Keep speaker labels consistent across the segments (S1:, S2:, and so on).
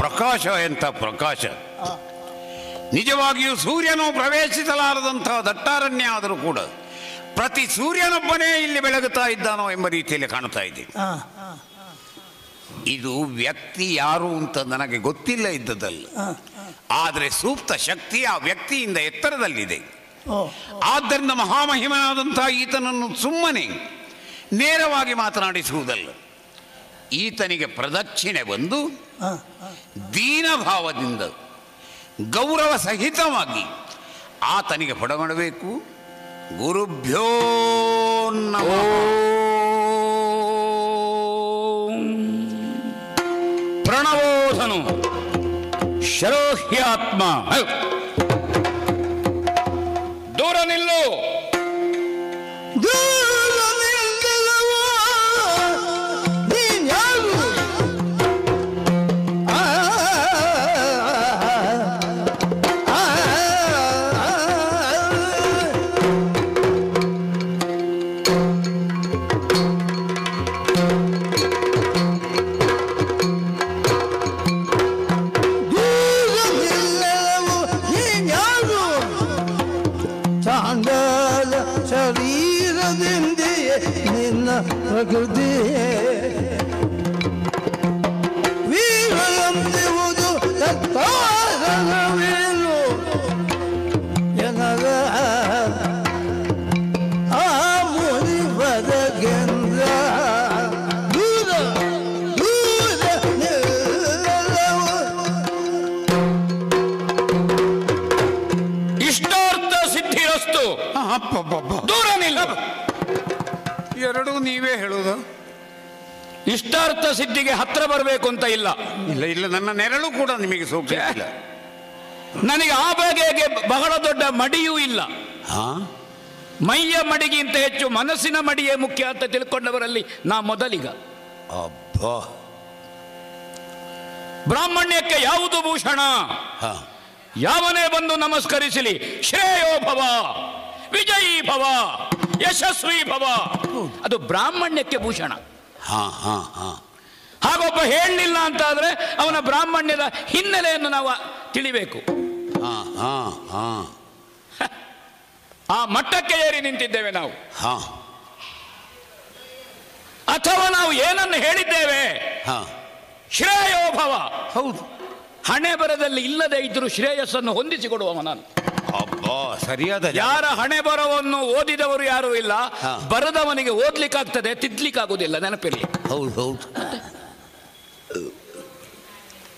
S1: ಪ್ರಕಾಶ ಎಂಥ ಪ್ರಕಾಶ! ನಿಜವಾಗಿಯೂ ಸೂರ್ಯನು ಪ್ರವೇಶಿಸಲಾರದಂತಹ ದಟ್ಟಾರಣ್ಯ ಆದರೂ ಕೂಡ ಪ್ರತಿ ಸೂರ್ಯನೊಬ್ಬನೇ ಇಲ್ಲಿ ಬೆಳಗುತ್ತಾ ಇದ್ದಾನೋ ಎಂಬ ರೀತಿಯಲ್ಲಿ ಕಾಣ್ತಾ ಇದ್ದೀನಿ. ಇದು ವ್ಯಕ್ತಿ ಯಾರು ಅಂತ ನನಗೆ ಗೊತ್ತಿಲ್ಲ ಇದ್ದದಲ್ಲ, ಆದರೆ ಸೂಕ್ತ ಶಕ್ತಿ ಆ ವ್ಯಕ್ತಿಯಿಂದ ಎತ್ತರದಲ್ಲಿದೆ. ಆದ್ದರಿಂದ ಮಹಾಮಹಿಮನಾದಂತಹ ಈತನನ್ನು ಸುಮ್ಮನೆ ನೇರವಾಗಿ ಮಾತನಾಡಿಸುವುದಲ್ಲ, ಈತನಿಗೆ ಪ್ರದಕ್ಷಿಣೆ ಬಂದು ದೀನಭಾವದಿಂದ ಗೌರವ ಸಹಿತವಾಗಿ ಆತನಿಗೆ ಪಡಮಾಡಬೇಕು. ಗುರುಭ್ಯೋ ನಮಃ.
S2: ಪ್ರಣವೋಧನು ಶರೋಹ್ಯಾತ್ಮ. ದೂರ ನಿಲ್ಲು.
S3: ಪ್ರಕೃತಿ ವೀರವೆಂಬುದು ತತ್ಕಾರಣವೇನು ಜನರ ಆ ಮುನಿವರಗೆಂದ್ರ ದೂರ ದೂರ ನಿಲ್ಲವು.
S2: ಇಷ್ಟಾರ್ಥ ಸಿದ್ಧಿರಸ್ತು. ದೂರ ನಿಲ್ಲ.
S1: ಎರಡೂ ನೀವೇ ಹೇಳುವುದು.
S2: ಇಷ್ಟಾರ್ಥ ಸಿದ್ಧಿಗೆ ಹತ್ರ ಬರಬೇಕು ಅಂತ ಇಲ್ಲ.
S1: ಇಲ್ಲ ಇಲ್ಲ, ನನ್ನ ನೆರಳು ಕೂಡ ನಿಮಗೆ ಸೂಕ್ತ ಇಲ್ಲ.
S2: ನನಗೆ ಆ ಬಗೆಗೆ ಬಹಳ ದೊಡ್ಡ ಮಡಿಯೂ ಇಲ್ಲ. ಮೈಯ ಮಡಿಗಿಂತ ಹೆಚ್ಚು ಮನಸ್ಸಿನ ಮಡಿಯೇ ಮುಖ್ಯ ಅಂತ ತಿಳ್ಕೊಂಡವರಲ್ಲಿ ನಾ ಮೊದಲಿಗ.
S1: ಅಬ್ಬಾ,
S2: ಬ್ರಾಹ್ಮಣ್ಯಕ್ಕೆ ಯಾವುದು ಭೂಷಣ? ಯಾವನೇ ಬಂದು ನಮಸ್ಕರಿಸಲಿ ಶ್ರೇಯೋ ಭವ, ವಿಜಯೀ ಭವ, ಯಶಸ್ವಿ ಭವ, ಅದು ಬ್ರಾಹ್ಮಣ್ಯಕ್ಕೆ ಭೂಷಣ. ಹಾಗೊಬ್ಬ ಹೇಳಲಿಲ್ಲ ಅಂತ ಆದ್ರೆ ಅವನ ಬ್ರಾಹ್ಮಣ್ಯದ ಹಿನ್ನೆಲೆಯನ್ನು ನಾವು ತಿಳಿಬೇಕು. ಆ ಮಟ್ಟಕ್ಕೆ ಏರಿ ನಿಂತಿದ್ದೇವೆ ನಾವು. ಅಥವಾ ನಾವು ಏನನ್ನು ಹೇಳಿದ್ದೇವೆ? ಶ್ರೇಯೋ ಭವ.
S1: ಹೌದು,
S2: ಹಣೆ ಬರದಲ್ಲಿ ಇಲ್ಲದೆ ಇದ್ರೂ ಶ್ರೇಯಸ್ಸನ್ನು ಹೊಂದಿಸಿಕೊಡುವವ ನಾನು.
S1: ಸರಿಯಾದ.
S2: ಯಾರ ಹಣೆ ಬರವನ್ನು ಓದಿದವರು ಯಾರೂ ಇಲ್ಲ. ಬರದವನಿಗೆ ಓದ್ಲಿಕ್ಕಾಗ್ತದೆ, ತಿದ್ದಲಿಕ್ಕಾಗುವುದಿಲ್ಲ, ನೆನಪಿರಲಿ.
S1: ಹೌದು ಹೌದು.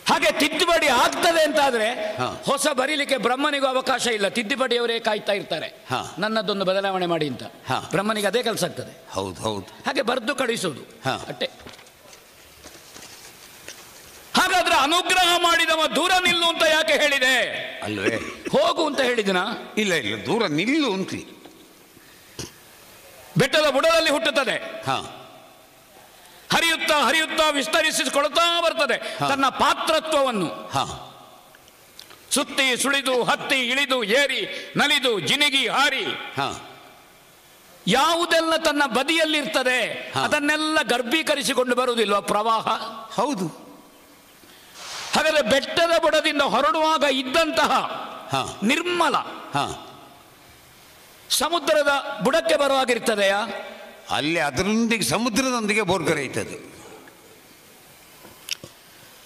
S2: ಹಾಗೆ ತಿದ್ದುಪಡಿ ಆಗ್ತದೆ ಅಂತಾದ್ರೆ ಹೊಸ ಬರೀಲಿಕ್ಕೆ ಬ್ರಹ್ಮನಿಗೂ ಅವಕಾಶ ಇಲ್ಲ. ತಿದ್ದುಪಡಿಯವರೇ ಕಾಯ್ತಾ ಇರ್ತಾರೆ, ನನ್ನದೊಂದು ಬದಲಾವಣೆ ಮಾಡಿ ಅಂತ. ಬ್ರಹ್ಮನಿಗೆ ಅದೇ ಕೆಲಸ ಆಗ್ತದೆ.
S1: ಹೌದು ಹೌದು.
S2: ಹಾಗೆ ಬರೆದು ಕಳಿಸುವುದು ಅಷ್ಟೇ. ಹಾಗಾದ್ರೆ ಅನುಗ್ರಹ ಮಾಡಿದವ ದೂರ ನಿಲ್ಲು ಅಂತ ಯಾಕೆ ಹೇಳಿದೆ?
S1: ಅಲ್ವೇ,
S2: ಹೋಗು ಅಂತ ಹೇಳಿದನ?
S1: ಇಲ್ಲ ಇಲ್ಲ, ದೂರ ನಿಲ್ಲು ಅಂತ.
S2: ಬೆಟ್ಟದ ಬುಡದಲ್ಲಿ ಹುಟ್ಟುತ್ತದೆ, ಹರಿಯುತ್ತ ಹರಿಯುತ್ತಾ ವಿಸ್ತರಿಸಿಕೊಳ್ತಾ ಬರ್ತದೆ ತನ್ನ ಪಾತ್ರತ್ವವನ್ನು. ಸುತ್ತಿ ಸುಳಿದು ಹತ್ತಿ ಇಳಿದು ಏರಿ ನಲಿದು ಜಿನಿಗಿ ಹಾರಿ ಯಾವುದೆಲ್ಲ ತನ್ನ ಬದಿಯಲ್ಲಿರ್ತದೆ ಅದನ್ನೆಲ್ಲ ಗರ್ಭೀಕರಿಸಿಕೊಂಡು ಬರುವುದಿಲ್ವ ಪ್ರವಾಹ?
S1: ಹೌದು.
S2: ಹಾಗಾದ್ರೆ ಬೆಟ್ಟದ ಬುಡದಿಂದ ಹೊರಡುವಾಗ ಇದ್ದಂತಹ ನಿರ್ಮಲ ಸಮುದ್ರದ ಬುಡಕ್ಕೆ ಬರುವಾಗಿರ್ತದೆಯಾ?
S1: ಅಲ್ಲಿ ಅದರೊಂದಿಗೆ ಸಮುದ್ರದೊಂದಿಗೆ ಬೋರ್ಗರೆಯುತ್ತದೆ.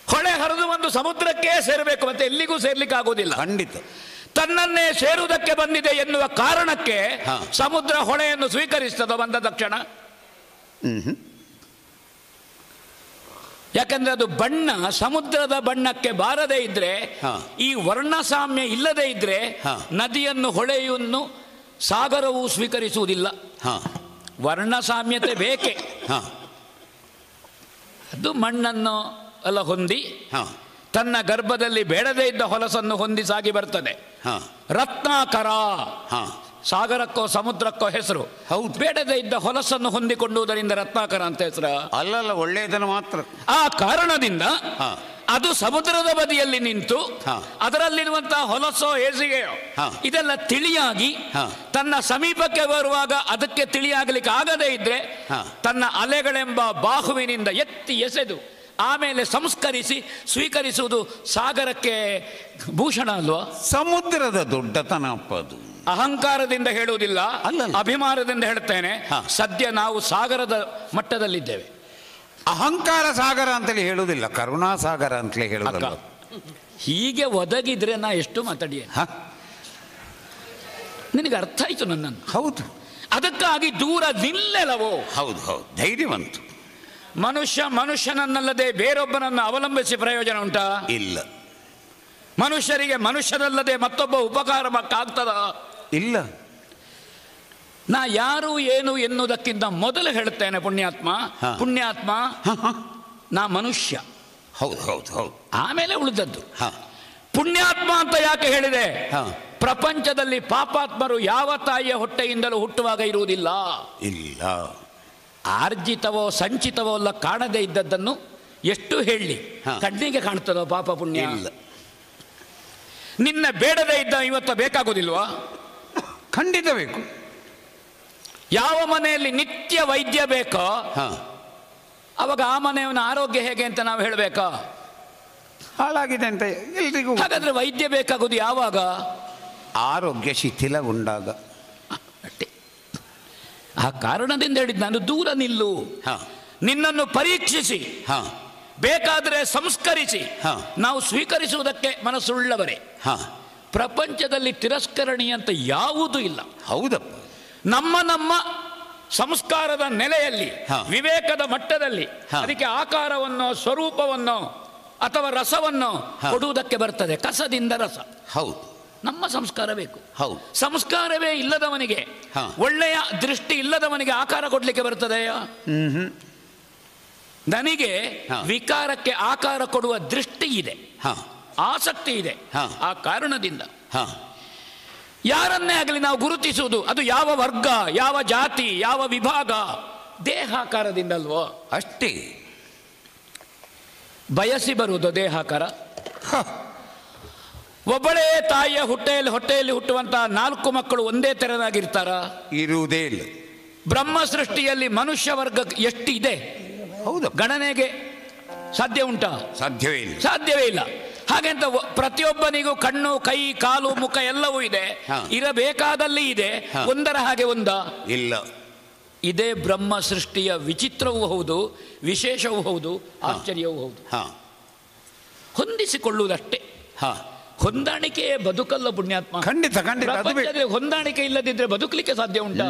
S2: ಹೊಳೆ ಹರಿದು ಒಂದು ಸಮುದ್ರಕ್ಕೆ ಸೇರಬೇಕು, ಮತ್ತೆ ಎಲ್ಲಿಗೂ ಸೇರ್ಲಿಕ್ಕೆ ಆಗುವುದಿಲ್ಲ.
S1: ಖಂಡಿತ.
S2: ತನ್ನನ್ನೇ ಸೇರುವುದಕ್ಕೆ ಬಂದಿದೆ ಎನ್ನುವ ಕಾರಣಕ್ಕೆ ಸಮುದ್ರ ಹೊಳೆಯನ್ನು ಸ್ವೀಕರಿಸ್ತದ ಬಂದ ತಕ್ಷಣ. ಯಾಕಂದ್ರೆ ಅದು ಬಣ್ಣ ಸಮುದ್ರದ ಬಣ್ಣಕ್ಕೆ ಬಾರದೇ ಇದ್ರೆ, ಈ ವರ್ಣಸಾಮ್ಯ ಇಲ್ಲದೆ ಇದ್ರೆ ನದಿಯನ್ನು ಹೊಳೆಯನ್ನು ಸಾಗರವು ಸ್ವೀಕರಿಸುವುದಿಲ್ಲ. ವರ್ಣಸಾಮ್ಯತೆ ಬೇಕೆ. ಅದು ಮಣ್ಣನ್ನು ಎಲ್ಲ ಹೊಂದಿ ತನ್ನ ಗರ್ಭದಲ್ಲಿ ಬೇಡದೇ ಇದ್ದ ಹೊಲಸನ್ನು ಹೊಂದಿ ಸಾಗಿ ಬರ್ತದೆ. ರತ್ನಾಕರ ಸಾಗರಕ್ಕೋ ಸಮುದ್ರಕ್ಕೋ ಹೆಸರು. ಬೇಡದೇ ಇದ್ದ ಹೊಲಸನ್ನು ಹೊಂದಿಕೊಂಡುವುದರಿಂದ ರತ್ನಾಕರ ಅಂತ ಹೆಸರು
S1: ಅಲ್ಲಲ್ಲ, ಒಳ್ಳೆಯದನ್ನು ಮಾತ್ರ.
S2: ಆ ಕಾರಣದಿಂದ ಅದು ಸಮುದ್ರದ ಬದಿಯಲ್ಲಿ ನಿಂತು ಅದರಲ್ಲಿರುವಂತಹ ಹೊಲಸೋ ಹೇಸಿಗೆಯೋ ಇದೆಲ್ಲ ತಿಳಿಯಾಗಿ ತನ್ನ ಸಮೀಪಕ್ಕೆ ಬರುವಾಗ ಅದಕ್ಕೆ ತಿಳಿಯಾಗಲಿಕ್ಕೆ ಆಗದೇ ಇದ್ರೆ ತನ್ನ ಅಲೆಗಳೆಂಬ ಬಾಹುವಿನಿಂದ ಎತ್ತಿ ಎಸೆದು ಆಮೇಲೆ ಸಂಸ್ಕರಿಸಿ ಸ್ವೀಕರಿಸುವುದು ಸಾಗರಕ್ಕೆ ಭೂಷಣ ಅಲ್ವಾ?
S1: ಸಮುದ್ರದ ದೊಡ್ಡತನ ಅದು.
S2: ಅಹಂಕಾರದಿಂದ ಹೇಳುವುದಿಲ್ಲ, ಅಭಿಮಾನದಿಂದ ಹೇಳ್ತೇನೆ. ಸದ್ಯ ನಾವು ಸಾಗರದ ಮಟ್ಟದಲ್ಲಿದ್ದೇವೆ.
S1: ಅಹಂಕಾರ ಸಾಗರ ಅಂತೇಳಿ ಹೇಳುವುದಿಲ್ಲ, ಕರುಣಾ ಸಾಗರ ಅಂತಲೇ ಹೇಳುವುದಿಲ್ಲ.
S2: ಹೀಗೆ ಒದಗಿದ್ರೆ ನಾ ಎಷ್ಟು ಮಾತಾಡಿಯ ನಿನಗೆ ಅರ್ಥ ಆಯ್ತು ನನ್ನನ್ನು.
S1: ಹೌದು.
S2: ಅದಕ್ಕಾಗಿ ದೂರ ನಿಲ್ಲೆಲ್ಲವೋ.
S1: ಹೌದು ಹೌದು, ಧೈರ್ಯವಂತು.
S2: ಮನುಷ್ಯನನ್ನಲ್ಲದೆ ಬೇರೊಬ್ಬನನ್ನು ಅವಲಂಬಿಸಿ ಪ್ರಯೋಜನ ಉಂಟಾ?
S1: ಇಲ್ಲ.
S2: ಮನುಷ್ಯರಿಗೆ ಮನುಷ್ಯನಲ್ಲದೆ ಮತ್ತೊಬ್ಬ ಉಪಕಾರಕ್ಕಾಗ್ತದ? ಇಲ್ಲ. ನಾ ಯಾರು ಏನು ಎನ್ನುವುದಕ್ಕಿಂತ ಮೊದಲು ಹೇಳುತ್ತೇನೆ, ಪುಣ್ಯಾತ್ಮ ನಾ ಮನುಷ್ಯ.
S1: ಹೌದು ಹೌದು ಹೌದು.
S2: ಆಮೇಲೆ ಉಳಿದದ್ದು. ಪುಣ್ಯಾತ್ಮ ಅಂತ ಯಾಕೆ ಹೇಳಿದೆ? ಪ್ರಪಂಚದಲ್ಲಿ ಪಾಪಾತ್ಮರು ಯಾವ ತಾಯಿಯ ಹೊಟ್ಟೆಯಿಂದಲೂ ಹುಟ್ಟುವಾಗ ಇರುವುದಿಲ್ಲ.
S1: ಇಲ್ಲ.
S2: ಆರ್ಜಿತವೋ ಸಂಚಿತವೋ ಅಲ್ಲ, ಕಾಣದೇ ಇದ್ದದ್ದನ್ನು ಎಷ್ಟು ಹೇಳಿ ಕಣ್ಣಿಗೆ ಕಾಣ್ತದೋ ಪಾಪ ಪುಣ್ಯ?
S1: ಇಲ್ಲ.
S2: ನಿನ್ನ ಬೇಡದೇ ಇದ್ದ ಇವತ್ತು ಬೇಕಾಗುವುದಿಲ್ವಾ?
S1: ಖಂಡಿತ ಬೇಕು.
S2: ಯಾವ ಮನೆಯಲ್ಲಿ ನಿತ್ಯ ವೈದ್ಯ ಬೇಕೋ ಅವಾಗ ಆ ಮನೆಯವನ ಆರೋಗ್ಯ ಹೇಗೆ ಅಂತ ನಾವು ಹೇಳಬೇಕಾ?
S1: ಹಾಳಾಗಿದೆ ಅಂತ ಎಲ್ರಿಗೂ.
S2: ಹಾಗಾದ್ರೆ ವೈದ್ಯ ಬೇಕಾಗುವುದು ಯಾವಾಗ?
S1: ಆರೋಗ್ಯ ಶಿಥಿಲಗೊಂಡಾಗ.
S2: ಆ ಕಾರಣದಿಂದ ಹೇಳಿದ್ದು ನಾನು, ದೂರ ನಿಲ್ಲು. ನಿನ್ನನ್ನು ಪರೀಕ್ಷಿಸಿ ಬೇಕಾದರೆ ಸಂಸ್ಕರಿಸಿ ನಾವು ಸ್ವೀಕರಿಸುವುದಕ್ಕೆ ಮನಸ್ಸುಳ್ಳವರೇ. ಪ್ರಪಂಚದಲ್ಲಿ ತಿರಸ್ಕರಣೀಯ ಅಂತ ಯಾವುದೂ ಇಲ್ಲ.
S1: ಹೌದಪ್ಪ.
S2: ನಮ್ಮ ಸಂಸ್ಕಾರದ ನೆಲೆಯಲ್ಲಿ ವಿವೇಕದ ಮಟ್ಟದಲ್ಲಿ ಅದಕ್ಕೆ ಆಕಾರವನ್ನು ಸ್ವರೂಪವನ್ನು ಅಥವಾ ರಸವನ್ನು ಕೊಡುವುದಕ್ಕೆ ಬರ್ತದೆ. ಕಸದಿಂದ ರಸ.
S1: ಹೌದು.
S2: ನಮ್ಮ ಸಂಸ್ಕಾರ ಬೇಕು.
S1: ಹೌದು.
S2: ಸಂಸ್ಕಾರವೇ ಇಲ್ಲದವನಿಗೆ, ಒಳ್ಳೆಯ ದೃಷ್ಟಿ ಇಲ್ಲದವನಿಗೆ ಆಕಾರ ಕೊಡ್ಲಿಕ್ಕೆ ಬರ್ತದೆಯಾ? ನನಗೆ ವಿಕಾರಕ್ಕೆ ಆಕಾರ ಕೊಡುವ ದೃಷ್ಟಿ ಇದೆ, ಆಸಕ್ತಿ ಇದೆ. ಆ ಕಾರಣದಿಂದ ಯಾರನ್ನೇ ಆಗಲಿ ನಾವು ಗುರುತಿಸುವುದು ಅದು ಯಾವ ವರ್ಗ, ಯಾವ ಜಾತಿ, ಯಾವ ವಿಭಾಗ, ದೇಹಾಕಾರದಿಂದಲ್ವೋ?
S1: ಅಷ್ಟೇ.
S2: ಬಯಸಿ ಬರುವುದು ದೇಹಾಕಾರ. ಒಬ್ಬಳೇ ತಾಯಿಯ ಹೊಟ್ಟೆಯಲ್ಲಿ ಹುಟ್ಟುವಂತಹ 4 ಮಕ್ಕಳು ಒಂದೇ ತೆರನಾಗಿರ್ತಾರ?
S1: ಇರುವುದೇ ಇಲ್ಲ.
S2: ಬ್ರಹ್ಮ ಸೃಷ್ಟಿಯಲ್ಲಿ ಮನುಷ್ಯ ವರ್ಗ ಎಷ್ಟು ಇದೆ?
S1: ಹೌದು.
S2: ಗಣನೆಗೆ ಸಾಧ್ಯ ಉಂಟಾ? ಸಾಧ್ಯವೇ ಇಲ್ಲ. ಹಾಗೆಂತ ಪ್ರತಿಯೊಬ್ಬನಿಗೂ ಕಣ್ಣು, ಕೈ, ಕಾಲು, ಮುಖ ಎಲ್ಲವೂ ಇದೆ. ಇರಬೇಕಾದಲ್ಲಿ ಇದೆ. ಒಂದರ ಹಾಗೆ ಒಂದಾ? ಇಲ್ಲ. ಇದೇ ಬ್ರಹ್ಮ ಸೃಷ್ಟಿಯ ವಿಚಿತ್ರವೂ ಹೌದು, ವಿಶೇಷವೂ ಹೌದು, ಆಶ್ಚರ್ಯವೂ ಹೌದು. ಹೊಂದಿಸಿಕೊಳ್ಳುವುದಷ್ಟೇ. ಹೊಂದಾಣಿಕೆಯೇ ಬದುಕಲ್ಲ ಪುಣ್ಯಾತ್ಮ. ಖಂಡಿತ ಖಂಡಿತ. ಹೊಂದಾಣಿಕೆ ಇಲ್ಲದಿದ್ರೆ ಬದುಕಲಿಕ್ಕೆ ಸಾಧ್ಯ ಉಂಟಾ?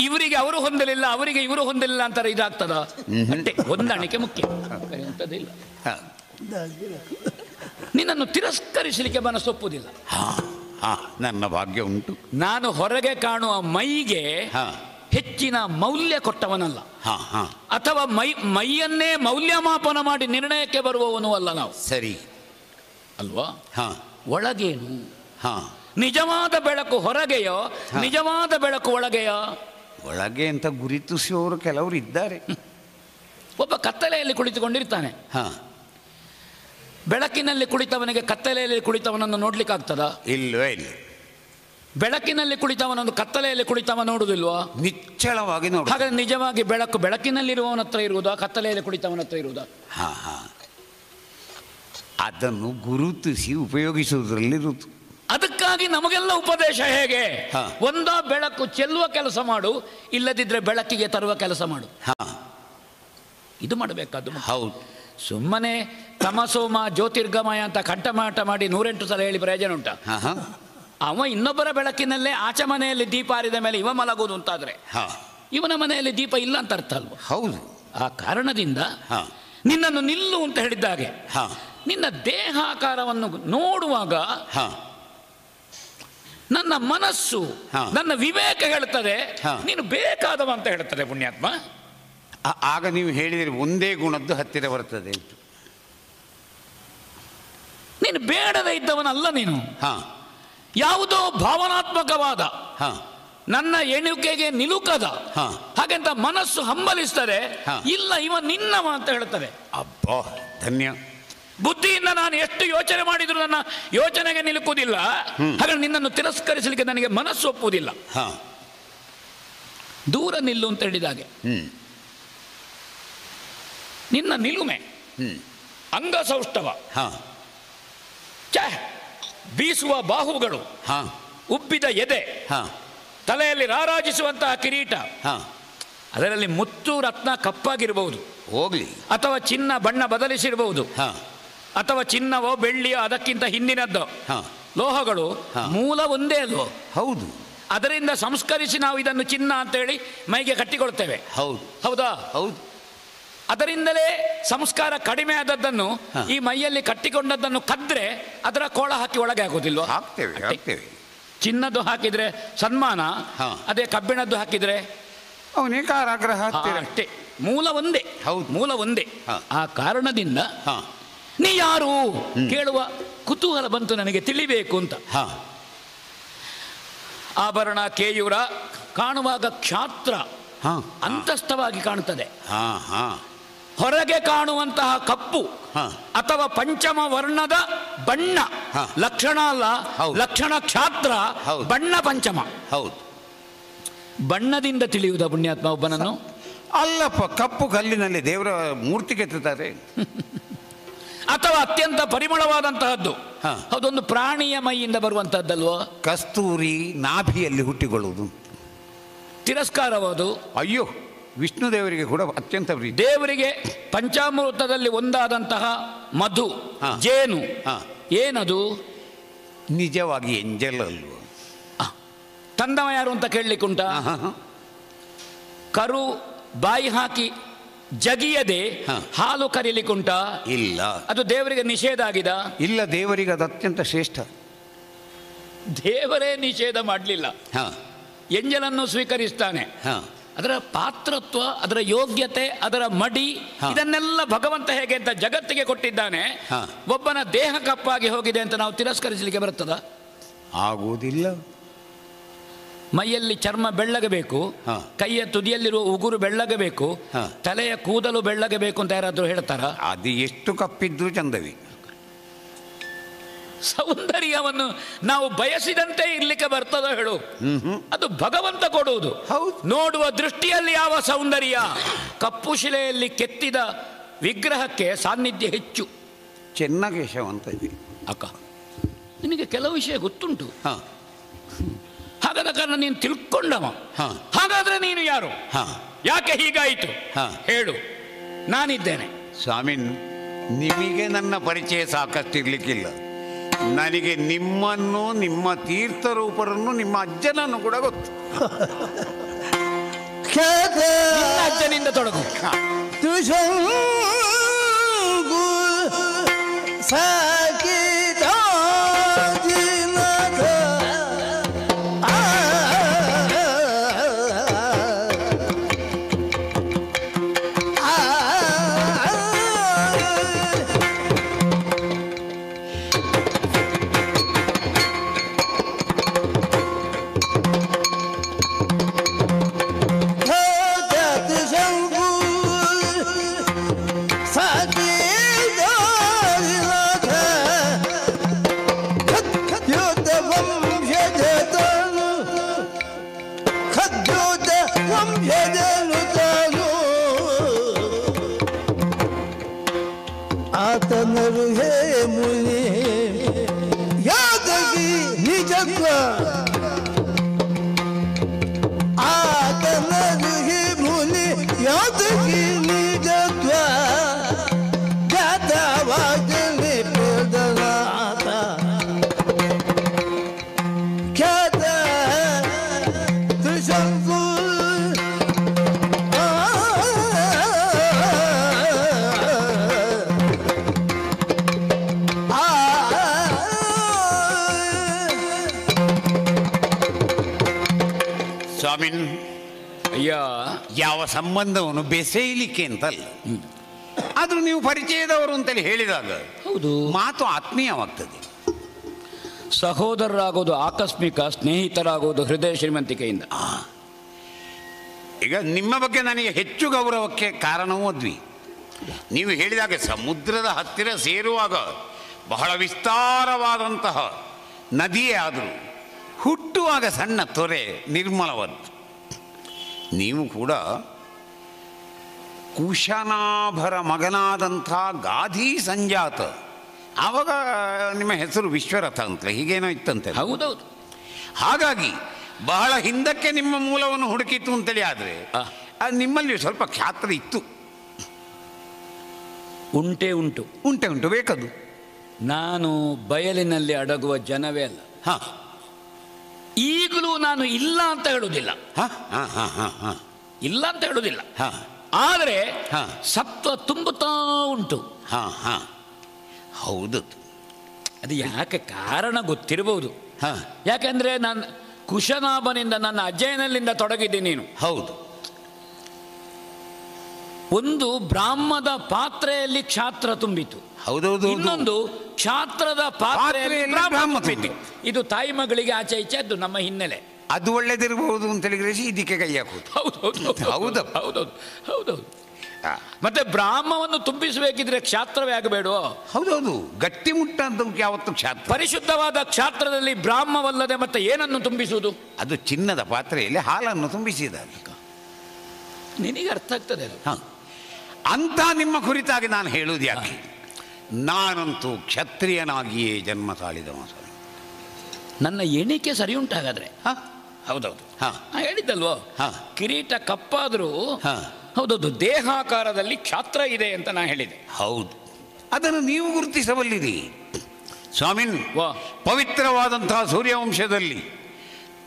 S2: ಇವರಿಗೆ ಅವರು ಹೊಂದಲಿಲ್ಲ, ಅವರಿಗೆ ಇವರು ಹೊಂದಲಿಲ್ಲ ಅಂತಾರೆ, ಇದಾಗ್ತದ? ಅಷ್ಟೇ. ಹೊಂದಾಣಿಕೆ ಮುಖ್ಯ. ಎಂಥದಿಲ್ಲ. ನಿನ್ನನ್ನು ತಿರಸ್ಕರಿಸಲಿಕ್ಕೆ ಮನಸ್ಸೊಪ್ಪುವುದಿಲ್ಲ.
S1: ನನ್ನ ಭಾಗ್ಯ ಉಂಟು.
S2: ನಾನು ಹೊರಗೆ ಕಾಣುವ ಮೈಗೆ ಹೆಚ್ಚಿನ ಮೌಲ್ಯ ಕೊಟ್ಟವನಲ್ಲ, ಅಥವಾ ಮೈಯನ್ನೇ ಮೌಲ್ಯಮಾಪನ ಮಾಡಿ ನಿರ್ಣಯಕ್ಕೆ ಬರುವವನು ಅಲ್ಲ ನಾವು.
S1: ಸರಿ
S2: ಅಲ್ವಾ? ಒಳಗೇನು? ನಿಜವಾದ ಬೆಳಕು ಹೊರಗೆಯೋ, ನಿಜವಾದ ಬೆಳಕು ಒಳಗೆಯೋ?
S1: ಒಳಗೆ ಅಂತ ಗುರುತಿಸುವವರು ಕೆಲವರು ಇದ್ದಾರೆ.
S2: ಒಬ್ಬ ಕತ್ತಲೆಯಲ್ಲಿ ಕುಳಿತುಕೊಂಡಿರ್ತಾನೆ. ಬೆಳಕಿನಲ್ಲಿ ಕುಳಿತವನಿಗೆ ಕತ್ತಲೆಯಲ್ಲಿ ಕುಳಿತವನನ್ನು ನೋಡ್ಲಿಕ್ಕಾಗ್ತದ?
S1: ಇಲ್ಲವೇ ಇಲ್ಲ.
S2: ಬೆಳಕಿನಲ್ಲಿ ಕುಳಿತವನೊಂದು ಕತ್ತಲೆಯಲ್ಲಿ ಕುಳಿತವ ನೋಡುವುದಿಲ್ವಾ?
S1: ನಿಚ್ಚಳವಾಗಿ ನೋಡು.
S2: ಹಾಗಾದ್ರೆ ನಿಜವಾಗಿ ಬೆಳಕಿನಲ್ಲಿರುವವನ ಹತ್ರ ಇರುವುದಾ, ಕತ್ತಲೆಯಲ್ಲಿ ಕುಳಿತವನ ಹತ್ರ ಇರುವುದಾ?
S1: ಅದನ್ನು ಗುರುತಿಸಿ ಉಪಯೋಗಿಸುವುದರಲ್ಲಿರುವುದು.
S2: ಅದಕ್ಕಾಗಿ ನಮಗೆಲ್ಲ ಉಪದೇಶ ಹೇಗೆ? ಒಂದ ಬೆಳಕು ಚೆಲ್ಲುವ ಕೆಲಸ ಮಾಡು, ಇಲ್ಲದಿದ್ರೆ ಬೆಳಕಿಗೆ ತರುವ ಕೆಲಸ ಮಾಡು. ಇದು ಮಾಡಬೇಕಾದ್ದು.
S1: ಹೌದು.
S2: ಸುಮ್ಮನೆ ತಮಸೋಮ ಜ್ಯೋತಿರ್ಗಮಯ ಅಂತ ಕಂಠಮಾಟ ಮಾಡಿ 108 ಸಲ ಹೇಳಿ ಪ್ರಯೋಜನ ಉಂಟಾ? ಅವ ಇನ್ನೊಬ್ಬರ ಬೆಳಕಿನಲ್ಲೇ ಆಚೆ ಮನೆಯಲ್ಲಿ ದೀಪ ಆರಿದ ಮೇಲೆ ಇವ ಮಲಗುವುದು ಅಂತಾದ್ರೆ ಇವನ ಮನೆಯಲ್ಲಿ ದೀಪ ಇಲ್ಲ ಅಂತ ಅರ್ಥ ಅಲ್ವ?
S1: ಹೌದು.
S2: ಆ ಕಾರಣದಿಂದ ನಿನ್ನನ್ನು ನಿಲ್ಲು ಅಂತ ಹೇಳಿದ್ದಾಗೆ ನಿನ್ನ ದೇಹಾಕಾರವನ್ನು ನೋಡುವಾಗ ನನ್ನ ಮನಸ್ಸು, ನನ್ನ ವಿವೇಕ ಹೇಳ್ತದೆ ನೀನು ಬೇಕಾದವ ಅಂತ ಹೇಳ್ತದೆ ಪುಣ್ಯಾತ್ಮ.
S1: ಆಗ ನೀವು ಹೇಳಿದರೆ ಒಂದೇ ಗುಣದ್ದು ಹತ್ತಿರ ಬರ್ತದೆ.
S2: ನೀನು ಬೇಡದೇ ಇದ್ದವನಲ್ಲ ನೀನು. ಯಾವುದೋ ಭಾವನಾತ್ಮಕವಾದ ನನ್ನ ಎಣಿಕೆಗೆ ನಿಲುಕದ ಹಾಗೆಂತ ಮನಸ್ಸು ಹಂಬಲಿಸ್ತದೆ. ಇಲ್ಲ ಇವ ನಿನ್ನವ ಅಂತ ಹೇಳ್ತದೆ.
S1: ಅಬ್ಬಾ ಧನ್ಯ.
S2: ಬುದ್ಧಿಯಿಂದ ನಾನು ಎಷ್ಟು ಯೋಚನೆ ಮಾಡಿದ್ರು ನನ್ನ ಯೋಚನೆಗೆ ನಿಲುಕುವುದಿಲ್ಲ. ಹಾಗೆ ನಿನ್ನನ್ನು ತಿರಸ್ಕರಿಸಲಿಕ್ಕೆ ನನಗೆ ಮನಸ್ಸು ಒಪ್ಪುವುದಿಲ್ಲ. ದೂರ ನಿಲ್ಲು ಅಂತ ಹೇಳಿದಾಗೆ ನಿನ್ನ ನಿಲುಮೆ, ಅಂಗಸೌಷ್ಠವ, ಬೀಸುವ ಬಾಹುಗಳು, ಉಬ್ಬಿದ ಎದೆ, ತಲೆಯಲ್ಲಿ ರಾರಾಜಿಸುವಂತಹ ಕಿರೀಟ, ಅದರಲ್ಲಿ ಮುತ್ತು ರತ್ನ ಕಪ್ಪಾಗಿರಬಹುದು,
S1: ಹೋಗ್ಲಿ,
S2: ಅಥವಾ ಚಿನ್ನ ಬಣ್ಣ ಬದಲಿಸಿರಬಹುದು, ಅಥವಾ ಚಿನ್ನವೋ ಬೆಳ್ಳಿಯೋ ಅದಕ್ಕಿಂತ ಹಿಂದಿನದ್ದು ಲೋಹಗಳು ಮೂಲ ಒಂದೇ ಅಲ್ವೋ?
S1: ಹೌದು.
S2: ಅದರಿಂದ ಸಂಸ್ಕರಿಸಿ ನಾವು ಇದನ್ನು ಚಿನ್ನ ಅಂತ ಹೇಳಿ ಮೈಗೆ ಕಟ್ಟಿಕೊಳ್ತೇವೆ.
S1: ಹೌದು.
S2: ಹೌದಾ?
S1: ಹೌದು.
S2: ಅದರಿಂದಲೇ ಸಂಸ್ಕಾರ ಕಡಿಮೆ ಆದದ್ದನ್ನು ಈ ಮೈಯಲ್ಲಿ ಕಟ್ಟಿಕೊಂಡದ್ದನ್ನು ಕದ್ರೆ ಅದರ ಕೋಳ ಹಾಕಿ ಒಳಗೆ ಹಾಕೋದಿಲ್ವ?
S1: ಹಾಕ್ತೇವೆ.
S2: ಚಿನ್ನದ್ದು ಹಾಕಿದ್ರೆ ಸನ್ಮಾನ, ಅದೇ ಕಬ್ಬಿಣದ್ದು ಹಾಕಿದ್ರೆ
S1: ಅವನೇ ಕಾರಾಗೃಹ.
S2: ಅಷ್ಟೇ. ಮೂಲ ಒಂದೇ.
S1: ಹೌದು,
S2: ಮೂಲ ಒಂದೇ. ಆ ಕಾರಣದಿಂದ ನೀ ಯಾರು ಕೇಳುವ ಕುತೂಹಲ ಬಂತು ನನಗೆ, ತಿಳಿಬೇಕು ಅಂತ. ಆಭರಣ ಕೇಯೂರ ಕಾಣುವಾಗ ಕ್ಷಾತ್ರ ಅಂತಸ್ಥವಾಗಿ ಕಾಣುತ್ತದೆ. ಹೊರಗೆ ಕಾಣುವಂತಹ ಕಪ್ಪು ಅಥವಾ ಪಂಚಮ ವರ್ಣದ ಬಣ್ಣ ಲಕ್ಷಣ ಅಲ್ಲ, ಲಕ್ಷಣ ಕ್ಷಾತ್ರ, ಬಣ್ಣ ಪಂಚಮ.
S1: ಹೌದು.
S2: ಬಣ್ಣದಿಂದ ತಿಳಿಯುವುದ ಪುಣ್ಯಾತ್ಮ ಒಬ್ಬನನ್ನು?
S1: ಅಲ್ಲಪ್ಪ, ಕಪ್ಪು ಕಲ್ಲಿನಲ್ಲಿ ದೇವರ ಮೂರ್ತಿ ಕೆತ್ತುತ್ತಾರೆ.
S2: ಅಥವಾ ಅತ್ಯಂತ ಪರಿಮಳವಾದಂತಹದ್ದು, ಅದೊಂದು ಪ್ರಾಣಿಯ ಮೈಯಿಂದ ಬರುವಂತಹದ್ದಲ್ವೋ?
S1: ಕಸ್ತೂರಿ ನಾಭಿಯಲ್ಲಿ ಹುಟ್ಟಿಕೊಳ್ಳುವುದು
S2: ತಿರಸ್ಕಾರವಾದು.
S1: ಅಯ್ಯೋ, ವಿಷ್ಣು ದೇವರಿಗೆ ಕೂಡ ಅತ್ಯಂತ ಪ್ರೀತಿ.
S2: ದೇವರಿಗೆ ಪಂಚಾಮೃತದಲ್ಲಿ ಒಂದಾದಂತಹ ಮಧು, ಜೇನು, ಏನದು?
S1: ನಿಜವಾಗಿ ಎಂಜಲ್ ಅಲ್ವ?
S2: ತಂದವ ಯಾರು ಅಂತ ಕೇಳಲಿಕ್ಕುಂಟ? ಕರು ಬಾಯಿ ಹಾಕಿ ಜಗಿಯದೆ ಹಾಲು ಕರೀಲಿಕ್ಕುಂಟ?
S1: ಇಲ್ಲ. ಅದು
S2: ದೇವರಿಗೆ ನಿಷೇಧ ಆಗಿದೆ?
S1: ಇಲ್ಲ, ದೇವರಿಗೆ ಅದು ಅತ್ಯಂತ ಶ್ರೇಷ್ಠ.
S2: ದೇವರೇ ನಿಷೇಧ ಮಾಡಲಿಲ್ಲ, ಎಂಜಲನ್ನು ಸ್ವೀಕರಿಸ್ತಾನೆ. ಅದರ ಪಾತ್ರತ್ವ, ಅದರ ಯೋಗ್ಯತೆ, ಅದರ ಮಡಿ, ಇದನ್ನೆಲ್ಲ ಭಗವಂತ ಹೇಗೆ ಅಂತ ಜಗತ್ತಿಗೆ ಕೊಟ್ಟಿದ್ದಾನೆ. ಒಬ್ಬನ ದೇಹ ಕಪ್ಪಾಗಿ ಹೋಗಿದೆ ಅಂತ ನಾವು ತಿರಸ್ಕರಿಸಲಿಕ್ಕೆ ಬರ್ತದ?
S1: ಆಗುವುದಿಲ್ಲ.
S2: ಮೈಯಲ್ಲಿ ಚರ್ಮ ಬೆಳ್ಳಗಬೇಕು, ಕೈಯ ತುದಿಯಲ್ಲಿರುವ ಉಗುರು ಬೆಳ್ಳಗಬೇಕು, ತಲೆಯ ಕೂದಲು ಬೆಳ್ಳಗಬೇಕು ಅಂತ ಯಾರಾದ್ರೂ ಹೇಳ್ತಾರ?
S1: ಅದು ಎಷ್ಟು ಕಪ್ಪಿದ್ರೂ ಚಂದವಿ.
S2: ಸೌಂದರ್ಯವನ್ನು ನಾವು ಬಯಸಿದಂತೆ ಇರ್ಲಿಕ್ಕೆ ಬರ್ತದ ಹೇಳು? ಅದು ಭಗವಂತ ಕೊಡುವುದು. ನೋಡುವ ದೃಷ್ಟಿಯಲ್ಲಿ ಯಾವ ಸೌಂದರ್ಯ? ಕಪ್ಪು ಶಿಲೆಯಲ್ಲಿ ಕೆತ್ತಿದ ವಿಗ್ರಹಕ್ಕೆ ಸಾನ್ನಿಧ್ಯ ಹೆಚ್ಚು.
S1: ಚೆನ್ನಕೇಶವಂತ ಇದೆ
S2: ಅಕ್ಕ, ನಿನಗೆ ಕೆಲವು ವಿಷಯ ಗೊತ್ತುಂಟು. ಹಾಗಾದ ಕಾರಣ ನೀನು ತಿಳ್ಕೊಂಡವ. ಹಾಗಾದ್ರೆ ನೀನು ಯಾರು? ಯಾಕೆ ಹೀಗಾಯಿತು ಹೇಳು, ನಾನಿದ್ದೇನೆ.
S1: ಸ್ವಾಮಿ, ನಿಮಗೆ ನನ್ನ ಪರಿಚಯ ಸಾಕಷ್ಟು ಇರ್ಲಿಕ್ಕಿಲ್ಲ. ನನಗೆ ನಿಮ್ಮನ್ನು, ನಿಮ್ಮ ತೀರ್ಥರೂಪರನ್ನು, ನಿಮ್ಮ ಅಜ್ಜನನ್ನು ಕೂಡ ಗೊತ್ತು.
S2: ಅಜ್ಜನಿಂದ ತೊಡಗು.
S3: ಆತನರು ಹೇ ಮುನಿ ಯಾದಗಿ ನಿಜತ್ವ ಆತನರು ಹೇ ಮುನಿ ಯಾದಗಿ ನಿಜತ್ವ ಜಾತವಾಗಲಿ ಪ್ರದನಾಥ ಖ್ಯಾತ ತ್ರಿಶಂಕು
S1: ಸ್ವಾಮಿನ್,
S2: ಅಯ್ಯ,
S1: ಯಾವ ಸಂಬಂಧವನ್ನು ಬೆಸೆಯಲಿಕ್ಕೆ ಅಂತಲ್ಲ, ಆದ್ರೂ ನೀವು ಪರಿಚಯದವರು ಅಂತೇಳಿ ಹೇಳಿದಾಗ
S2: ಹೌದು,
S1: ಮಾತು ಆತ್ಮೀಯವಾಗ್ತದೆ.
S2: ಸಹೋದರರಾಗೋದು ಆಕಸ್ಮಿಕ, ಸ್ನೇಹಿತರಾಗೋದು ಹೃದಯ ಶ್ರೀಮಂತಿಕೆಯಿಂದ.
S1: ಈಗ ನಿಮ್ಮ ಬಗ್ಗೆ ನನಗೆ ಹೆಚ್ಚು ಗೌರವಕ್ಕೆ ಕಾರಣವೂ ಅದ್ವಿ. ನೀವು ಹೇಳಿದಾಗ ಸಮುದ್ರದ ಹತ್ತಿರ ಸೇರುವಾಗ ಬಹಳ ವಿಸ್ತಾರವಾದಂತಹ ನದಿಯೇ ಆದರೂ ಹುಟ್ಟುವಾಗ ಸಣ್ಣ ತೊರೆ ನಿರ್ಮಲವಾದ್ದು. ನೀವು ಕೂಡ ಕುಶನಾಭರ ಮಗನಾದಂಥ ಗಾಧಿ ಸಂಜಾತ, ಆವಾಗ ನಿಮ್ಮ ಹೆಸರು ವಿಶ್ವರಥ ಅಂತಲೇ ಹೀಗೇನೋ ಇತ್ತಂತೆ.
S2: ಹೌದೌದು.
S1: ಹಾಗಾಗಿ ಬಹಳ ಹಿಂದಕ್ಕೆ ನಿಮ್ಮ ಮೂಲವನ್ನು ಹುಡುಕಿತ್ತು ಅಂತೇಳಿ. ಆದರೆ ನಿಮ್ಮಲ್ಲಿ ಸ್ವಲ್ಪ ಖ್ಯಾತ್ರ ಇತ್ತು.
S2: ಉಂಟೆ ಉಂಟು
S1: ಉಂಟೆ ಉಂಟು ಬೇಕದು.
S2: ನಾನು ಬಯಲಿನಲ್ಲಿ ಅಡಗುವ ಜನವೇ ಅಲ್ಲ.
S1: ಹಾಂ,
S2: ಈಗಲೂ ನಾನು ಇಲ್ಲ ಅಂತ ಹೇಳುವುದಿಲ್ಲ. ಇಲ್ಲ ಅಂತ ಹೇಳುವುದಿಲ್ಲ. ಆದರೆ ಸತ್ವ ತುಂಬುತ್ತಾ ಉಂಟು.
S1: ಹೌದು.
S2: ಅದು ಯಾಕೆ ಕಾರಣ ಗೊತ್ತಿರಬಹುದು. ಯಾಕೆಂದ್ರೆ ನಾನು ಕುಶನಾಭನಿಂದ ನನ್ನ ಅಧ್ಯಯನದಿಂದ ತೊಡಗಿದ್ದೀನಿ. ನೀನು
S1: ಹೌದು.
S2: ಒಂದು ಬ್ರಾಹ್ಮದ ಪಾತ್ರೆಯಲ್ಲಿ ಕ್ಷಾತ್ರ ತುಂಬಿತು.
S1: ಹೌದೌದು.
S2: ಇನ್ನೊಂದು ಕ್ಷಾತ್ರದ ಪಾತ್ರೆಯಲ್ಲಿ ಬ್ರಾಹ್ಮ ತುಂಬಿತು. ಇದು ತಾಯಿ ಮಗಳಿಗೆ ಆಚೆ ಈಚೆ ಅದು ನಮ್ಮ ಹಿನ್ನೆಲೆ.
S1: ಅದು ಒಳ್ಳೇದಿರಬಹುದು ಅಂತೇಳಿ ಗ್ರಹಿಸಿ ಇದಕ್ಕೆ ಕೈ ಹಾಕುವುದು.
S2: ಹೌದು ಹೌದೌದು ಹೌದೌದು. ಮತ್ತೆ ಬ್ರಾಹ್ಮವನ್ನು ತುಂಬಿಸಬೇಕಿದ್ರೆ ಕ್ಷಾತ್ರವೇ ಆಗಬೇಡೋ?
S1: ಹೌದೌದು. ಗಟ್ಟಿ ಮುಟ್ಟಂತ ಯಾವತ್ತು ಕ್ಷಾತ್ರ.
S2: ಪರಿಶುದ್ಧವಾದ ಕ್ಷಾತ್ರದಲ್ಲಿ ಬ್ರಾಹ್ಮವಲ್ಲದೆ ಮತ್ತೆ ಏನನ್ನು ತುಂಬಿಸುವುದು?
S1: ಅದು ಚಿನ್ನದ ಪಾತ್ರೆಯಲ್ಲಿ ಹಾಲನ್ನು ತುಂಬಿಸಿದ.
S2: ನಿನಗೆ ಅರ್ಥ ಆಗ್ತದೆ.
S1: ಅಂತ ನಿಮ್ಮ ಕುರಿತಾಗಿ ನಾನು ಹೇಳುವುದು ಯಾಕೆ, ನಾನಂತೂ ಕ್ಷತ್ರಿಯನಾಗಿಯೇ ಜನ್ಮ ತಾಳಿದವ.
S2: ನನ್ನ ಎಣಿಕೆ ಸರಿ ಉಂಟಾಗಾದ್ರೆ. ಹೌದೌದು. ಹೇಳಿದ್ದಲ್ವೋ, ಕಿರೀಟ ಕಪ್ಪಾದರೂ ಹೌದೌದು ದೇಹಾಕಾರದಲ್ಲಿ ಕ್ಷಾತ್ರ ಇದೆ ಅಂತ ನಾ ಹೇಳಿದೆ.
S1: ಹೌದು, ಅದನ್ನು ನೀವು ಗುರುತಿಸಬಲ್ಲಿರಿ ಸ್ವಾಮಿನ್. ಪವಿತ್ರವಾದಂತಹ ಸೂರ್ಯವಂಶದಲ್ಲಿ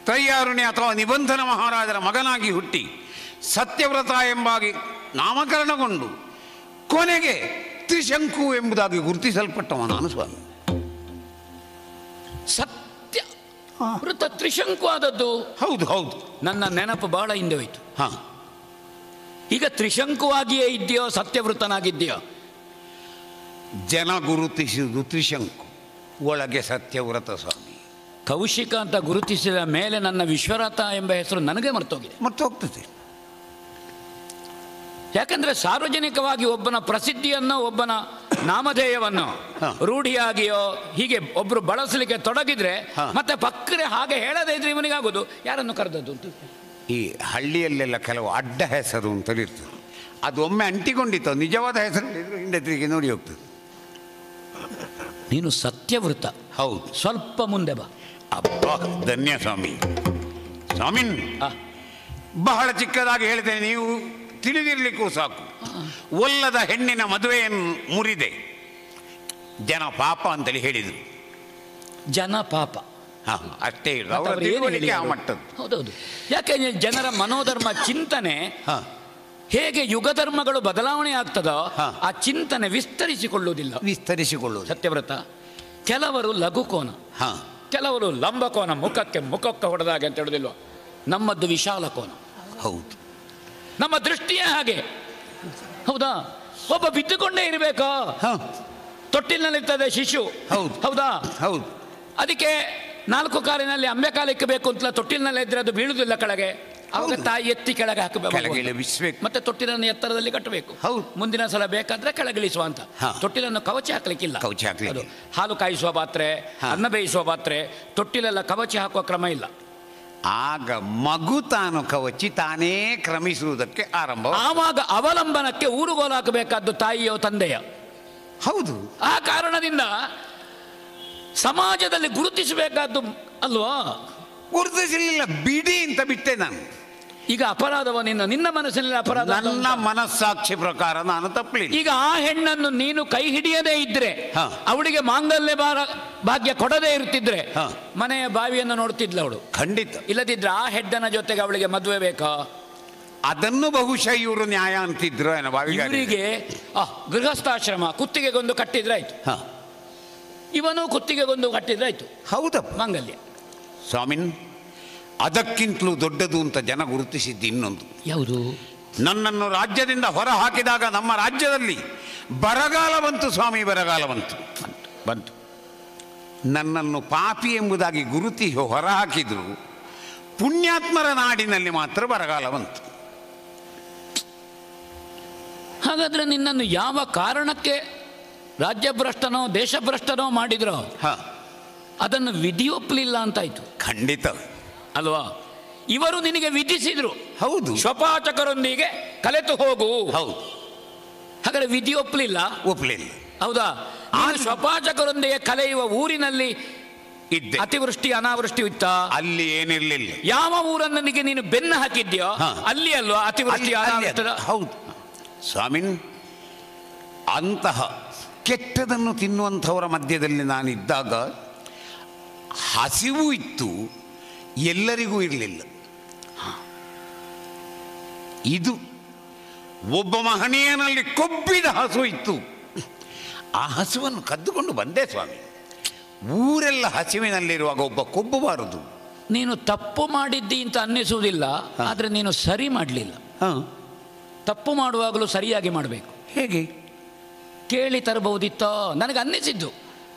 S1: ತ್ರಯ್ಯಾರುಣ್ಯ ಅಥವಾ ನಿಬಂಧನ ಮಹಾರಾಜರ ಮಗನಾಗಿ ಹುಟ್ಟಿ ಸತ್ಯವ್ರತ ಎಂಬಾಗಿ ನಾಮಕರಣಗೊಂಡು ಕೊನೆಗೆ ತ್ರಿಶಂಕು ಎಂಬುದಾಗಿ ಗುರುತಿಸಲ್ಪಟ್ಟವ ನಾನು ಸ್ವಾಮಿ.
S2: ಸತ್ಯ ವೃತ ತ್ರಿಶಂಕು ಆದದ್ದು.
S1: ಹೌದು ಹೌದು.
S2: ನನ್ನ ನೆನಪು ಬಹಳ ಹಿಂದೆ ಹೋಯ್ತು. ಈಗ ತ್ರಿಶಂಕುವಾಗಿಯೇ ಇದೆಯೋ ಸತ್ಯವೃತನಾಗಿದೆಯೋ?
S1: ಜನ ಗುರುತಿಸುವುದು ತ್ರಿಶಂಕು, ಒಳಗೆ ಸತ್ಯವ್ರತ ಸ್ವಾಮಿ.
S2: ಕೌಶಿಕ ಅಂತ ಗುರುತಿಸಿದ ಮೇಲೆ ನನ್ನ ವಿಶ್ವರಥ ಎಂಬ ಹೆಸರು ನನಗೆ ಮರ್ತೋಗಿದೆ.
S1: ಮರ್ತೋಗ್ತದೆ.
S2: ಯಾಕಂದ್ರೆ ಸಾರ್ವಜನಿಕವಾಗಿ ಒಬ್ಬನ ಪ್ರಸಿದ್ಧಿಯನ್ನು, ಒಬ್ಬನ ನಾಮಧೇಯವನ್ನು ರೂಢಿಯಾಗಿಯೋ ಹೀಗೆ ಒಬ್ರು ಬಳಸಲಿಕ್ಕೆ ತೊಡಗಿದ್ರೆ ಮತ್ತೆ ಪಕ್ಕರೆ ಹಾಗೆ ಹೇಳದೇ ಇದ್ರೆ ಇವನಿಗಾಗೋದು ಯಾರನ್ನು ಕರೆದದ್ದು ಅಂತ.
S1: ಈ ಹಳ್ಳಿಯಲ್ಲೆಲ್ಲ ಕೆಲವು ಅಡ್ಡ ಹೆಸರು ಅಂತ ಇರ್ತದೆ. ಅದು ಒಮ್ಮೆ ಅಂಟಿಕೊಂಡಿತ್ತು, ನಿಜವಾದ ಹೆಸರು ಹಿಂದೆ ತಿರುಗಿ ನೋಡಿ ಹೋಗ್ತದೆ.
S2: ನೀನು ಸತ್ಯವೃತ.
S1: ಹೌದು.
S2: ಸ್ವಲ್ಪ ಮುಂದೆ ಬಾ.
S1: ಅಬ್ಬಾ, ಧನ್ಯ ಸ್ವಾಮಿ. ಸ್ವಾಮಿನ್, ಬಹಳ ಚಿಕ್ಕದಾಗಿ ಹೇಳ್ತೇನೆ, ನೀವು ತಿಳಿದಿರ್ಲಿಕ್ಕೂ ಸಾಕು. ಒಲ್ಲದ ಹೆಣ್ಣಿನ ಮದುವೆಯನ್ನು ಮುರಿದೆ ಜನ ಪಾಪ ಅಂತೇಳಿ ಹೇಳಿದರು.
S2: ಜನ ಪಾಪ
S1: ಅಷ್ಟೇ ಆ ಮಟ್ಟದ್ದು.
S2: ಹೌದೌದು. ಯಾಕೆ ಜನರ ಮನೋಧರ್ಮ ಚಿಂತನೆ ಹೇಗೆ ಯುಗಧರ್ಮಗಳು ಬದಲಾವಣೆ ಆಗ್ತದೋ ಆ ಚಿಂತನೆ ವಿಸ್ತರಿಸಿಕೊಳ್ಳುವುದಿಲ್ಲ. ಸತ್ಯವ್ರತ ಕೆಲವರು ಲಘುಕೋನ, ಕೆಲವರು ಲಂಬಕೋನ, ಮುಖಕ್ಕೆ ಹೊಡೆದಾಗೆ ಅಂತ ಹೇಳುದಿಲ್ವ. ನಮ್ಮದ್ದು ವಿಶಾಲ ಕೋನ.
S1: ಹೌದು.
S2: ನಮ್ಮ ದೃಷ್ಟಿಯೇ ಹಾಗೆ. ಹೌದಾ? ಒಬ್ಬ ಬಿದ್ದುಕೊಂಡೇ ಇರಬೇಕಾ? ತೊಟ್ಟಿಲಿನಲ್ಲಿರ್ತದೆ ಶಿಶು. ಹೌದಾ?
S1: ಹೌದು.
S2: ಅದಕ್ಕೆ 4 ಕಾಲಿನಲ್ಲಿ ಅಂಬೆ ಕಾಲಿಕ್ಕಬೇಕು ಅಂತಲ್ಲ, ತೊಟ್ಟಿಲಿನಲ್ಲಿ ಇದ್ರೆ ಅದು ಬೀಳುವುದಿಲ್ಲ ಕೆಳಗೆ. ಆವಾಗ ತಾಯಿ ಎತ್ತಿ ಕೆಳಗೆ ಹಾಕಬೇಕು, ಮತ್ತೆ ತೊಟ್ಟಿಲನ್ನು ಎತ್ತರದಲ್ಲಿ ಕಟ್ಟಬೇಕು. ಮುಂದಿನ ಸಲ ಬೇಕಾದ್ರೆ ಕೆಳಗಿಳಿಸುವ ಅಂತ. ತೊಟ್ಟಿಲನ್ನು ಕವಚಿ ಹಾಕ್ಲಿಕ್ಕಿಲ್ಲ. ಹಾಲು ಕಾಯಿಸುವ ಪಾತ್ರೆ, ಅನ್ನ ಬೇಯಿಸುವ ಪಾತ್ರೆ, ತೊಟ್ಟಿಲೆಲ್ಲ ಕವಚಿ ಹಾಕುವ ಕ್ರಮ ಇಲ್ಲ.
S1: ಆಗ ಮಗು ತಾನು ಕವಚಿ ತಾನೇ ಕ್ರಮಿಸುವುದಕ್ಕೆ ಆರಂಭ.
S2: ಆವಾಗ ಅವಲಂಬನಕ್ಕೆ ಊರುಗೋಲು ಹಾಕಬೇಕಾದ್ದು ತಾಯಿಯೋ ತಂದೆಯ.
S1: ಹೌದು.
S2: ಆ ಕಾರಣದಿಂದ ಸಮಾಜದಲ್ಲಿ ಗುರುತಿಸಬೇಕಾದ್ದು ಅಲ್ವಾ?
S1: ಗುರುತಿಸಲಿಲ್ಲ, ಬಿಡಿ ಅಂತ ಬಿಟ್ಟೆ ನಾನು.
S2: ಈಗ ನಿನ್ನ ಮನಸ್ಸಿನಲ್ಲಿ ಅಪರಾಧ,
S1: ನನ್ನ ಮನಸ್ಸಾಕ್ಷಿ ಪ್ರಕಾರ ನಾನು ತಪ್ಪಲಿಲ್ಲ.
S2: ಈಗ ಆ ಹೆಣ್ಣನ್ನು ನೀನು ಕೈ ಹಿಡಿಯದೇ ಇದ್ರೆ, ಅವಳಿಗೆ ಮಾಂಗಲ್ಯ ಭಾಗ್ಯ ಕೊಡದೇ ಇರ್ತಿದ್ರೆ ಮನೆಯ ಬಾವಿಯನ್ನು ನೋಡ್ತಿದ್ಲ ಅವಳು
S1: ಖಂಡಿತ.
S2: ಇಲ್ಲದಿದ್ರೆ ಆ ಹೆಡ್ಡನ ಜೊತೆಗೆ ಅವಳಿಗೆ ಮದುವೆ ಬೇಕಾ?
S1: ಅದನ್ನು ಬಹುಶಃ ಇವರು ನ್ಯಾಯ ಅಂತಿದ್ರು.
S2: ಇವರಿಗೆ ಗೃಹಸ್ಥಾಶ್ರಮ ಕುತ್ತಿಗೆಗೊಂದು ಕಟ್ಟಿದ್ರಾಯ್ತು, ಇವನು ಕುತ್ತಿಗೆಗೊಂದು ಕಟ್ಟಿದ್ರಾಯ್ತು.
S1: ಹೌದಪ್ಪ,
S2: ಮಾಂಗಲ್ಯ.
S1: ಸ್ವಾಮಿನ್, ಅದಕ್ಕಿಂತಲೂ ದೊಡ್ಡದು ಅಂತ ಜನ ಗುರುತಿಸಿದ್ದು ಇನ್ನೊಂದು.
S2: ಯಾವುದು?
S1: ನನ್ನನ್ನು ರಾಜ್ಯದಿಂದ ಹೊರ ಹಾಕಿದಾಗ ನಮ್ಮ ರಾಜ್ಯದಲ್ಲಿ ಬರಗಾಲ ಬಂತು ಸ್ವಾಮಿ, ಬರಗಾಲ ಬಂತು. ನನ್ನನ್ನು ಪಾಪಿ ಎಂಬುದಾಗಿ ಗುರುತಿ ಹೊರ ಹಾಕಿದ್ರು. ಪುಣ್ಯಾತ್ಮರ ನಾಡಿನಲ್ಲಿ ಮಾತ್ರ ಬರಗಾಲ ಬಂತು.
S2: ಹಾಗಾದ್ರೆ ನಿನ್ನನ್ನು ಯಾವ ಕಾರಣಕ್ಕೆ ರಾಜ್ಯಭ್ರಷ್ಟನೋ ದೇಶಭ್ರಷ್ಟನೋ ಮಾಡಿದ್ರೋ ಅದನ್ನು ವಿಧಿ ಒಪ್ಪಲಿಲ್ಲ ಅಂತಾಯ್ತು.
S1: ಖಂಡಿತ
S2: ಅಲ್ವಾ? ಇವರು ನಿನಗೆ ವಿಧಿಸಿದ್ರು.
S1: ಹೌದು.
S2: ಸ್ವಪಾಚಕರೊಂದಿಗೆ ಕಲೆತು ಹೋಗು.
S1: ಹೌದು.
S2: ಹಾಗಾದ್ರೆ ವಿಧಿ ಒಪ್ಪಲಿಲ್ಲ. ಹೌದಾ? ಸ್ವಪಾಚಕರೊಂದಿಗೆ ಕಲೆಯುವ ಊರಿನಲ್ಲಿ
S1: ಇದ್ದೆ.
S2: ಅತಿವೃಷ್ಟಿ ಅನಾವೃಷ್ಟಿ ಇತ್ತ?
S1: ಅಲ್ಲಿ ಏನಿರಲಿಲ್ಲ.
S2: ಯಾವ ಊರನ್ನಿಗೆ ನೀನು ಬೆನ್ನು ಹಾಕಿದ್ಯೋ ಅಲ್ಲಿ ಅಲ್ವಾ ಅತಿವೃಷ್ಟಿ ಅನಾವೃಷ್ಟಿ?
S1: ಹೌದು ಸ್ವಾಮಿನ್. ಅಂತಹ ಕೆಟ್ಟದನ್ನು ತಿನ್ನುವಂಥವರ ಮಧ್ಯದಲ್ಲಿ ನಾನಿದ್ದಾಗ ಹಸಿವು ಇತ್ತು, ಎಲ್ಲರಿಗೂ ಇರಲಿಲ್ಲ. ಇದು ಒಬ್ಬ ಮಹನೀಯನಲ್ಲಿ ಕೊಬ್ಬಿದ ಹಸು ಇತ್ತು. ಆ ಹಸುವನ್ನು ಕದ್ದುಕೊಂಡು ಬಂದೆ ಸ್ವಾಮಿ. ಊರೆಲ್ಲ ಹಸಿವಿನಲ್ಲಿರುವಾಗ ಒಬ್ಬ ಕೊಬ್ಬಬಾರದು.
S2: ನೀನು ತಪ್ಪು ಮಾಡಿದ್ದಿ ಅಂತ ಅನ್ನಿಸುವುದಿಲ್ಲ, ಆದರೆ ನೀನು ಸರಿ ಮಾಡಲಿಲ್ಲ. ತಪ್ಪು ಮಾಡುವಾಗಲೂ ಸರಿಯಾಗಿ ಮಾಡಬೇಕು.
S1: ಹೇಗೆ?
S2: ಕೇಳಿ ತರಬಹುದಿತ್ತೋ ನನಗೆ ಅನ್ನಿಸಿದ್ದು.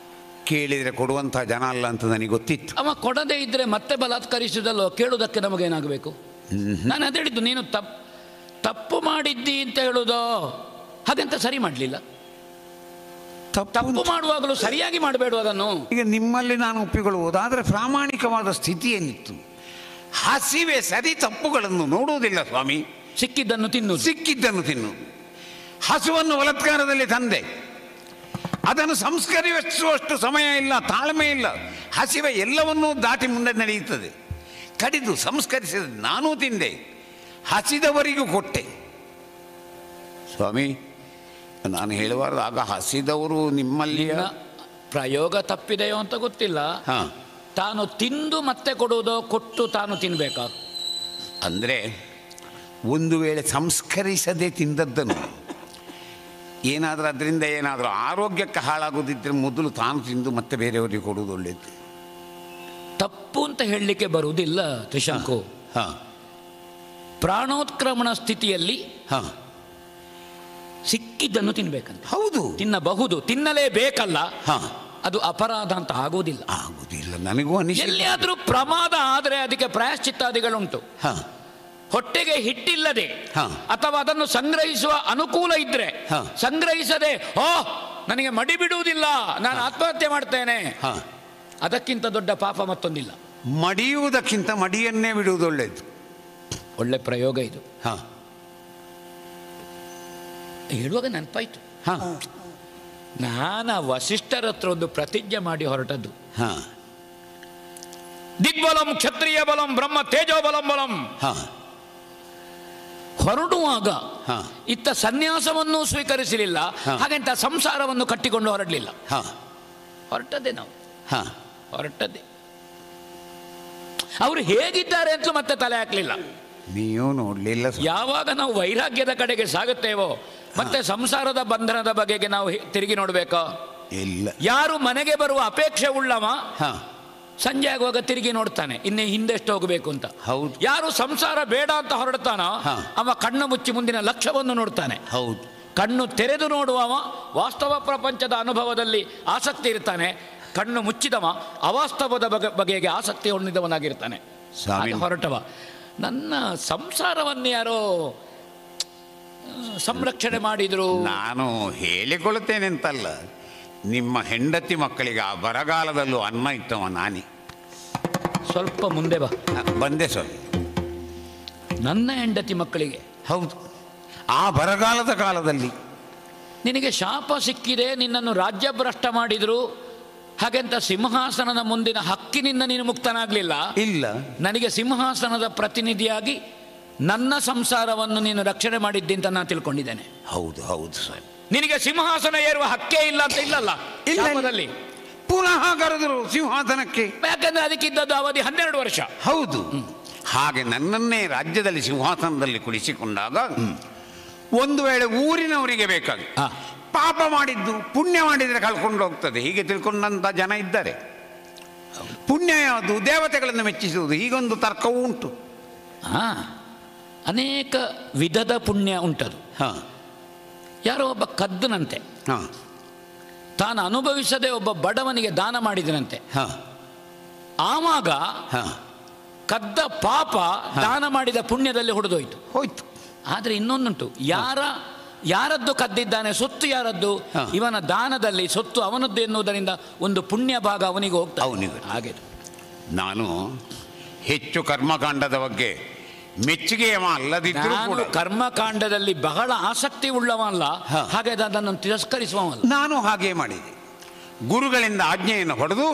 S1: ಕೇಳಿದರೆ ಕೊಡುವಂಥ ಜನ ಅಲ್ಲ ಅಂತ ನನಗೆ ಗೊತ್ತಿತ್ತು.
S2: ಅವ ಕೊಡದೇ ಇದ್ದರೆ ಮತ್ತೆ ಬಲಾತ್ಕರಿಸುವುದಲ್ಲೋ, ಕೇಳುವುದಕ್ಕೆ ನಮಗೇನಾಗಬೇಕು? ನಾನು ಅದು ಹೇಳಿದ್ದು, ನೀನು ತಪ್ಪು ಮಾಡಿದ್ದಿ ಅಂತ ಹೇಳುವುದೋ ಹಾಗಂತ ಸರಿ ಮಾಡಲಿಲ್ಲ. ತಪ್ಪು ಮಾಡುವಾಗಲೂ ಸರಿಯಾಗಿ ಮಾಡಬೇಡ ಅದನ್ನು.
S1: ಈಗ ನಿಮ್ಮಲ್ಲಿ ನಾನು ಒಪ್ಪಿಕೊಳ್ಳುವುದು, ಆದರೆ ಪ್ರಾಮಾಣಿಕವಾದ ಸ್ಥಿತಿ ಏನಿತ್ತು? ಹಸಿವೆ ಸರಿ, ತಪ್ಪುಗಳನ್ನು ನೋಡುವುದಿಲ್ಲ ಸ್ವಾಮಿ.
S2: ಸಿಕ್ಕಿದ್ದನ್ನು ತಿನ್ನು.
S1: ಹಸುವನ್ನು ಬಲಾತ್ಕಾರದಲ್ಲಿ ತಂದೆ, ಅದನ್ನು ಸಂಸ್ಕರಿಸುವಷ್ಟು ಸಮಯ ಇಲ್ಲ, ತಾಳ್ಮೆ ಇಲ್ಲ. ಹಸಿವೆ ಎಲ್ಲವನ್ನೂ ದಾಟಿ ಮುಂದೆ ನಡೆಯುತ್ತದೆ. ಕಡಿದು ಸಂಸ್ಕರಿಸಿದ ನಾನೂ ತಿಂದೆ, ಹಸಿದವರಿಗೂ ಕೊಟ್ಟೆ. ಸ್ವಾಮಿ, ನಾನು ಹೇಳುವಾರ್ದು ಆಗ ಹಸಿದವರು ನಿಮ್ಮಲ್ಲಿ
S2: ಪ್ರಯೋಗ ತಪ್ಪಿದೆಯೋ ಅಂತ ಗೊತ್ತಿಲ್ಲ. ತಾನು ತಿಂದು ಮತ್ತೆ ಕೊಡುವುದೋ, ಕೊಟ್ಟು ತಾನು ತಿನ್ಬೇಕಾ?
S1: ಅಂದರೆ ಒಂದು ವೇಳೆ ಸಂಸ್ಕರಿಸದೆ ತಿಂದದ್ದನ್ನು ಏನಾದರೂ ಅದರಿಂದ ಏನಾದರೂ ಆರೋಗ್ಯಕ್ಕೆ ಹಾಳಾಗೋದಿದ್ದರೆ ಮೊದಲು ತಾನು ತಿಂದು ಮತ್ತೆ ಬೇರೆಯವರಿಗೆ ಕೊಡುವುದು ಒಳ್ಳೆಯದು.
S2: ತಪ್ಪು ಅಂತ ಹೇಳಲಿಕ್ಕೆ ಬರುವುದಿಲ್ಲ ತ್ರಿಶಂಕು. ಪ್ರಾಣೋತ್ಕ್ರಮಣ ಸ್ಥಿತಿಯಲ್ಲಿ ಸಿಕ್ಕಿದ್ದನ್ನು ತಿನ್ಬೇಕಂತ.
S1: ಹೌದು,
S2: ತಿನ್ನಬಹುದು, ತಿನ್ನಲೇಬೇಕಲ್ಲ. ಅದು ಅಪರಾಧ ಅಂತ ಆಗುವುದಿಲ್ಲ.
S1: ನನಗೂ
S2: ಎಲ್ಲಿಯಾದರೂ ಪ್ರಮಾದ ಆದರೆ ಅದಕ್ಕೆ ಪ್ರಾಯಶ್ಚಿತ್ತಾದಿಗಳುಂಟು. ಹೊಟ್ಟೆಗೆ ಹಿಟ್ಟಿಲ್ಲದೆ ಅಥವಾ ಅದನ್ನು ಸಂಗ್ರಹಿಸುವ ಅನುಕೂಲ ಇದ್ರೆ ಸಂಗ್ರಹಿಸದೆ, ನನಗೆ ಮಡಿ ಬಿಡುವುದಿಲ್ಲ, ನಾನು ಆತ್ಮಹತ್ಯೆ ಮಾಡ್ತೇನೆ, ಅದಕ್ಕಿಂತ ದೊಡ್ಡ ಪಾಪ ಮತ್ತೊಂದಿಲ್ಲ.
S1: ಮಡಿಯುವುದಕ್ಕಿಂತ ಮಡಿಯನ್ನೇ ಬಿಡುವುದು ಒಳ್ಳೆಯದು.
S2: ಒಳ್ಳೆ ಪ್ರಯೋಗ ಇದು. ಹೇಳುವಾಗ ನೆನಪಾಯ್ತು, ನಾನು ವಸಿಷ್ಠರ ಹತ್ರ ಒಂದು ಪ್ರತಿಜ್ಞೆ ಮಾಡಿ ಹೊರಟದ್ದು. ದಿಗ್ಬಲಂ ಕ್ಷತ್ರಿಯ ಬಲಂ ಬ್ರಹ್ಮ ತೇಜೋಬಲಂ ಬಲಂ. ಹೊರಡುವಾಗ ಇತ್ತ ಸನ್ಯಾಸವನ್ನು ಸ್ವೀಕರಿಸಲಿಲ್ಲ, ಹಾಗೆಂತ ಸಂಸಾರವನ್ನು ಕಟ್ಟಿಕೊಂಡು ಹೊರಡಲಿಲ್ಲ. ಹೊರಟದ್ದೇ ನಾವು, ಹೊರಟದ್ದೇ. ಅವರು ಹೇಗಿದ್ದಾರೆ ಅಂತ ಮತ್ತೆ ತಲೆ ಹಾಕಲಿಲ್ಲ.
S1: ನೀವು ನೋಡಲಿಲ್ಲ.
S2: ಯಾವಾಗ ನಾವು ವೈರಾಗ್ಯದ ಕಡೆಗೆ ಸಾಗುತ್ತೇವೋ ಮತ್ತೆ ಸಂಸಾರದ ಬಂಧನದ ಬಗೆಗೆ ನಾವು ತಿರುಗಿ ನೋಡಬೇಕಾ?
S1: ಇಲ್ಲ.
S2: ಯಾರು ಮನೆಗೆ ಬರುವ ಅಪೇಕ್ಷೆ ಉಳ್ಳವ ಸಂಜೆ ಆಗುವಾಗ ತಿರುಗಿ ನೋಡ್ತಾನೆ, ಇನ್ನೇ ಹಿಂದೆಷ್ಟು ಹೋಗಬೇಕು ಅಂತ.
S1: ಹೌದು.
S2: ಯಾರು ಸಂಸಾರ ಬೇಡ ಅಂತ ಹೊರಡ್ತಾನೋ ಅವ ಕಣ್ಣು ಮುಚ್ಚಿ ಮುಂದಿನ ಲಕ್ಷ್ಯವನ್ನು ನೋಡ್ತಾನೆ.
S1: ಹೌದು.
S2: ಕಣ್ಣು ತೆರೆದು ನೋಡುವವ ವಾಸ್ತವ ಪ್ರಪಂಚದ ಅನುಭವದಲ್ಲಿ ಆಸಕ್ತಿ ಇರ್ತಾನೆ, ಕಣ್ಣು ಮುಚ್ಚಿದವ ಅವಾಸ್ತವದ ಬಗೆಗೆ ಆಸಕ್ತಿ ಹೊಂದಿದವನಾಗಿರ್ತಾನೆ. ಹೊರಟವ ನನ್ನ ಸಂಸಾರವನ್ನು ಯಾರೋ ಸಂರಕ್ಷಣೆ ಮಾಡಿದ್ರು.
S1: ನಾನು ಹೇಳಿಕೊಳ್ಳುತ್ತೇನೆ ಅಂತಲ್ಲ, ನಿಮ್ಮ ಹೆಂಡತಿ ಮಕ್ಕಳಿಗೆ ಆ ಬರಗಾಲದಲ್ಲೂ ಅನ್ನ ಇಟ್ಟವ ನಾನೇ.
S2: ಸ್ವಲ್ಪ ಮುಂದೆ
S1: ಬಂದೆ ಸ್ವಲ್ಪ.
S2: ನನ್ನ ಹೆಂಡತಿ ಮಕ್ಕಳಿಗೆ?
S1: ಹೌದು. ಆ ಬರಗಾಲದ ಕಾಲದಲ್ಲಿ
S2: ನಿನಗೆ ಶಾಪ ಸಿಕ್ಕಿದೆ, ನಿನ್ನನ್ನು ರಾಜ್ಯಭ್ರಷ್ಟ ಮಾಡಿದ್ರು, ಹಾಗೆಂತ ಸಿಂಹಾಸನದ ಮುಂದಿನ ಹಕ್ಕಿನಿಂದ ನೀನು ಮುಕ್ತನಾಗಲಿಲ್ಲ.
S1: ಇಲ್ಲ,
S2: ನನಗೆ ಸಿಂಹಾಸನದ ಪ್ರತಿನಿಧಿಯಾಗಿ ನನ್ನ ಸಂಸಾರವನ್ನು ನೀನು ರಕ್ಷಣೆ ಮಾಡಿದ್ದಿ ಅಂತ ನಾನು ತಿಳ್ಕೊಂಡಿದ್ದೇನೆ.
S1: ಹೌದು ಹೌದು ಸರ್.
S2: ನಿನಗೆ ಸಿಂಹಾಸನ ಏರುವ ಹಕ್ಕೇ ಇಲ್ಲ ಅಂತ ಇಲ್ಲಲ್ಲ ಶಾಪದಲ್ಲಿ.
S1: ಪುನಃ ಕರೆದರು ಸಿಂಹಾಸನಕ್ಕೆ,
S2: ಯಾಕಂದ್ರೆ ಅದಕ್ಕಿದ್ದದ್ದು ಅವಧಿ 12 ವರ್ಷ.
S1: ಹೌದು. ಹಾಗೆ ನನ್ನನ್ನೇ ರಾಜ್ಯದಲ್ಲಿ ಸಿಂಹಾಸನದಲ್ಲಿ ಕುಳಿಸಿಕೊಂಡಾಗ ಒಂದು ವೇಳೆ ಊರಿನವರಿಗೆ ಬೇಕಾಗಿ ಪಾಪ ಮಾಡಿದ್ದು ಪುಣ್ಯ ಮಾಡಿದರೆ ಕಳ್ಕೊಂಡು ಹೋಗ್ತದೆ ಹೀಗೆ ತಿಳ್ಕೊಂಡಂಥ ಜನ ಇದ್ದಾರೆ. ಪುಣ್ಯ ಯಾವುದು? ದೇವತೆಗಳನ್ನು ಮೆಚ್ಚಿಸುವುದು. ಹೀಗೊಂದು ತರ್ಕವೂ ಉಂಟು.
S2: ಅನೇಕ ವಿಧದ ಪುಣ್ಯ ಉಂಟದು. ಯಾರೋ ಒಬ್ಬ ಕದ್ದನಂತೆ, ತಾನು ಅನುಭವಿಸದೆ ಒಬ್ಬ ಬಡವನಿಗೆ ದಾನ ಮಾಡಿದನಂತೆ. ಆವಾಗ ಕದ್ದ ಪಾಪ ದಾನ ಮಾಡಿದ ಪುಣ್ಯದಲ್ಲಿ ಹೊಡೆದೋಯ್ತು, ಹೋಯ್ತು. ಆದರೆ ಇನ್ನೊಂದುಂಟು, ಯಾರದ್ದು ಕದ್ದಿದ್ದಾನೆ, ಸೊತ್ತು ಯಾರದ್ದು, ಇವನ ದಾನದಲ್ಲಿ ಸೊತ್ತು ಅವನದ್ದು ಎನ್ನುವುದರಿಂದ ಒಂದು ಪುಣ್ಯ ಭಾಗ ಅವನಿಗೆ ಹೋಗ್ತಾ. ಅವನಿಗೆ ಹಾಗೆ.
S1: ನಾನು ಹೆಚ್ಚು ಕರ್ಮಕಾಂಡದ ಬಗ್ಗೆ ಮೆಚ್ಚುಗೆಯ ಅಲ್ಲದಿದ್ದರೂ ಕೂಡ
S2: ಕರ್ಮಕಾಂಡದಲ್ಲಿ ಬಹಳ ಆಸಕ್ತಿ ಉಳ್ಳವಲ್ಲ, ಹಾಗೆ ಅದನ್ನು ತಿರಸ್ಕರಿಸುವವಲ್ಲ.
S1: ನಾನು ಹಾಗೆ ಮಾಡಿದೆ. ಗುರುಗಳಿಂದ ಆಜ್ಞೆಯನ್ನು ಹೊಡೆದು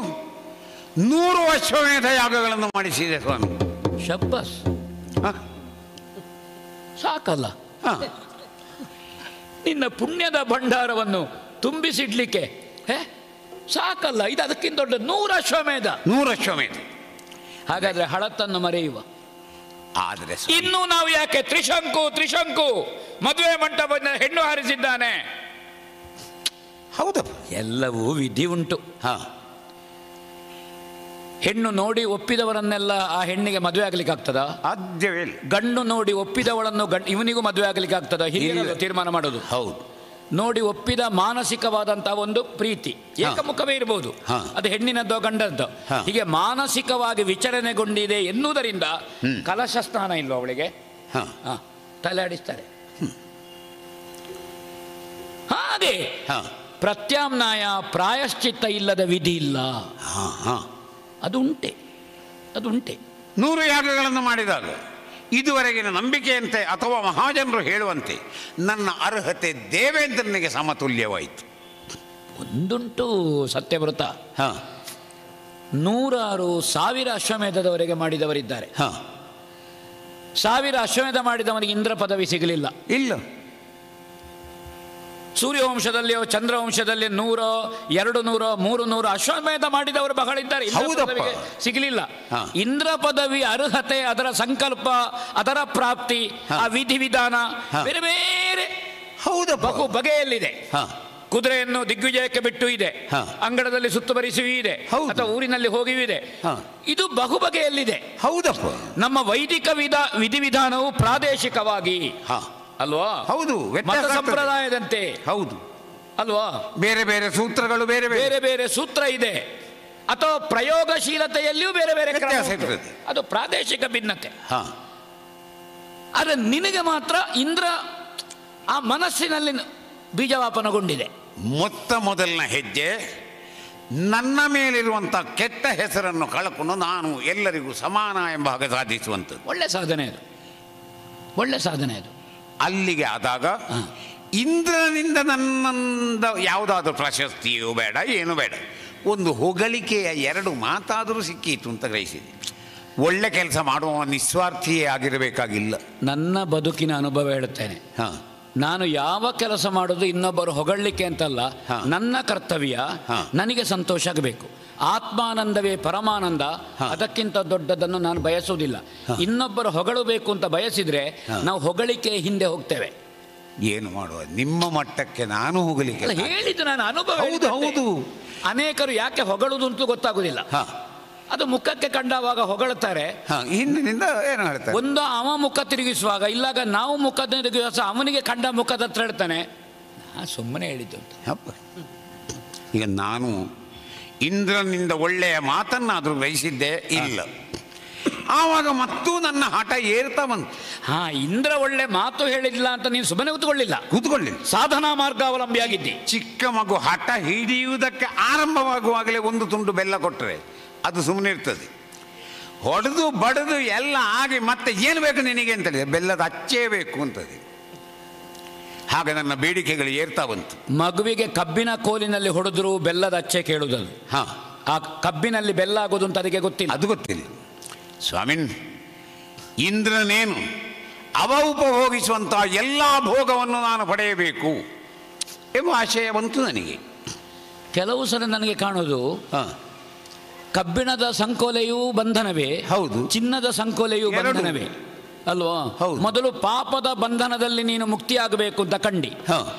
S1: 100 ಅಶ್ವಮೇಧ ಯಾಗಗಳನ್ನು ಮಾಡಿಸಿದೆ ಸ್ವಾಮಿ.
S2: ಶಬ್ಬಸ್, ಸಾಕಲ್ಲ ನಿನ್ನ ಪುಣ್ಯದ ಭಂಡಾರವನ್ನು ತುಂಬಿಸಿಡ್ಲಿಕ್ಕೆ? ಸಾಕಲ್ಲ, ಇದು ಅದಕ್ಕಿಂತ ದೊಡ್ಡ 100 ಅಶ್ವಮೇಧ.
S1: 100 ಅಶ್ವಮೇಧ.
S2: ಹಾಗಾದ್ರೆ ಹಳತ್ತನ್ನು ಮರೆಯುವ.
S1: ಆದರೆ
S2: ಇನ್ನು ನಾವು ಯಾಕೆ ತ್ರಿಶಂಕು ಮದುವೆ ಮಂಟಪದ ಹೆಣ್ಣು ಹಾರಿಸಿದ್ದಾನೆ?
S1: ಹೌದಪ್ಪ,
S2: ಎಲ್ಲವೂ ವಿಧಿ ಉಂಟು. ಹೆಣ್ಣು ನೋಡಿ ಒಪ್ಪಿದವರನ್ನೆಲ್ಲ ಆ ಹೆಣ್ಣಿಗೆ ಮದುವೆ ಆಗ್ಲಿಕ್ಕೆ ಆಗ್ತದ?
S1: ಸಾಧ್ಯವೇ ಇಲ್ಲ.
S2: ಗಂಡು ನೋಡಿ ಒಪ್ಪಿದವಳನ್ನು ಇವನಿಗೂ ಮದುವೆ ಆಗ್ಲಿಕ್ಕೆ ಆಗ್ತದ? ಹೀಗೆ ತೀರ್ಮಾನ ಮಾಡೋದು.
S1: ಹೌದು.
S2: ನೋಡಿ ಒಪ್ಪಿದ ಮಾನಸಿಕವಾದಂತಹ ಒಂದು ಪ್ರೀತಿ ಏಕಮುಖವೇ ಇರಬಹುದು, ಅದು ಹೆಣ್ಣಿನದ್ದೋ ಗಂಡದ್ದೋ. ಹೀಗೆ ಮಾನಸಿಕವಾಗಿ ವಿಚಲನೆಗೊಂಡಿದೆ ಎನ್ನುವುದರಿಂದ ಕಲಶ ಸ್ನಾನ ಇಲ್ವ ಅವಳಿಗೆ, ತಲೆ ಆಡಿಸ್ತಾರೆ. ಹಾಗೆ ಪ್ರತ್ಯಾಮ್ನಾಯ ಪ್ರಾಯಶ್ಚಿತ್ತ ಇಲ್ಲದ ವಿಧಿ ಇಲ್ಲ. ಅದು ಉಂಟೆ.
S1: 100 ಯಾಗಗಳನ್ನು ಮಾಡಿದಾಗ ಇದುವರೆಗಿನ ನಂಬಿಕೆಯಂತೆ ಅಥವಾ ಮಹಾಜನರು ಹೇಳುವಂತೆ ನನ್ನ ಅರ್ಹತೆ ದೇವೇಂದ್ರನಿಗೆ ಸಮತುಲ್ಯವಾಯಿತು.
S2: ಒಂದುಂಟು ಸತ್ಯವ್ರತ, 100,000 ಅಶ್ವಮೇಧದವರೆಗೆ ಮಾಡಿದವರಿದ್ದಾರೆ. 1000 ಅಶ್ವಮೇಧ ಮಾಡಿದವನಿಗೆ ಇಂದ್ರ ಪದವಿ ಸಿಗಲಿಲ್ಲ.
S1: ಇಲ್ಲ.
S2: ಸೂರ್ಯವಂಶದಲ್ಲಿಯೋ ಚಂದ್ರವಂಶದಲ್ಲಿ 100, 200, 300 ಅಶ್ವಮೇಧ ಮಾಡಿದವರು ಬಹಳ ಇದ್ದಾರೆ, ಸಿಗಲಿಲ್ಲ. ಇಂದ್ರ ಪದವಿ ಅರ್ಹತೆ, ಅದರ ಸಂಕಲ್ಪ, ಅದರ ಪ್ರಾಪ್ತಿ, ಆ ವಿಧಿವಿಧಾನ ಬೇರೆ ಬೇರೆ ಬಹು ಬಗೆಯಲ್ಲಿದೆ. ಕುದುರೆಯನ್ನು ದಿಗ್ವಿಜಯಕ್ಕೆ ಬಿಟ್ಟು ಇದೆ, ಅಂಗಡದಲ್ಲಿ ಸುತ್ತುವರಿಸುವ ಇದೆ, ಅಥವಾ ಊರಿನಲ್ಲಿ ಹೋಗಿಯೂ ಇದೆ. ಇದು ಬಹು ಬಗೆಯಲ್ಲಿದೆ.
S1: ಹೌದಪ್ಪ.
S2: ನಮ್ಮ ವೈದಿಕ ವಿಧಿವಿಧಾನವು ಪ್ರಾದೇಶಿಕವಾಗಿ ಅಲ್ವಾ?
S1: ಹೌದು.
S2: ಮತ ಸಂಪ್ರದಾಯದಂತೆ.
S1: ಹೌದು
S2: ಅಲ್ವಾ?
S1: ಬೇರೆ ಬೇರೆ ಸೂತ್ರಗಳು, ಬೇರೆ ಬೇರೆ
S2: ಸೂತ್ರ ಇದೆ. ಅಥವಾ ಪ್ರಯೋಗಶೀಲತೆಯಲ್ಲಿಯೂ ಬೇರೆ ಬೇರೆ ವ್ಯತ್ಯಾಸ ಇರ್ತದೆ. ಅದು ಪ್ರಾದೇಶಿಕ ಭಿನ್ನತೆ. ಆದರೆ ನಿನಗೆ ಮಾತ್ರ ಇಂದ್ರ ಆ ಮನಸ್ಸಿನಲ್ಲಿ ಬೀಜವಾಪನಗೊಂಡಿದೆ.
S1: ಮೊದಲನ ಹೆಜ್ಜೆ ನನ್ನ ಮೇಲಿರುವಂಥ ಕೆಟ್ಟ ಹೆಸರನ್ನು ಕಳಕೊಂಡು ನಾನು ಎಲ್ಲರಿಗೂ ಸಮಾನ ಎಂಬ ಹಾಗೆ ಸಾಧಿಸುವಂಥದ್ದು.
S2: ಒಳ್ಳೆ ಸಾಧನೆ ಅದು.
S1: ಅಲ್ಲಿಗೆ ಆದಾಗ ಇಂದ್ರನಿಂದ ನನ್ನಂದ ಯಾವುದಾದ್ರೂ ಪ್ರಶಸ್ತಿಯೂ ಬೇಡ, ಏನು ಬೇಡ, ಒಂದು ಹೊಗಳಿಕೆಯ 2 ಮಾತಾದರೂ ಸಿಕ್ಕೀತು ಅಂತ ಗ್ರಹಿಸಿದೆ. ಒಳ್ಳೆ ಕೆಲಸ ಮಾಡುವ ನಿಸ್ವಾರ್ಥಿಯೇ ಆಗಿರಬೇಕಾಗಿಲ್ಲ.
S2: ನನ್ನ ಬದುಕಿನ ಅನುಭವ ಹೇಳುತ್ತೇನೆ. ನಾನು ಯಾವ ಕೆಲಸ ಮಾಡೋದು ಇನ್ನೊಬ್ಬರು ಹೊಗಳಲಿಕ್ಕೆ ಅಂತಲ್ಲ, ನನ್ನ ಕರ್ತವ್ಯ ನನಗೆ ಸಂತೋಷ ಆಗಬೇಕು. ಆತ್ಮಾನಂದವೇ ಪರಮಾನಂದ, ಅದಕ್ಕಿಂತ ದೊಡ್ಡದನ್ನು ನಾನು ಬಯಸುವುದಿಲ್ಲ. ಇನ್ನೊಬ್ಬರು ಹೊಗಳಬೇಕು ಅಂತ ಬಯಸಿದ್ರೆ ನಾವು ಹೊಗಳಿಕೆ ಹಿಂದೆ ಹೋಗ್ತೇವೆ.
S1: ಏನು ಮಾಡುವ, ನಿಮ್ಮ ಮಟ್ಟಕ್ಕೆ ನಾನು ಹೊಗಳಿಕೆ
S2: ಹೇಳಿದ್ದು ನಾನು ಅನುಭವ.
S1: ಹೌದು.
S2: ಅನೇಕರು ಯಾಕೆ ಹೊಗಳುವುದು ಅಂತ ಗೊತ್ತಾಗುದಿಲ್ಲ. ಅದು ಮುಖಕ್ಕೆ ಕಂಡವಾಗ ಹೊಗಳುತ್ತಾರೆ,
S1: ಹಿಂದಿನಿಂದ ಏನು ಹೇಳ್ತಾರೆ.
S2: ಒಂದು ಅವ ಮುಖ ತಿರುಗಿಸುವಾಗ, ಇಲ್ಲಾಗ ನಾವು ಮುಖ ತಿರುಗಿಸುವ ಅವನಿಗೆ ಕಂಡ ಮುಖದ ಹತ್ರ ಹೇಳ್ತಾನೆ, ಸುಮ್ಮನೆ ಹೇಳಿದ್ದು ಅಂತ.
S1: ಈಗ ನಾನು ಇಂದ್ರನಿಂದ ಒಳ್ಳೆಯ ಮಾತನ್ನಾದರೂ ಗ್ರಹಿಸಿದ್ದೆ ಇಲ್ಲ. ಆವಾಗ ಮತ್ತೂ ನನ್ನ ಹಠ ಏರ್ತಾ ಬಂತು.
S2: ಇಂದ್ರ ಒಳ್ಳೆ ಮಾತು ಹೇಳಿಲ್ಲ ಅಂತ ನೀನು ಸುಮ್ಮನೆ ಕೂತ್ಕೊಳ್ಳಿಲ್ಲ, ಸಾಧನಾ ಮಾರ್ಗಾವಲಂಬಿಯಾಗಿದ್ದಿ.
S1: ಚಿಕ್ಕ ಮಗು ಹಠ ಹಿಡಿಯುವುದಕ್ಕೆ ಆರಂಭವಾಗುವಾಗಲೇ ಒಂದು ತುಂಡು ಬೆಲ್ಲ ಕೊಟ್ಟರೆ ಅದು ಸುಮ್ಮನೆ ಇರ್ತದೆ. ಹೊಡೆದು ಬಡದು ಎಲ್ಲ ಆಗಿ ಮತ್ತೆ ಏನು ಬೇಕು ನಿನಗೆ ಅಂತೇಳಿದೆ, ಬೆಲ್ಲದ ಅಚ್ಚೇ ಬೇಕು ಅಂತದೆ. ಹಾಗೆ ನನ್ನ ಬೇಡಿಕೆಗಳು ಏರ್ತಾ ಬಂತು.
S2: ಮಗುವಿಗೆ ಕಬ್ಬಿನ ಕೋಲಿನಲ್ಲಿ ಹೊಡೆದ್ರು ಬೆಲ್ಲದ ಅಚ್ಚೆ ಕೇಳುವುದಲ್ಲ. ಆ ಕಬ್ಬಿನಲ್ಲಿ ಬೆಲ್ಲ ಆಗೋದು ಅಂತ ಅದಕ್ಕೆ ಗೊತ್ತಿಲ್ಲ.
S1: ಅದು ಗೊತ್ತಿಲ್ಲ ಸ್ವಾಮಿನ್. ಇಂದ್ರನೇನು ಅವ ಉಪಭೋಗಿಸುವಂತಹ ಎಲ್ಲ ಭೋಗವನ್ನು ನಾನು ಪಡೆಯಬೇಕು ಎಂಬ ಆಶಯ ಬಂತು ನನಗೆ.
S2: ಕೆಲವು ಸಲ ನನಗೆ ಕಾಣೋದು ಕಬ್ಬಿಣದ ಸಂಕೋಲೆಯೂ ಬಂಧನವೇ,
S1: ಹೌದು,
S2: ಚಿನ್ನದ ಸಂಕೋಲೆಯೂ ಬಂಧನವೇ ಅಲ್ವಾ? ಮೊದಲು ಪಾಪದ ಬಂಧನದಲ್ಲಿ ನೀನು ಮುಕ್ತಿಯಾಗಬೇಕು ಅಂತ ಕಂಡಿ,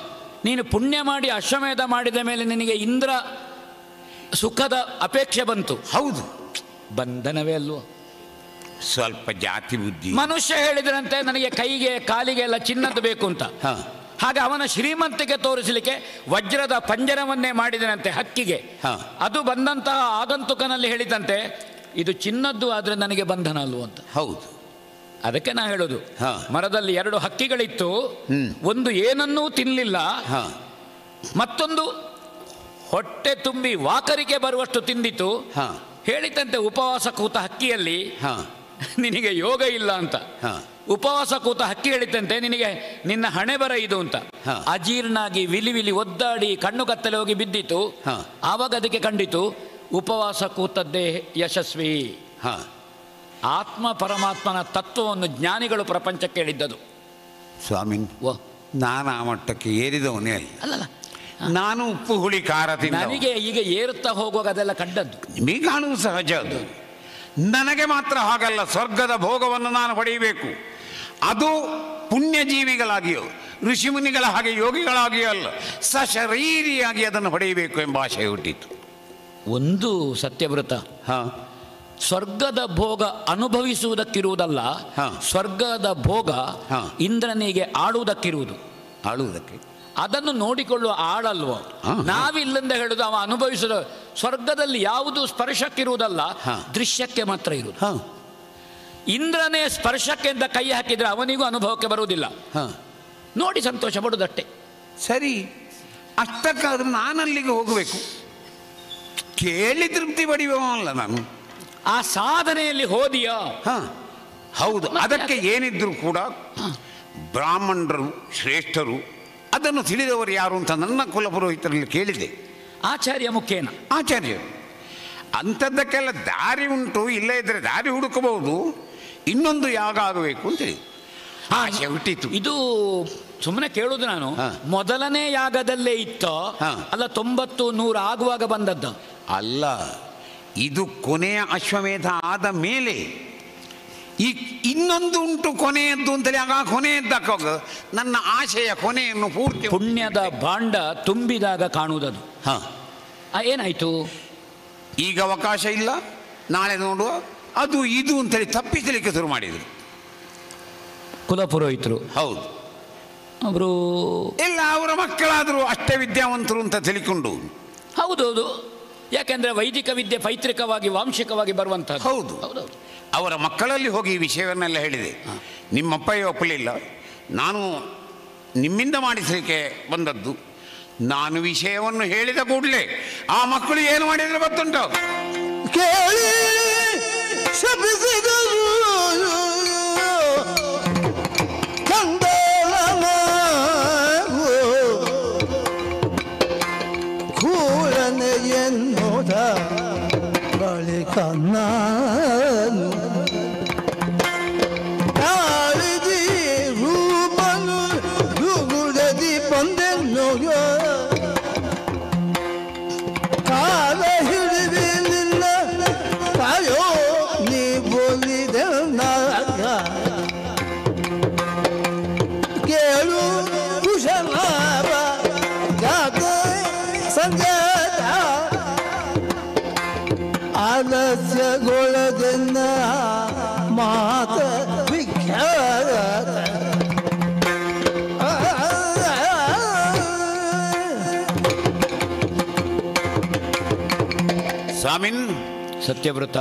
S2: ನೀನು ಪುಣ್ಯ ಮಾಡಿ ಅಶ್ವಮೇಧ ಮಾಡಿದ ಮೇಲೆ ನಿನಗೆ ಇಂದ್ರ ಸುಖದ ಅಪೇಕ್ಷೆ ಬಂತು.
S1: ಹೌದು,
S2: ಬಂಧನವೇ ಅಲ್ವಾ?
S1: ಸ್ವಲ್ಪ ಜಾತಿ ಬುದ್ಧಿ.
S2: ಮನುಷ್ಯ ಹೇಳಿದ್ರಂತೆ ನನಗೆ ಕೈಗೆ ಕಾಲಿಗೆ ಎಲ್ಲ ಚಿನ್ನದ್ದು ಬೇಕು ಅಂತ. ಹಾಗೆ ಅವನ ಶ್ರೀಮಂತಿಕೆ ತೋರಿಸಲಿಕ್ಕೆ ವಜ್ರದ ಪಂಜರವನ್ನೇ ಮಾಡಿದನಂತೆ ಹಕ್ಕಿಗೆ. ಅದು ಬಂದಂತಹ ಆಗಂತುಕನಲ್ಲಿ ಹೇಳಿದಂತೆ ಇದು ಚಿನ್ನದ್ದು ಆದ್ರೆ ನನಗೆ ಬಂಧನ ಅಲ್ವ ಅಂತ.
S1: ಹೌದು,
S2: ಅದಕ್ಕೆ ನಾ ಹೇಳೋದು, ಮರದಲ್ಲಿ 2 ಹಕ್ಕಿಗಳಿತ್ತು, ಒಂದು ಏನನ್ನೂ ತಿನ್ನಲಿಲ್ಲ, ಮತ್ತೊಂದು ಹೊಟ್ಟೆ ತುಂಬಿ ವಾಕರಿಕೆ ಬರುವಷ್ಟು ತಿಂದಿತು. ಹೇಳಿದಂತೆ ಉಪವಾಸ ಕೂತ ಹಕ್ಕಿಯಲ್ಲಿ ನಿನಗೆ ಯೋಗ ಇಲ್ಲ ಅಂತ. ಉಪವಾಸ ಕೂತ ಹಕ್ಕಿ ಹೇಳಿದಂತೆ ನಿನಗೆ ನಿನ್ನ ಹಣೆ ಬರ ಇದು ಅಂತ. ಅಜೀರ್ಣಾಗಿ ವಿಲಿ ಒದ್ದಾಡಿ ಕಣ್ಣು ಕತ್ತಲೆ ಹೋಗಿ ಬಿದ್ದಿತು. ಆವಾಗ ಅದಕ್ಕೆ ಕಂಡಿತು ಉಪವಾಸ ಕೂತದ್ದೇ ಯಶಸ್ವಿ. ಆತ್ಮ ಪರಮಾತ್ಮನ ತತ್ವವನ್ನು ಜ್ಞಾನಿಗಳು ಪ್ರಪಂಚಕ್ಕೆ ಹೇಳಿದ್ದದು.
S1: ಸ್ವಾಮಿ, ನಾನು ಆ ಮಟ್ಟಕ್ಕೆ ಏರಿದವನೇ ಅಲ್ಲ. ನಾನು ಉಪ್ಪು ಹುಳಿ ಖಾರ ತಿಂದ. ನನಗೆ
S2: ಈಗ ಏರುತ್ತಾ ಹೋಗುವಾಗ ಅದೆಲ್ಲ ಕಂಡದ್ದು.
S1: ನಿಮಗೆ ಕಾಣುವುದು ಸಹಜ. ಅದು ನನಗೆ ಮಾತ್ರ ಹಾಗಲ್ಲ. ಸ್ವರ್ಗದ ಭೋಗವನ್ನು ನಾನು ಪಡೆಯಬೇಕು. ಅದು ಪುಣ್ಯಜೀವಿಗಳಾಗಿಯೋ ಋಷಿಮುನಿಗಳ ಹಾಗೆ ಯೋಗಿಗಳಾಗಿಯೋ ಅಲ್ಲ, ಸಶರೀರಿಯಾಗಿ ಅದನ್ನು ಪಡೆಯಬೇಕು ಎಂಬ ಆಶಯ ಹುಟ್ಟಿತು.
S2: ಒಂದು ಸತ್ಯವ್ರತ, ಸ್ವರ್ಗದ ಭೋಗ ಅನುಭವಿಸುವುದಕ್ಕಿರುವುದಲ್ಲ, ಸ್ವರ್ಗದ ಭೋಗ ಇಂದ್ರನಿಗೆ ಆಳುವುದಕ್ಕಿರುವುದು.
S1: ಆಳುವುದಕ್ಕೆ
S2: ಅದನ್ನು ನೋಡಿಕೊಳ್ಳುವ ಆಳಲ್ವ ನಾವಿಲ್ಲಿಂದ ಹೇಳುದು. ಅವ ಅನುಭವಿಸುವ ಸ್ವರ್ಗದಲ್ಲಿ ಯಾವುದು ಸ್ಪರ್ಶಕ್ಕಿರುವುದಲ್ಲ, ದೃಶ್ಯಕ್ಕೆ ಮಾತ್ರ ಇರುವುದು. ಇಂದ್ರನೇ ಸ್ಪರ್ಶಕ್ಕೆ ಅಂತ ಕೈ ಹಾಕಿದ್ರೆ ಅವನಿಗೂ ಅನುಭವಕ್ಕೆ ಬರುವುದಿಲ್ಲ. ನೋಡಿ ಸಂತೋಷ ಪಡುವುದಷ್ಟೇ.
S1: ಸರಿ, ಅಷ್ಟಕ್ಕಾದ್ರೂ ನಾನಲ್ಲಿಗೆ ಹೋಗಬೇಕು. ಕೇಳಿ ತೃಪ್ತಿ ಪಡೆಯುವಲ್ಲ ನಾನು.
S2: ಆ ಸಾಧನೆಯಲ್ಲಿ ಹೋದಿಯಾ?
S1: ಹೌದು. ಅದಕ್ಕೆ ಏನಿದ್ರು ಕೂಡ ಬ್ರಾಹ್ಮಣರು ಶ್ರೇಷ್ಠರು ಅದನ್ನು ತಿಳಿದವರು ಯಾರು ಅಂತ ನನ್ನ ಕುಲಪುರೋಹಿತರಲ್ಲಿ ಕೇಳಿದೆ.
S2: ಆಚಾರ್ಯ ಮುಖೇನ.
S1: ಆಚಾರ್ಯರು ಅಂಥದ್ದಕ್ಕೆಲ್ಲ ದಾರಿ ಉಂಟು, ಇಲ್ಲೇ ಇದ್ರೆ ದಾರಿ ಹುಡುಕಬಹುದು. ಇನ್ನೊಂದು ಯಾಗ ಆಗಬೇಕು ಅಂತೇಳಿ ಆಶೆ ಹುಟ್ಟಿತು.
S2: ಇದು ಸುಮ್ಮನೆ ಕೇಳುದು ನಾನು. ಮೊದಲನೇ ಯಾಗದಲ್ಲೇ ಇತ್ತೋ ಅಲ್ಲ 90-100 ಆಗುವಾಗ ಬಂದದ್ದು
S1: ಅಲ್ಲ. ಇದು ಕೊನೆಯ ಅಶ್ವಮೇಧ ಆದ ಮೇಲೆ ಈ ಇನ್ನೊಂದು ಉಂಟು ಕೊನೆಯದ್ದು ಅಂತೇಳಿ. ಆಗ ಕೊನೆಯದ್ದಾಗ ನನ್ನ ಆಶೆಯ ಕೊನೆಯನ್ನು ಪೂರ್ತಿ
S2: ಪುಣ್ಯದ ಭಾಂಡ ತುಂಬಿದಾಗ ಕಾಣುವುದದು. ಏನಾಯ್ತು?
S1: ಈಗ ಅವಕಾಶ ಇಲ್ಲ, ನಾಳೆ ನೋಡುವ, ಅದು ಇದು ಅಂತೇಳಿ ತಪ್ಪಿಸಲಿಕ್ಕೆ ಶುರು ಮಾಡಿದರು
S2: ಕುಲಪುರೋಹಿತರು.
S1: ಹೌದು,
S2: ಅವರು
S1: ಎಲ್ಲ ಅವರ ಮಕ್ಕಳಾದರೂ ಅಷ್ಟೇ ವಿದ್ಯಾವಂತರು ಅಂತ ತಿಳಿಕೊಂಡು.
S2: ಹೌದೌದು, ಯಾಕೆಂದ್ರೆ ವೈದಿಕ ವಿದ್ಯೆ ಪೈತೃಕವಾಗಿ ವಾಂಶಿಕವಾಗಿ ಬರುವಂತಹ.
S1: ಹೌದು ಹೌದೌದು. ಅವರ ಮಕ್ಕಳಲ್ಲಿ ಹೋಗಿ ಈ ವಿಷಯವನ್ನೆಲ್ಲ ಹೇಳಿದೆ. ನಿಮ್ಮಪ್ಪಯ್ಯ ಒಪ್ಪಲಿಲ್ಲ, ನಾನು ನಿಮ್ಮಿಂದ ಮಾಡಿಸಲಿಕ್ಕೆ ಬಂದದ್ದು. ನಾನು ವಿಷಯವನ್ನು ಹೇಳಿದ ಕೂಡಲೇ ಆ ಮಕ್ಕಳು ಏನು ಮಾಡಿದ್ರೆ ಗೊತ್ತುಂಟು?
S3: ಕೇಳಿ ಶಪಿಸಿದರು ಕೂರನೆ ಎನ್ನುವುದ ಬಳಿಕ ನಾನು ತಾಳಿದಿ ರೂಪನು ದುಗುಡದಿ ಬಂದೆನ್ನು ಕಾಲ ಹಿಡಿದಿ ನಿನ್ನ ಕಾಯೋ ನೀ ಬೋಲಿದೆ ಕೇಳು ಕುಶಲಾಭ ಜಾತ ಸಂಜಾತ ಆಲಸ್ಯಗೊಳ್ಳದೆನ್ನ ಮಾತ ವಿಖ್ಯಾತ.
S1: ಸ್ವಾಮಿನ್
S2: ಸತ್ಯವ್ರತ,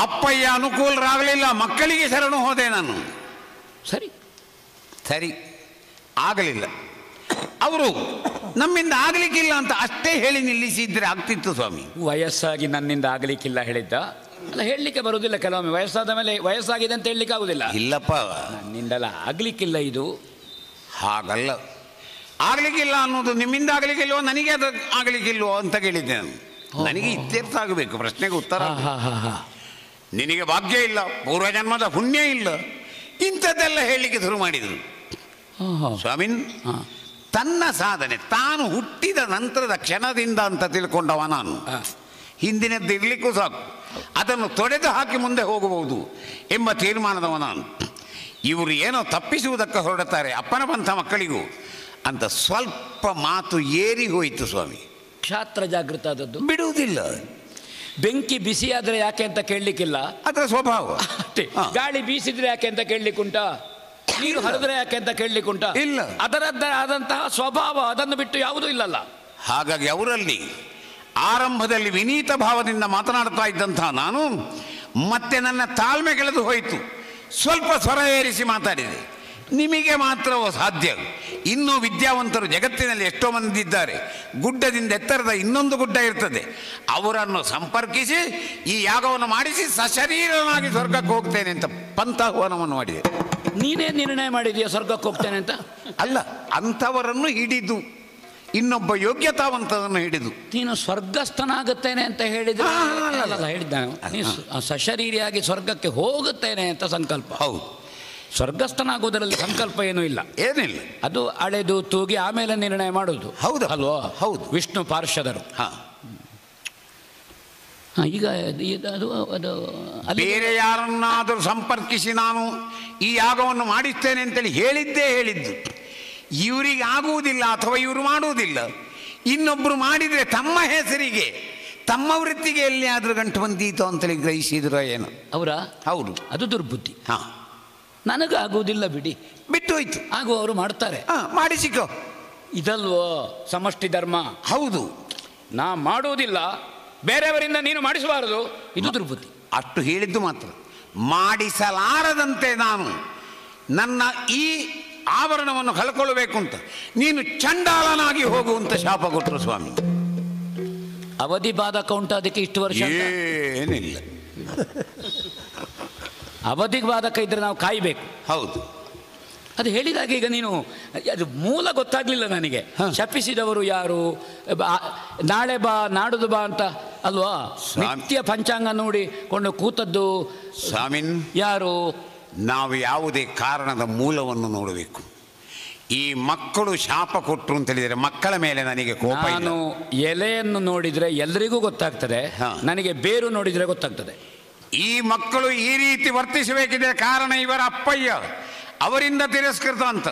S1: ಅಪ್ಪಯ್ಯ ಅನುಕೂಲರಾಗಲಿಲ್ಲ, ಮಕ್ಕಳಿಗೆ ಶರಣು ಹೋದೆ ನಾನು.
S2: ಸರಿ
S1: ಸರಿ ಆಗಲಿಲ್ಲ. ಅವರು ನಮ್ಮಿಂದ ಆಗಲಿಕ್ಕಿಲ್ಲ ಅಂತ ಅಷ್ಟೇ ಹೇಳಿ ನಿಲ್ಲಿಸಿದ್ರೆ ಆಗ್ತಿತ್ತು ಸ್ವಾಮಿ.
S2: ವಯಸ್ಸಾಗಿ ನನ್ನಿಂದ ಆಗಲಿಕ್ಕಿಲ್ಲ ಹೇಳಿದ್ದ ಅಲ್ಲ, ಹೇಳಲಿಕ್ಕೆ ಬರುವುದಿಲ್ಲ. ಕೆಲವೊಮ್ಮೆ ವಯಸ್ಸಾದ ಮೇಲೆ ವಯಸ್ಸಾಗಿದೆ ಅಂತ ಹೇಳಲಿಕ್ಕೆ ಆಗುದಿಲ್ಲ.
S1: ಇಲ್ಲಪ್ಪ,
S2: ನನ್ನಿಂದಲ್ಲ ಆಗ್ಲಿಕ್ಕಿಲ್ಲ ಇದು.
S1: ಹಾಗಲ್ಲ, ಆಗ್ಲಿಕ್ಕಿಲ್ಲ ಅನ್ನೋದು ನಿಮ್ಮಿಂದ ಆಗ್ಲಿಕ್ಕಿಲ್ವೋ, ನನಗೆ ಅದು ಆಗ್ಲಿಕ್ಕಿಲ್ವೋ ಅಂತ ಕೇಳಿದ್ದೆ ನಾನು. ನನಗೆ ಇತ್ಯರ್ಥ ಆಗಬೇಕು ಪ್ರಶ್ನೆಗೆ ಉತ್ತರ. ನಿನಗೆ ಭಾಗ್ಯ ಇಲ್ಲ, ಪೂರ್ವಜನ್ಮದ ಪುಣ್ಯ ಇಲ್ಲ, ಇಂಥದ್ದೆಲ್ಲ ಹೇಳಲಿಕ್ಕೆ ಶುರು ಮಾಡಿದರು. ಸ್ವಾಮಿನ್ ತನ್ನ ಸಾಧನೆ ತಾನು ಹುಟ್ಟಿದ ನಂತರದ ಕ್ಷಣದಿಂದ ಅಂತ ತಿಳ್ಕೊಂಡವ ನಾನು. ಹಿಂದಿನದ್ದು ಇರಲಿಕ್ಕೂ ಸಾಕು, ಅದನ್ನು ತೊಡೆದು ಹಾಕಿ ಮುಂದೆ ಹೋಗಬಹುದು ಎಂಬ ತೀರ್ಮಾನದವ ನಾನು. ಇವರು ಏನೋ ತಪ್ಪಿಸುವುದಕ್ಕೆ ಹೊರಡುತ್ತಾರೆ ಅಪ್ಪನ ಪಂಥ ಮಕ್ಕಳಿಗೂ ಅಂತ ಸ್ವಲ್ಪ ಮಾತು ಏರಿ ಹೋಯಿತು ಸ್ವಾಮಿ.
S2: ಕ್ಷಾತ್ರ ಜಾಗೃತ ಆದದ್ದು
S1: ಬಿಡುವುದಿಲ್ಲ.
S2: ಬೆಂಕಿ ಬಿಸಿಯಾದ್ರೆ ಯಾಕೆ ಅಂತ ಕೇಳಲಿಕ್ಕಿಲ್ಲ,
S1: ಅದರ ಸ್ವಭಾವ.
S2: ಗಾಳಿ ಬೀಸಿದ್ರೆ ಯಾಕೆ ಅಂತ ಕೇಳಲಿಕ್ಕುಂಟ, ನೀರು ಹರಿದ್ರೆ ಯಾಕೆ ಅಂತ ಕೇಳಲಿಕ್ಕುಂಟ? ಇಲ್ಲ. ಅದರದ್ದೇ ಆದಂತಹ ಸ್ವಭಾವ, ಅದನ್ನು ಬಿಟ್ಟು ಯಾವುದೂ ಇಲ್ಲಲ್ಲ.
S1: ಹಾಗಾಗಿ ಅವರಲ್ಲಿ ಆರಂಭದಲ್ಲಿ ವಿನೀತ ಭಾವದಿಂದ ಮಾತನಾಡ್ತಾ ಇದ್ದಂತಹ ನಾನು ಮತ್ತೆ ನನ್ನ ತಾಳ್ಮೆ ಕಳೆದು ಹೋಯಿತು. ಸ್ವಲ್ಪ ಸ್ವರ ಏರಿಸಿ ಮಾತಾಡಿದೆ. ನಿಮಗೆ ಮಾತ್ರವೋ ಸಾಧ್ಯ? ಇನ್ನೂ ವಿದ್ಯಾವಂತರು ಜಗತ್ತಿನಲ್ಲಿ ಎಷ್ಟೋ ಮಂದಿ ಇದ್ದಾರೆ. ಗುಡ್ಡದಿಂದ ಎತ್ತರದ ಇನ್ನೊಂದು ಗುಡ್ಡ ಇರ್ತದೆ, ಅವರನ್ನು ಸಂಪರ್ಕಿಸಿ ಈ ಯಾಗವನ್ನು ಮಾಡಿಸಿ ಸಶರೀರನಾಗಿ ಸ್ವರ್ಗಕ್ಕೆ ಹೋಗ್ತೇನೆ ಅಂತ ಪಂಥಾಹ್ವಾನವನ್ನು ಮಾಡಿದೆ.
S2: ನೀನೇ ನಿರ್ಣಯ ಮಾಡಿದೆಯಾ ಸ್ವರ್ಗಕ್ಕೆ ಹೋಗ್ತೇನೆ ಅಂತ?
S1: ಅಲ್ಲ, ಅಂಥವರನ್ನು ಹಿಡಿದು ಇನ್ನೊಬ್ಬ ಯೋಗ್ಯತಾವಂತದನ್ನು ಹಿಡಿದು
S2: ನೀನು ಸ್ವರ್ಗಸ್ಥನಾಗುತ್ತೇನೆ ಅಂತ ಹೇಳಿದ್ರೆ ಹೇಳಿದ್ದ, ಸಶರೀರಿಯಾಗಿ ಸ್ವರ್ಗಕ್ಕೆ ಹೋಗುತ್ತೇನೆ ಅಂತ ಸಂಕಲ್ಪ.
S1: ಹೌದು,
S2: ಸ್ವರ್ಗಸ್ಥನಾಗುವುದರಲ್ಲಿ ಸಂಕಲ್ಪ ಏನೂ ಇಲ್ಲ,
S1: ಏನಿಲ್ಲ.
S2: ಅದು ಅಳೆದು ತೂಗಿ ಆಮೇಲೆ ನಿರ್ಣಯ ಮಾಡುವುದು.
S1: ಹೌದು
S2: ಅಲ್ವಾ?
S1: ಹೌದು.
S2: ವಿಷ್ಣು ಪಾರ್ಷದರು. ಈಗ ಅದು ಅದು
S1: ಬೇರೆ ಯಾರನ್ನಾದರೂ ಸಂಪರ್ಕಿಸಿ ನಾನು ಈ ಯಾಗವನ್ನು ಮಾಡಿಸ್ತೇನೆ ಅಂತೇಳಿ ಹೇಳಿದ್ದು. ಇವರಿಗೆ ಆಗುವುದಿಲ್ಲ ಅಥವಾ ಇವರು ಮಾಡುವುದಿಲ್ಲ. ಇನ್ನೊಬ್ಬರು ಮಾಡಿದರೆ ತಮ್ಮ ಹೆಸರಿಗೆ ತಮ್ಮ ವೃತ್ತಿಗೆ ಎಲ್ಲಿ ಆದರೂ ಗಂಟು ಬಂದೀತು ಅಂತೇಳಿ ಗ್ರಹಿಸಿದ್ರು ಏನು
S2: ಅವರ?
S1: ಹೌದು,
S2: ಅದು ದುರ್ಬುದ್ಧಿ. ನನಗಾಗುವುದಿಲ್ಲ ಬಿಡಿ,
S1: ಬಿಟ್ಟು ಹೋಯ್ತು.
S2: ಆಗುವವರು ಮಾಡ್ತಾರೆ,
S1: ಮಾಡಿಸಿಕೋ.
S2: ಇದಲ್ವೋ ಸಮಷ್ಟಿ ಧರ್ಮ?
S1: ಹೌದು.
S2: ನಾ ಮಾಡುವುದಿಲ್ಲ, ಬೇರೆಯವರಿಂದ ನೀನು ಮಾಡಿಸಬಾರದು, ಇದು ದುರ್ಬುದ್ಧಿ.
S1: ಅಷ್ಟು ಹೇಳಿದ್ದು ಮಾತ್ರ. ಮಾಡಿಸಲಾರದಂತೆ ನಾನು ನನ್ನ ಈ ಆವರಣವನ್ನು ಕಳ್ಕೊಳ್ಳಬೇಕು ಅಂತ ನೀನು ಚಂಡಾಲನಾಗಿ ಹೋಗುವಂತ ಶಾಪ ಕೊಟ್ಟರು ಸ್ವಾಮಿ.
S2: ಅವಧಿ ಬಾಧಕ ಉಂಟು ಅದಕ್ಕೆ ಇಷ್ಟು ವರ್ಷ?
S1: ಏನಿಲ್ಲ,
S2: ಅವಧಿಗೆ ಬಾಧಕ ಇದ್ರೆ ನಾವು ಕಾಯಬೇಕು.
S1: ಹೌದು.
S2: ಅದು ಹೇಳಿದಾಗ ಈಗ ನೀನು ಅದು ಮೂಲ ಗೊತ್ತಾಗ್ಲಿಲ್ಲ ನನಗೆ. ಶಪಿಸಿದವರು ಯಾರು, ನಾಳೆ ಬಾ ನಾಡುದು ಬಾ ಅಂತ ಅಲ್ವಾ? ನಿತ್ಯ ಪಂಚಾಂಗ ನೋಡಿಕೊಂಡು ಕೂತದ್ದು
S1: ಸ್ವಾಮಿನ್
S2: ಯಾರು?
S1: ನಾವು ಯಾವುದೇ ಕಾರಣದ ಮೂಲವನ್ನು ನೋಡಬೇಕು. ಈ ಮಕ್ಕಳು ಶಾಪ ಕೊಟ್ಟರು ಅಂತ ಹೇಳಿದರೆ ಮಕ್ಕಳ ಮೇಲೆ ನನಗೆ ಕೋಪ.
S2: ನಾನು ಎಲೆಯನ್ನು ನೋಡಿದರೆ ಎಲ್ಲರಿಗೂ ಗೊತ್ತಾಗ್ತದೆ, ನನಗೆ ಬೇರು ನೋಡಿದರೆ ಗೊತ್ತಾಗ್ತದೆ.
S1: ಈ ಮಕ್ಕಳು ಈ ರೀತಿ ವರ್ತಿಸಬೇಕಿದೆ ಕಾರಣ ಇವರ ಅಪ್ಪಯ್ಯ ಅವರಿಂದ ತಿರಸ್ಕೃತ ಅಂತ.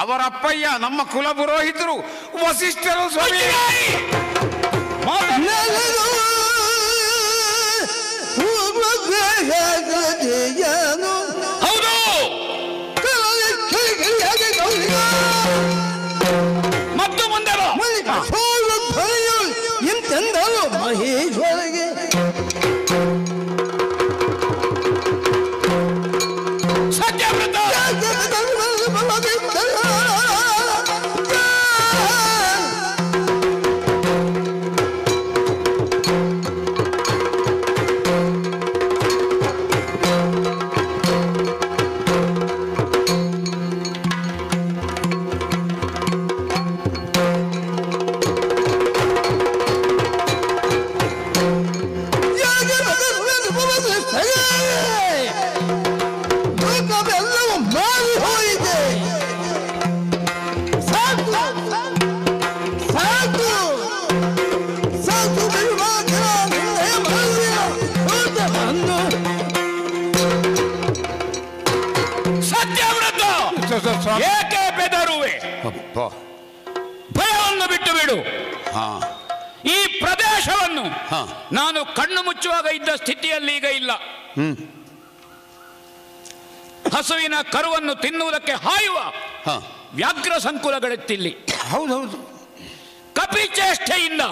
S1: ಅವರ ಅಪ್ಪಯ್ಯ ನಮ್ಮ ಕುಲ ಪುರೋಹಿತರು ವಸಿಷ್ಠರು ಸ್ವಾಮಿ.
S2: ಹೌದು, ಮತ್ತು ಮುಂದೆ
S3: ಎಂತೆಂದಲು ಮಹೇಶ್ವರಿಗೆ
S2: ಸತ್ಯವ್ರತ ಏಕೆ ಬೆದರುವೆ? ಭಯವನ್ನು ಬಿಟ್ಟು ಬಿಡು. ಈ ಪ್ರದೇಶವನ್ನು ನಾನು ಕಣ್ಣು ಮುಚ್ಚುವಾಗ ಇದ್ದ ಸ್ಥಿತಿಯಲ್ಲಿ ಈಗ ಇಲ್ಲ. ಹಸುವಿನ ಕರುವನ್ನು ತಿನ್ನುವುದಕ್ಕೆ ಹಾಯುವ ವ್ಯಾಘ್ರ ಸಂಕುಲಗಳೆತ್ತಿಲ್ಲಿ.
S1: ಹೌದೌದು.
S2: ಕಪಿಚೇಷ್ಟೆಯಿಂದ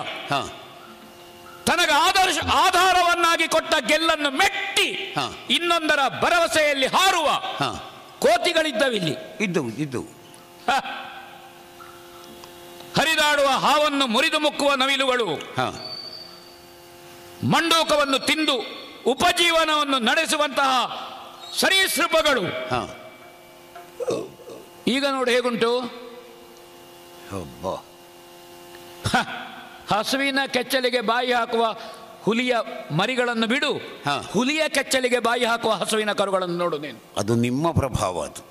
S2: ತನಗೆ ಆಧಾರವನ್ನಾಗಿ ಕೊಟ್ಟ ಗೆಲ್ಲನ್ನು ಮೆಟ್ಟಿ ಇನ್ನೊಂದರ ಭರವಸೆಯಲ್ಲಿ ಹಾರುವ ಕೋತಿಗಳಿದ್ದವಿಲ್ಲಿ.
S1: ಇದ್ದವು.
S2: ಹರಿದಾಡುವ ಹಾವನ್ನು ಮುರಿದು ಮುಕ್ಕುವ ನವಿಲುಗಳು, ಮಂಡೂಕವನ್ನು ತಿಂದು ಉಪಜೀವನವನ್ನು ನಡೆಸುವಂತಹ ಸರೀಸೃಪಗಳು. ಈಗ ನೋಡಿ ಹೇಗುಂಟು. ಹಸುವಿನ ಕೆಚ್ಚಲಿಗೆ ಬಾಯಿ ಹಾಕುವ ಹುಲಿಯ ಮರಿಗಳನ್ನು ಬಿಡು, ಹುಲಿಯ ಕೆಚ್ಚಲಿಗೆ ಬಾಯಿ ಹಾಕುವ ಹಸುವಿನ ಕರುಗಳನ್ನು ನೋಡು ನೀನು.
S1: ಅದು ನಿಮ್ಮ ಪ್ರಭಾವ. ಅದು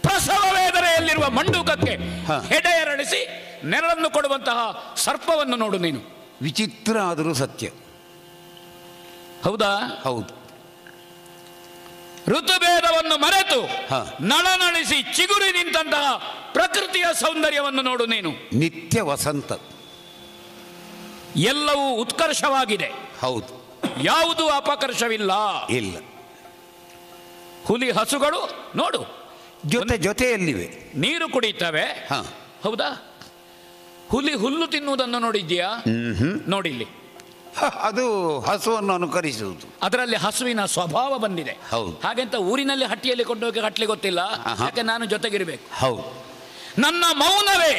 S2: ಪ್ರಸವ ವೇದನೆಯಲ್ಲಿರುವ ಮಂಡೂಕಕ್ಕೆ ಹೆಡೆಯರಳಿಸಿ ನೆರಳನ್ನು ಕೊಡುವಂತಹ ಸರ್ಪವನ್ನು ನೋಡು ನೀನು.
S1: ವಿಚಿತ್ರ ಆದರೂ ಸತ್ಯ.
S2: ಹೌದಾ?
S1: ಹೌದು.
S2: ಋತುಭೇದವನ್ನು ಮರೆತು ನಳನಳಿಸಿ ಚಿಗುರಿ ನಿಂತಹ ಪ್ರಕೃತಿಯ ಸೌಂದರ್ಯವನ್ನು ನೋಡು ನೀನು.
S1: ನಿತ್ಯ ವಸಂತ.
S2: ಎಲ್ಲವೂ ಉತ್ಕರ್ಷವಾಗಿದೆ.
S1: ಹೌದು.
S2: ಯಾವುದೂ ಅಪಕರ್ಷವಿಲ್ಲ.
S1: ಇಲ್ಲ.
S2: ಹುಲಿ ಹಸುಗಳು ನೋಡು
S1: ಜೊತೆಯಲ್ಲಿವೆ, ನೀರು
S2: ಕುಡಿಯುತ್ತವೆ. ಹೌದಾ? ಹುಲಿ ಹುಲ್ಲು ತಿನ್ನುವುದನ್ನು ನೋಡಿದ್ಯಾ? ನೋಡಿಲ್ಲಿ
S1: ಅದು ಹಸುವನ್ನು ಅನುಕರಿಸುವುದು.
S2: ಅದರಲ್ಲಿ ಹಸುವಿನ ಸ್ವಭಾವ ಬಂದಿದೆ.
S1: ಹೌದು.
S2: ಹಾಗೆಂತ ಊರಿನಲ್ಲಿ ಹಟ್ಟಿಯಲ್ಲಿ ಕೊಂಡೋಗಿ ಕಟ್ಲಿ ಗೊತ್ತಿಲ್ಲ, ಯಾಕೆ ನಾನು ಜೊತೆಗಿರಬೇಕು.
S1: ಹೌದು.
S2: ನನ್ನ ಮೌನವೇ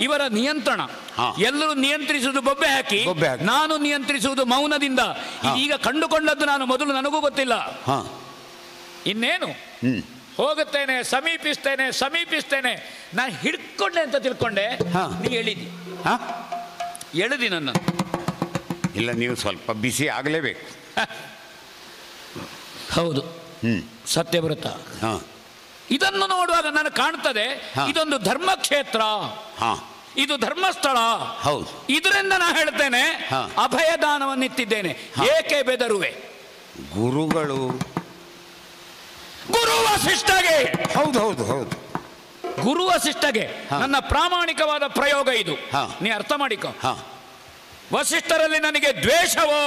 S2: ಇವರ ನಿಯಂತ್ರಣ. ಎಲ್ಲರೂ ನಿಯಂತ್ರಿಸುವುದು ಬೊಬ್ಬೆ ಹಾಕಿ, ನಾನು ನಿಯಂತ್ರಿಸುವುದು ಮೌನದಿಂದ. ಈಗ ಕಂಡುಕೊಂಡದ್ದು ನಾನು ಮೊದಲು, ನನಗೂ ಗೊತ್ತಿಲ್ಲ. ಇನ್ನೇನು ಹೋಗುತ್ತೇನೆ, ಸಮೀಪಿಸ್ತೇನೆ. ನಾನು ಹಿಡ್ಕೊಂಡೆ ಅಂತ ತಿಳ್ಕೊಂಡೆ, ನೀ ಹೇಳಿದ್ದಿ. ಎಳೆದಿ ನನ್ನ.
S1: ಇಲ್ಲ, ನೀವು ಸ್ವಲ್ಪ ಬಿಸಿ ಆಗಲೇಬೇಕು.
S2: ಹೌದು, ಸತ್ಯವ್ರತ. ಇದನ್ನು ನೋಡುವಾಗ ನನಗೆ ಕಾಣ್ತದೆ, ಇದೊಂದು ಧರ್ಮಕ್ಷೇತ್ರ, ಇದು ಧರ್ಮಸ್ಥಳ.
S1: ಹೌದು.
S2: ಇದರಿಂದ ನಾನು ಹೇಳ್ತೇನೆ, ಅಭಯದಾನವನ್ನಿತ್ತಿದ್ದೇನೆ. ಏಕೆ ಬೆದರುವೆ?
S1: ಗುರುಗಳು,
S2: ಗುರು ವಸಿಷ್ಠಗೆ.
S1: ಹೌದು ಹೌದು ಹೌದು,
S2: ಗುರು ವಸಿಷ್ಠಗೆ ನನ್ನ ಪ್ರಾಮಾಣಿಕವಾದ ಪ್ರಯೋಗ ಇದು. ನೀ ಅರ್ಥ ಮಾಡಿಕೊ. ವಸಿಷ್ಠರಲ್ಲಿ ನನಗೆ ದ್ವೇಷವೋ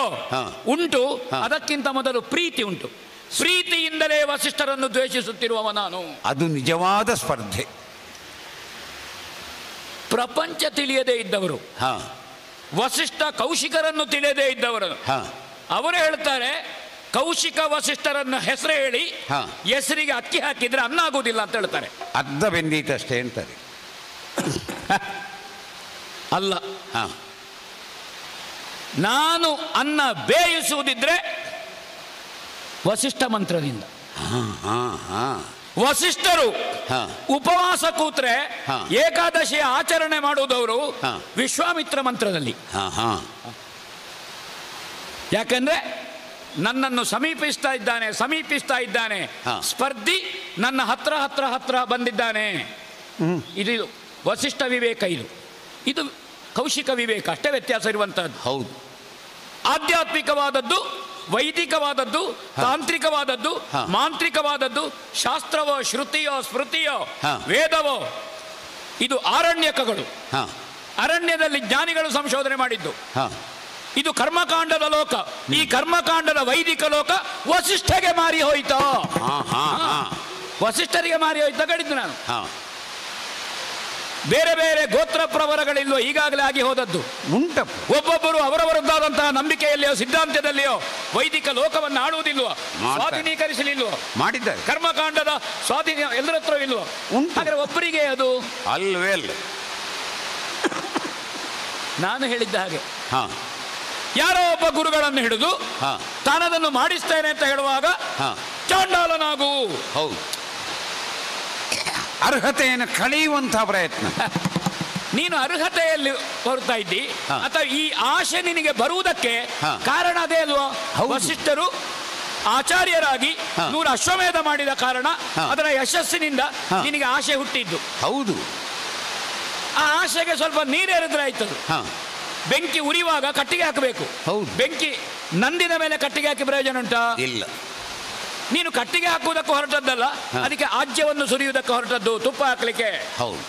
S2: ಉಂಟು, ಅದಕ್ಕಿಂತ ಮೊದಲು ಪ್ರೀತಿ ಉಂಟು. ಪ್ರೀತಿಯಿಂದಲೇ ವಸಿಷ್ಠರನ್ನು ದ್ವೇಷಿಸುತ್ತಿರುವವ ನಾನು.
S1: ಅದು ನಿಜವಾದ ಸ್ಪರ್ಧೆ.
S2: ಪ್ರಪಂಚ ತಿಳಿಯದೇ ಇದ್ದವರು, ವಸಿಷ್ಠ ಕೌಶಿಕರನ್ನು ತಿಳಿಯದೇ ಇದ್ದವರು, ಅವರು ಹೇಳ್ತಾರೆ ಕೌಶಿಕ ವಸಿಷ್ಠರನ್ನು ಹೆಸರು ಹೇಳಿ ಹೆಸರಿಗೆ ಅಕ್ಕಿ ಹಾಕಿದ್ರೆ ಅನ್ನ ಆಗುವುದಿಲ್ಲ ಅಂತ ಹೇಳ್ತಾರೆ.
S1: ಅರ್ಧ ಬೆಂದೀತಷ್ಟೇ ಅಂತಾರೆ.
S2: ಅಲ್ಲ, ನಾನು ಅನ್ನ ಬೇಯಿಸುವುದಿದ್ರೆ ವಸಿಷ್ಠ ಮಂತ್ರದಿಂದ. ವಸಿಷ್ಠರು ಉಪವಾಸ ಕೂತ್ರೆ ಏಕಾದಶಿಯ ಆಚರಣೆ ಮಾಡುವುದವರು ವಿಶ್ವಾಮಿತ್ರ ಮಂತ್ರದಲ್ಲಿ. ಯಾಕಂದ್ರೆ ನನ್ನನ್ನು ಸಮೀಪಿಸ್ತಾ ಇದ್ದಾನೆ ಸ್ಪರ್ಧಿ ನನ್ನ ಹತ್ರ ಬಂದಿದ್ದಾನೆ. ಇದು ವಸಿಷ್ಠ ವಿವೇಕ. ಇದು ಕೌಶಿಕ ವಿವೇಕ, ಅಷ್ಟೇ ವ್ಯತ್ಯಾಸ ಇರುವಂತಹದ್ದು.
S1: ಹೌದು.
S2: ಆಧ್ಯಾತ್ಮಿಕವಾದದ್ದು, ವೈದಿಕವಾದದ್ದು, ತಾಂತ್ರಿಕವಾದದ್ದು, ಮಾಂತ್ರಿಕವಾದದ್ದು, ಶಾಸ್ತ್ರವೋ ಶ್ರುತಿಯೋ ಸ್ಮೃತಿಯೋ ವೇದವೋ, ಇದು ಆರಣ್ಯಕಗಳು. ಅರಣ್ಯದಲ್ಲಿ ಜ್ಞಾನಿಗಳು ಸಂಶೋಧನೆ ಮಾಡಿದ್ದು. ಇದು ಕರ್ಮಕಾಂಡದ ಲೋಕ. ಈ ಕರ್ಮಕಾಂಡದ ವೈದಿಕ ಲೋಕ ವಸಿಷ್ಠಗೆ ಮಾರಿ ಹೋಯ್ತು. ವಸಿಷ್ಠರಿಗೆ ಮಾರಿ ಹೋಯ್ತು ಕಡಿದ್ದು ನಾನು. ಬೇರೆ ಬೇರೆ ಗೋತ್ರ ಪ್ರವರಗಳಿಲ್ವೋ, ಈಗಾಗಲೇ ಆಗಿ ಹೋದದ್ದು
S1: ಉಂಟಪ್ಪ.
S2: ಒಬ್ಬೊಬ್ಬರು ಅವರವರದ್ದಾದಂತಹ ನಂಬಿಕೆಯಲ್ಲಿಯೋ ಸಿದ್ಧಾಂತದಲ್ಲಿಯೋ ವೈದಿಕ ಲೋಕವನ್ನು ಆಳುವುದಿಲ್ವೋ, ಸ್ವಾಧೀನೀಕರಿಸಲಿಲ್ವೋ,
S1: ಮಾಡಿದ್ದಾರೆ.
S2: ಕರ್ಮಕಾಂಡದ ಸ್ವಾಧೀನ ಎಲ್ಲರ ಹತ್ರ ಇಲ್ವೋ? ಹಾಗಾದ್ರೆ ಒಬ್ಬರಿಗೆ ಅದು
S1: ಅಲ್ವೇ ಅಲ್ಲ.
S2: ನಾನು ಹೇಳಿದ್ದ ಹಾಗೆ ಯಾರೋ ಒಬ್ಬ ಗುರುಗಳನ್ನು ಹಿಡಿದು ತಾನದನ್ನು ಮಾಡಿಸ್ತೇನೆ ಅಂತ ಹೇಳುವಾಗ ಚಾಂಡಾಲನಾಗು.
S1: ಹೌದು, ಅರ್ಹತೆಯನ್ನು ಕಳೆಯುವಂತಹ ಪ್ರಯತ್ನ.
S2: ನೀನು ಅರ್ಹತೆಯಲ್ಲಿ ಹೊರತಾ ಇದ್ದಿ, ಅಥವಾ ಈ ಆಶೆ ನಿನಗೆ ಬರುವುದಕ್ಕೆ ಕಾರಣ ಅದೇ ಅಲ್ವಾ? ವಸಿಷ್ಠರು ಆಚಾರ್ಯರಾಗಿ 100 ಅಶ್ವಮೇಧ ಮಾಡಿದ ಕಾರಣ, ಅದರ ಯಶಸ್ಸಿನಿಂದ ನಿನಗೆ ಆಶೆ ಹುಟ್ಟಿದ್ದು.
S1: ಹೌದು.
S2: ಆ ಆಶೆಗೆ ಸ್ವಲ್ಪ ನೀರೇರಿದ್ರೆ ಆಯ್ತು. ಬೆಂಕಿ ಉರಿಯುವಾಗ ಕಟ್ಟಿಗೆ ಹಾಕಬೇಕು. ಬೆಂಕಿ ನಂದಿನ ಮೇಲೆ ಕಟ್ಟಿಗೆ ಹಾಕಿ ಪ್ರಯೋಜನ ಉಂಟಾ?
S1: ಇಲ್ಲ.
S2: ನೀನು ಕಟ್ಟಿಗೆ ಹಾಕುವುದಕ್ಕೆ ಹೊರಟದ್ದಲ್ಲ, ಅದಕ್ಕೆ ಆಜ್ಯವನ್ನು ಸುರಿಯುವುದಕ್ಕೆ ಹೊರಟದ್ದು, ತುಪ್ಪ ಹಾಕಲಿಕ್ಕೆ.
S1: ಹೌದು.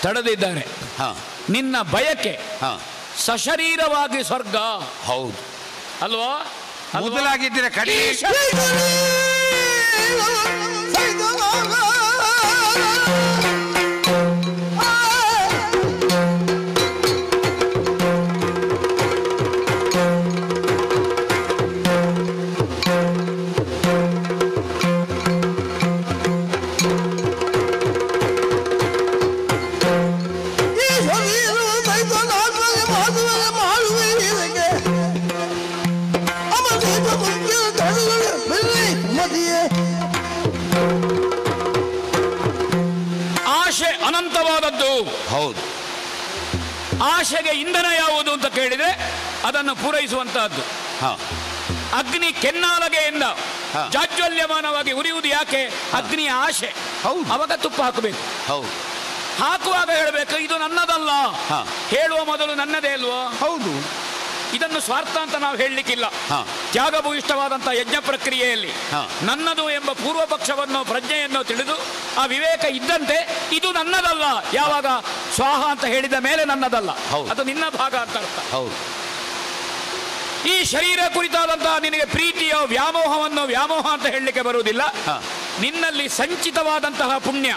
S2: ತಡೆದಿದ್ದಾರೆ. ನಿನ್ನ ಬಯಕೆ ಸಶರೀರವಾಗಿ ಸ್ವರ್ಗ.
S1: ಹೌದು
S2: ಅಲ್ವಾ?
S1: ಮೊದಲಾಗಿದ್ದರೆ ಕಡಿ
S2: ಆಶೆಗೆ ಇಂಧನ ಯಾವುದು ಅಂತ ಕೇಳಿದ್ರೆ ಅದನ್ನು ಪೂರೈಸುವಂತಹದ್ದು. ಅಗ್ನಿ ಕೆನ್ನಾಲಗೆಯಿಂದ ಜಾಜ್ವಲ್ಯಮಾನವಾಗಿ ಉರಿಯುವುದು ಯಾಕೆ? ಅಗ್ನಿಯ ಆಶೆ. ಅವಾಗ ತುಪ್ಪ ಹಾಕಬೇಕು. ಹಾಕುವಾಗ ಹೇಳಬೇಕು ಇದು ನನ್ನದಲ್ಲ, ಹೇಳುವ ಮೊದಲು ನನ್ನದೇ ಅಲ್ವೋ?
S1: ಹೌದು.
S2: ಇದನ್ನು ಸ್ವಾರ್ಥ ಅಂತ ನಾವು ಹೇಳಲಿಕ್ಕಿಲ್ಲ. ತ್ಯಾಗಭೂಯಿಷ್ಠವಾದಂತಹ ಯಜ್ಞ ಪ್ರಕ್ರಿಯೆಯಲ್ಲಿ ನನ್ನದು ಎಂಬ ಪೂರ್ವ ಪಕ್ಷವನ್ನು ಪ್ರಜ್ಞೆಯನ್ನು ತಿಳಿದು ಆ ವಿವೇಕ ಇದ್ದಂತೆ ಇದು ನನ್ನದಲ್ಲ. ಯಾವಾಗ ಸ್ವಾಹ ಅಂತ ಹೇಳಿದ ಮೇಲೆ ನನ್ನದಲ್ಲ, ಅದು ನಿನ್ನ ಭಾಗ ಅಂತ ಅರ್ಥ. ಈ ಶರೀರ ಕುರಿತಾದಂತಹ ನಿನಗೆ ಪ್ರೀತಿಯ ವ್ಯಾಮೋಹವನ್ನು ವ್ಯಾಮೋಹ ಅಂತ ಹೇಳಲಿಕ್ಕೆ ಬರುವುದಿಲ್ಲ. ನಿನ್ನಲ್ಲಿ ಸಂಚಿತವಾದಂತಹ ಪುಣ್ಯ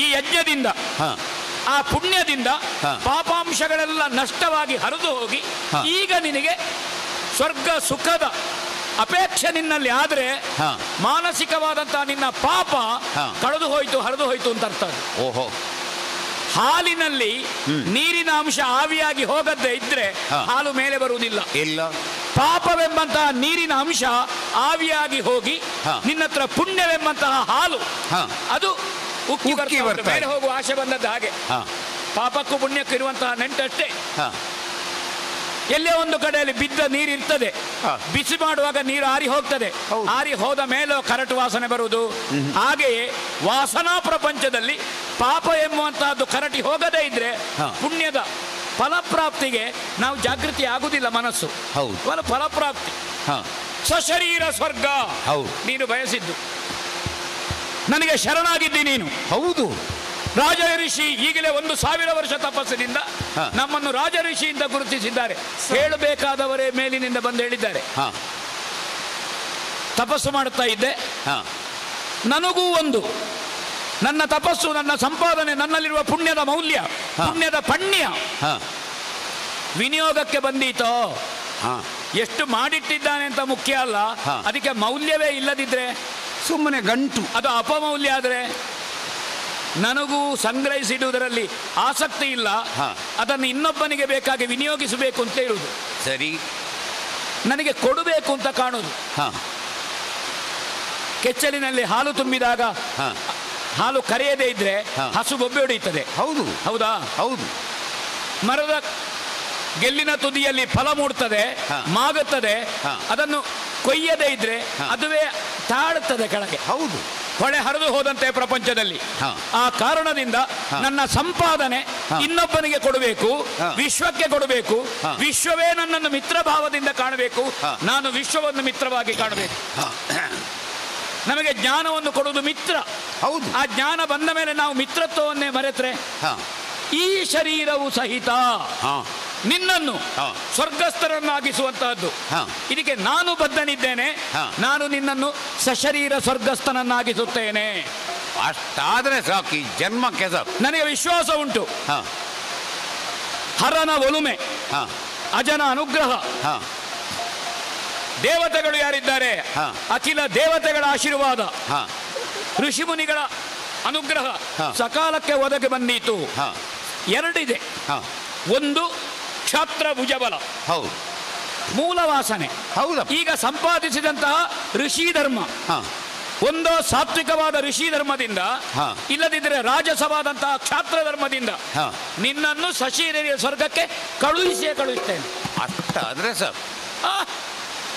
S2: ಈ ಯಜ್ಞದಿಂದ, ಆ ಪುಣ್ಯದಿಂದ ಪಾಪಾಂಶಗಳೆಲ್ಲ ನಷ್ಟವಾಗಿ ಹರಿದು ಹೋಗಿ ಈಗ ನಿನಗೆ ಸ್ವರ್ಗ ಸುಖದ ಅಪೇಕ್ಷೆ ನಿನ್ನಲ್ಲಿ ಆದರೆ ಮಾನಸಿಕವಾದಂತಹ ನಿನ್ನ ಪಾಪ ಕಳೆದು ಹೋಯ್ತು, ಹರಿದು ಹೋಯ್ತು ಅಂತ ಅರ್ಥ. ಓಹೋ. ಹಾಲಿನಲ್ಲಿ ನೀರಿನ ಅಂಶ ಆವಿಯಾಗಿ ಹೋಗದ್ದೇ ಇದ್ರೆ ಹಾಲು ಮೇಲೆ ಬರುವುದಿಲ್ಲ. ಇಲ್ಲ. ಪಾಪವೆಂಬಂತಹ ನೀರಿನ ಅಂಶ ಆವಿಯಾಗಿ ಹೋಗಿ ನಿನ್ನತ್ರ ಪುಣ್ಯವೆಂಬಂತಹ ಹಾಲು ಅದು ಉಕ್ಕಿ ಮೇಲೆ ಹೋಗುವ ಆಶೆ ಬಂದದ್ದು. ಹಾಗೆ ಪಾಪಕ್ಕೂ ಪುಣ್ಯಕ್ಕೂ ಇರುವಂತಹ ನೆಂಟಷ್ಟೇ. ಎಲ್ಲೇ ಒಂದು ಕಡೆಯಲ್ಲಿ ಬಿದ್ದ ನೀರಿರ್ತದೆ, ಬಿಸಿ ಮಾಡುವಾಗ ನೀರು ಆರಿ ಹೋಗ್ತದೆ, ಆರಿ ಹೋದ ಮೇಲೆ ಕರಟು ವಾಸನೆ ಬರುವುದು. ಹಾಗೆಯೇ ವಾಸನಾ ಪ್ರಪಂಚದಲ್ಲಿ ಪಾಪ ಎಂಬುವಂತಹದ್ದು ಕರಟಿ ಹೋಗದೇ ಇದ್ರೆ ಪುಣ್ಯದ ಫಲಪ್ರಾಪ್ತಿಗೆ ನಾವು ಜಾಗೃತಿ ಆಗುವುದಿಲ್ಲ. ಮನಸ್ಸು ಫಲಪ್ರಾಪ್ತಿ ಸಶರೀರ ಸ್ವರ್ಗ ನೀನು ಬಯಸಿದ್ದು. ನನಗೆ ಶರಣಾಗಿದ್ದಿ ನೀನು. ಹೌದು. ರಾಜ ಋಷಿ ಈಗಲೇ 1000 ವರ್ಷ ತಪಸ್ಸಿನಿಂದ ನಮ್ಮನ್ನು ರಾಜ ಋಷಿಯಿಂದ ಗುರುತಿಸಿದ್ದಾರೆ. ಹೇಳಬೇಕಾದವರೇ ಮೇಲಿನಿಂದ ಬಂದು ಹೇಳಿದ್ದಾರೆ. ತಪಸ್ಸು ಮಾಡುತ್ತಾ ಇದ್ದೆ, ನನಗೂ ಒಂದು ನನ್ನ ತಪಸ್ಸು, ನನ್ನ ಸಂಪಾದನೆ, ನನ್ನಲ್ಲಿರುವ ಪುಣ್ಯದ ಮೌಲ್ಯ, ಪುಣ್ಯದ ಪಣ್ಯ ವಿನಿಯೋಗಕ್ಕೆ ಬಂದೀತೋ. ಎಷ್ಟು ಮಾಡಿಟ್ಟಿದ್ದಾನೆ ಅಂತ ಮುಖ್ಯ ಅಲ್ಲ, ಅದಕ್ಕೆ ಮೌಲ್ಯವೇ ಇಲ್ಲದಿದ್ರೆ ಸುಮ್ಮನೆ ಗಂಟು, ಅದು ಅಪಮೌಲ್ಯ. ಆದರೆ ನನಗೂ ಸಂಗ್ರಹಿಸಿಡುವುದರಲ್ಲಿ ಆಸಕ್ತಿ ಇಲ್ಲ, ಅದನ್ನು ಇನ್ನೊಬ್ಬನಿಗೆ ಬೇಕಾಗಿ ವಿನಿಯೋಗಿಸಬೇಕು ಅಂತ ಇರುವುದು. ಸರಿ, ನನಗೆ ಕೊಡಬೇಕು ಅಂತ ಕಾಣುವುದು. ಕೆಚ್ಚಲಿನಲ್ಲಿ ಹಾಲು ತುಂಬಿದಾಗ ಹಾಲು ಕರೆಯದೇ ಇದ್ರೆ ಹಸು ಬೊಬ್ಬೆ ಹೊಡೆಯುತ್ತದೆ. ಹೌದು. ಹೌದಾ? ಹೌದು. ಮರದ ಗೆಲ್ಲಿನ ತುದಿಯಲ್ಲಿ ಫಲ ಮೂಡ್ತದೆ, ಮಾಗುತ್ತದೆ, ಅದನ್ನು ಕೊಯ್ಯದೇ ಇದ್ರೆ ಅದುವೇ ತಾಳುತ್ತದೆ ಕೆಳಗೆ. ಹೌದು. ಹೊಳೆ ಹರಿದು ಹೋದಂತೆ ಪ್ರಪಂಚದಲ್ಲಿ. ಆ ಕಾರಣದಿಂದ ನನ್ನ ಸಂಪಾದನೆ ಇನ್ನೊಬ್ಬನಿಗೆ ಕೊಡಬೇಕು, ವಿಶ್ವಕ್ಕೆ ಕೊಡಬೇಕು, ವಿಶ್ವವೇ ನನ್ನನ್ನು ಮಿತ್ರ ಭಾವದಿಂದ ಕಾಣಬೇಕು, ನಾನು ವಿಶ್ವವನ್ನು ಮಿತ್ರವಾಗಿ ಕಾಣಬೇಕು. ನಮಗೆ ಜ್ಞಾನವನ್ನು ಕೊಡುವುದು ಮಿತ್ರ. ಹೌದು. ಆ ಜ್ಞಾನ ಬಂದ ಮೇಲೆ ನಾವು ಮಿತ್ರತ್ವವನ್ನೇ ಮರೆತ್ರೆ ಈ ಶರೀರವು ಸಹಿತ ನಿನ್ನನ್ನು ಸ್ವರ್ಗಸ್ಥರನ್ನಾಗಿಸುವಂತಹದ್ದು. ಇದಕ್ಕೆ ನಾನು ಬದ್ಧನಿದ್ದೇನೆ, ನಾನು ನಿನ್ನನ್ನು ಸಶರೀರ ಸ್ವರ್ಗಸ್ಥನನ್ನಾಗಿಸುತ್ತೇನೆ.
S1: ಅಷ್ಟಾದ್ರೆ ಸಾಕು ಈ ಜನ್ಮಕ್ಕೆ.
S2: ನನಗೆ ವಿಶ್ವಾಸ ಉಂಟು. ಹರನ ಒಲುಮೆ, ಅಜನ ಅನುಗ್ರಹ, ದೇವತೆಗಳು ಯಾರಿದ್ದಾರೆ, ಅಖಿಲ ದೇವತೆಗಳ ಆಶೀರ್ವಾದ, ಋಷಿಮುನಿಗಳ ಅನುಗ್ರಹ ಸಕಾಲಕ್ಕೆ ಒದಗಿ ಬಂದೀತು. ಎರಡಿದೆ. ಒಂದು ಕ್ಷಾತ್ರ ಭುಜಬಲ, ಹೌದು, ಮೂಲ ವಾಸನೆ. ಹೌದು. ಈಗ ಸಂಪಾದಿಸಿದಂತಹ ಋಷಿ ಧರ್ಮ, ಒಂದು ಸಾತ್ವಿಕವಾದ ಋಷಿ ಧರ್ಮದಿಂದ, ಇಲ್ಲದಿದ್ದರೆ ರಾಜಸವಾದಂತಹ ಕ್ಷಾತ್ರ ಧರ್ಮದಿಂದ ನಿನ್ನನ್ನು ಸಶರೀರ ಸ್ವರ್ಗಕ್ಕೆ ಕಳುಹಿಸ್ತೇನೆ.
S1: ಅಷ್ಟಾದ್ರೆ ಸರ್,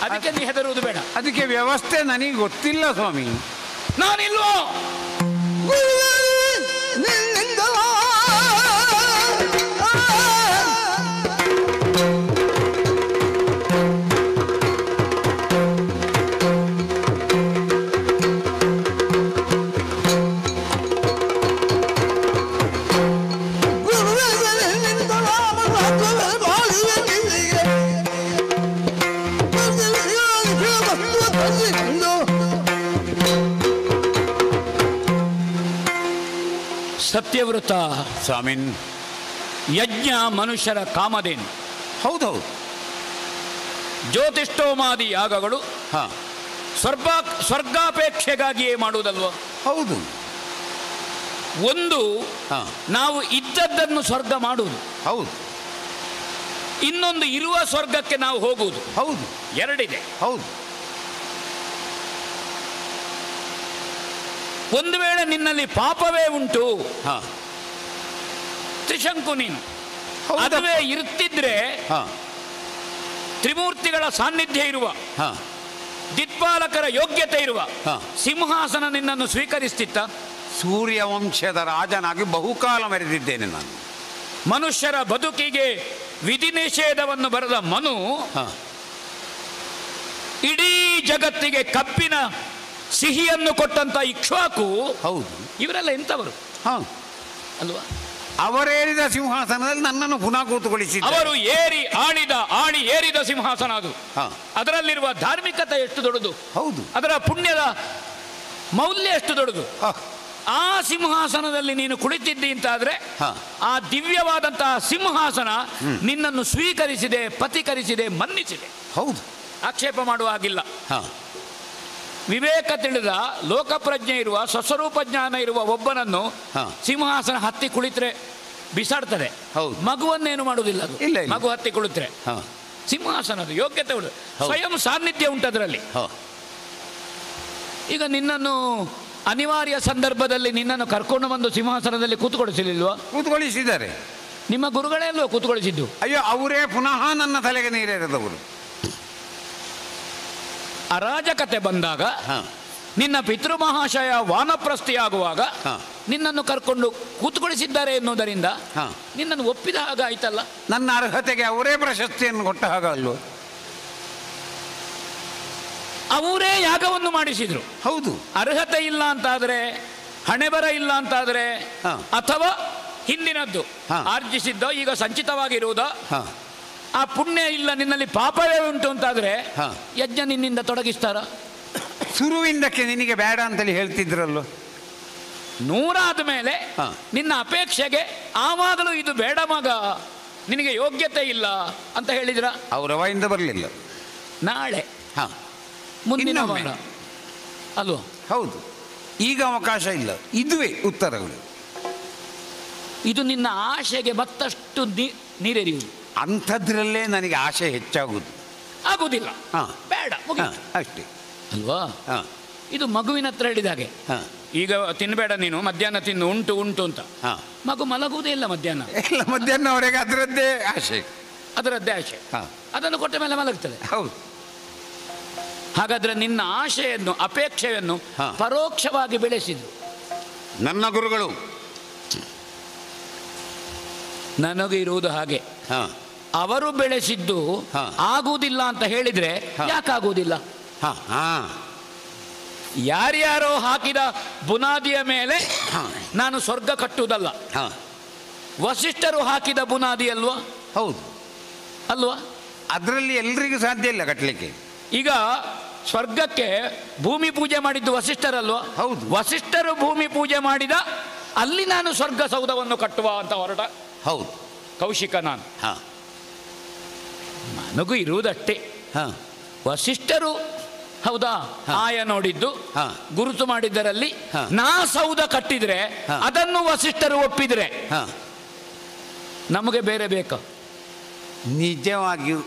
S2: ಅದಕ್ಕೆ ನೀ ಹೆದರುವುದು ಬೇಡ.
S1: ಅದಕ್ಕೆ ವ್ಯವಸ್ಥೆ ನನಗೆ ಗೊತ್ತಿಲ್ಲ ಸ್ವಾಮಿ.
S2: ನಾನಿಲ್ವೋ ಸತ್ಯವೃತ
S1: ಸ್ವಾಮಿನ್.
S2: ಯಜ್ಞ ಮನುಷ್ಯರ ಕಾಮಧೇನು.
S1: ಹೌದೌದು.
S2: ಜ್ಯೋತಿಷ್ಠೋಮಾದಿ ಯಾಗಗಳು ಸ್ವರ್ಗಾಪೇಕ್ಷೆಗಾಗಿಯೇ ಮಾಡುವುದಲ್ವ? ಹೌದು. ಒಂದು ನಾವು ಇದ್ದದ್ದನ್ನು ಸ್ವರ್ಗ ಮಾಡುವುದು. ಹೌದು. ಇನ್ನೊಂದು ಇರುವ ಸ್ವರ್ಗಕ್ಕೆ ನಾವು ಹೋಗುವುದು. ಹೌದು. ಎರಡಿದೆ. ಹೌದು. ಒಂದು ವೇಳೆ ನಿನ್ನಲ್ಲಿ ಪಾಪವೇ ಉಂಟು, ತ್ರಿಶಂಕು ನೀನು. ಅದುವೇ ಇರ್ತಿದ್ರೆ ತ್ರಿಮೂರ್ತಿಗಳ ಸಾನ್ನಿಧ್ಯ ಇರುವ, ದಿಕ್ಪಾಲಕರ ಯೋಗ್ಯತೆ ಇರುವ ಸಿಂಹಾಸನ ನಿನ್ನನ್ನು ಸ್ವೀಕರಿಸ್ತಿತ್ತ?
S1: ಸೂರ್ಯವಂಶದ ರಾಜನಾಗಿ ಬಹುಕಾಲ ಮೆರೆದಿದ್ದೇನೆ ನಾನು.
S2: ಮನುಷ್ಯರ ಬದುಕಿಗೆ ವಿಧಿ ನಿಷೇಧವನ್ನು ಬರೆದ ಮನು ಇಡೀ ಜಗತ್ತಿಗೆ ಕಬ್ಬಿನ ಸಿಹಿಯನ್ನು ಕೊಟ್ಟಂತ ಇಕ್ಷ್ವಾಕು.
S1: ಹೌದು,
S2: ಇವರೆಲ್ಲ ಎಂತವರು ಅಲ್ವಾ?
S1: ಅವರೇರಿದ ಸಿಂಹಾಸನದಲ್ಲಿ ನನ್ನನ್ನು ಪುನಃ ಕೂತುಗೊಳಿಸಿ,
S2: ಅವರು ಏರಿದ ಸಿಂಹಾಸನ ಅದು. ಅದರಲ್ಲಿರುವ ಧಾರ್ಮಿಕತೆ ಎಷ್ಟು ದೊಡ್ಡದು,
S1: ಹೌದು,
S2: ಅದರ ಪುಣ್ಯದ ಮೌಲ್ಯ ಎಷ್ಟು ದೊಡ್ಡದು. ಆ ಸಿಂಹಾಸನದಲ್ಲಿ ನೀನು ಕುಳಿತಿದ್ದಿ ಅಂತಾದ್ರೆ ಆ ದಿವ್ಯವಾದಂತಹ ಸಿಂಹಾಸನ ನಿನ್ನನ್ನು ಸ್ವೀಕರಿಸಿದೆ, ಪಥೀಕರಿಸಿದೆ, ಮನ್ನಿಸಿದೆ.
S1: ಹೌದು,
S2: ಆಕ್ಷೇಪ ಮಾಡುವ ಹಾಗಿಲ್ಲ. ವಿವೇಕ ತಿಳಿದ ಲೋಕಪ್ರಜ್ಞೆ ಇರುವ ಸ್ವಸ್ವರೂಪ ಜ್ಞಾನ ಇರುವ ಒಬ್ಬನನ್ನು ಸಿಂಹಾಸನ ಹತ್ತಿ ಕುಳಿತರೆ ಬಿಸಾಡ್ತದೆ. ಮಗುವನ್ನೇನು ಮಾಡುವುದಿಲ್ಲ ಅದು. ಮಗು ಹತ್ತಿ ಕುಳಿತರೆ ಸಿಂಹಾಸನದ ಯೋಗ್ಯತೆ ಉಂಟು, ಸ್ವಯಂ ಸಾನ್ನಿಧ್ಯ ಉಂಟು ಅದರಲ್ಲಿ. ಈಗ ನಿನ್ನನ್ನು ಅನಿವಾರ್ಯ ಸಂದರ್ಭದಲ್ಲಿ ನಿನ್ನನ್ನು ಕರ್ಕೊಂಡು ಬಂದು ಸಿಂಹಾಸನದಲ್ಲಿ ಕೂತ್ಕೊಳಿಸಲಿಲ್ವಾ?
S1: ಕೂತ್ಕೊಳಿಸಿದ್ದಾರೆ.
S2: ನಿಮ್ಮ ಗುರುಗಳೇ ಕೂತ್ಕೊಳಿಸಿದ್ದು.
S1: ಅಯ್ಯೋ, ಅವರೇ ಪುನಃ ನನ್ನ ತಲೆಗೆ ನೀರೇರದವರು.
S2: ಅರಾಜಕತೆ ಬಂದಾಗ, ನಿನ್ನ ಪಿತೃಮಹಾಶಯ ವಾನಪ್ರಸ್ಥಿಯಾಗುವಾಗ ನಿನ್ನನ್ನು ಕರ್ಕೊಂಡು ಕೂತ್ಕೊಳಿಸಿದ್ದಾರೆ ಎನ್ನುವುದರಿಂದ ನಿನ್ನನ್ನು ಒಪ್ಪಿದ ಹಾಗ ಆಯ್ತಲ್ಲ.
S1: ನನ್ನ ಅರ್ಹತೆಗೆ ಅವರೇ ಪ್ರಶಸ್ತಿಯನ್ನು ಕೊಟ್ಟ ಹಾಗಲ್ವ?
S2: ಅವರೇ ಯಾಗವನ್ನು ಮಾಡಿಸಿದ್ರು.
S1: ಹೌದು,
S2: ಅರ್ಹತೆ ಇಲ್ಲ ಅಂತಾದ್ರೆ, ಹಣೆಬರ ಇಲ್ಲ ಅಂತಾದ್ರೆ, ಅಥವಾ ಹಿಂದಿನದ್ದು ಆರ್ಜಿಸಿದ್ದೋ ಈಗ ಸಂಚಿತವಾಗಿರುವುದೋ, ಆ ಪುಣ್ಯ ಇಲ್ಲ, ನಿನ್ನಲ್ಲಿ ಪಾಪವೇ ಉಂಟು ಅಂತಾದ್ರೆ ಯಜ್ಞ ನಿನ್ನಿಂದ ತೊಡಗಿಸ್ತಾರ?
S1: ಶುರುವಿಂದಕ್ಕೆ ನಿನಗೆ ಬೇಡ ಅಂತೇಳಿ ಹೇಳ್ತಿದ್ರಲ್ಲೋ.
S2: 100 ಮೇಲೆ ನಿನ್ನ ಅಪೇಕ್ಷೆಗೆ ಆವಾಗಲೂ ಇದು ಬೇಡ ಮಗ, ನಿನಗೆ ಯೋಗ್ಯತೆ ಇಲ್ಲ ಅಂತ ಹೇಳಿದ್ರ?
S1: ಅವರ ಬಾಯಿಂದ ಬರಲಿಲ್ಲ.
S2: ನಾಳೆ ಮುಂದಿನ ವಾರ ಅಲ್ವಾ?
S1: ಹೌದು, ಈಗ ಅವಕಾಶ ಇಲ್ಲ. ಇದುವೇ ಉತ್ತರಗಳು.
S2: ಇದು ನಿನ್ನ ಆಶೆಗೆ ಮತ್ತಷ್ಟು ನೀರೆರಿಯುವುದು.
S1: ಅಂಥದ್ರಲ್ಲೇ ನನಗೆ ಆಶೆ ಹೆಚ್ಚಾಗುವುದು.
S2: ಆಗುವುದಿಲ್ಲ, ಬೇಡ,
S1: ಅಷ್ಟೇ
S2: ಅಲ್ವಾ? ಇದು ಮಗುವಿನ ಹತ್ರ ಹೇಳಿದ ಹಾಗೆ. ಈಗ ತಿನ್ನಬೇಡ ನೀನು, ಮಧ್ಯಾಹ್ನ ತಿನ್ನು, ಉಂಟು ಉಂಟು ಅಂತ. ಮಗು ಮಲಗುವುದೇ ಇಲ್ಲ ಮಧ್ಯಾಹ್ನ.
S1: ಇಲ್ಲ, ಮಧ್ಯಾಹ್ನವರೆಗೆ ಅದರದ್ದೇ ಆಶೆ, ಅದನ್ನು ಕೊಟ್ಟ ಮೇಲೆ ಮಲಗ್ತದೆ.
S2: ಹೌದು. ಹಾಗಾದ್ರೆ ನಿನ್ನ ಆಶೆಯನ್ನು, ಅಪೇಕ್ಷೆಯನ್ನು ಪರೋಕ್ಷವಾಗಿ ಬೆಳೆಸಿದ್ರು
S1: ನನ್ನ ಗುರುಗಳು.
S2: ನನಗೆ ಇರುವುದು ಹಾಗೆ. ಅವರು ಬೆಳೆಸಿದ್ದು ಆಗುವುದಿಲ್ಲ ಅಂತ ಹೇಳಿದ್ರೆ ಯಾಕಾಗುವುದಿಲ್ಲ? ಯಾರ್ಯಾರೋ ಹಾಕಿದ ಬುನಾದಿಯ ಮೇಲೆ ನಾನು ಸ್ವರ್ಗ ಕಟ್ಟುವುದಲ್ಲ. ವಸಿಷ್ಠರು ಹಾಕಿದ ಬುನಾದಿ ಅಲ್ವಾ?
S1: ಹೌದು
S2: ಅಲ್ವಾ?
S1: ಅದರಲ್ಲಿ ಎಲ್ರಿಗೂ ಸಾಧ್ಯ ಇಲ್ಲ ಕಟ್ಟಲಿಕ್ಕೆ.
S2: ಈಗ ಸ್ವರ್ಗಕ್ಕೆ ಭೂಮಿ ಪೂಜೆ ಮಾಡಿದ್ದು ವಸಿಷ್ಠರಲ್ವಾ?
S1: ಹೌದು.
S2: ವಸಿಷ್ಠರು ಭೂಮಿ ಪೂಜೆ ಮಾಡಿದ ಅಲ್ಲಿ ನಾನು ಸ್ವರ್ಗ ಸೌಧವನ್ನು ಕಟ್ಟುವ ಅಂತ ಹೊರಟ.
S1: ಹೌದು,
S2: ಕೌಶಿಕ ನಾನು. ನನಗೂ ಇರುವುದಷ್ಟೇ. ವಸಿಷ್ಠರು ಹೌದಾ ಆಯ ನೋಡಿದ್ದು, ಗುರುತು ಮಾಡಿದ್ದರಲ್ಲಿ ನಾ ಸೌಧ ಕಟ್ಟಿದ್ರೆ ಅದನ್ನು ವಸಿಷ್ಠರು ಒಪ್ಪಿದ್ರೆ ನಮಗೆ ಬೇರೆ ಬೇಕಾ?
S1: ನಿಜವಾಗಿಯೂ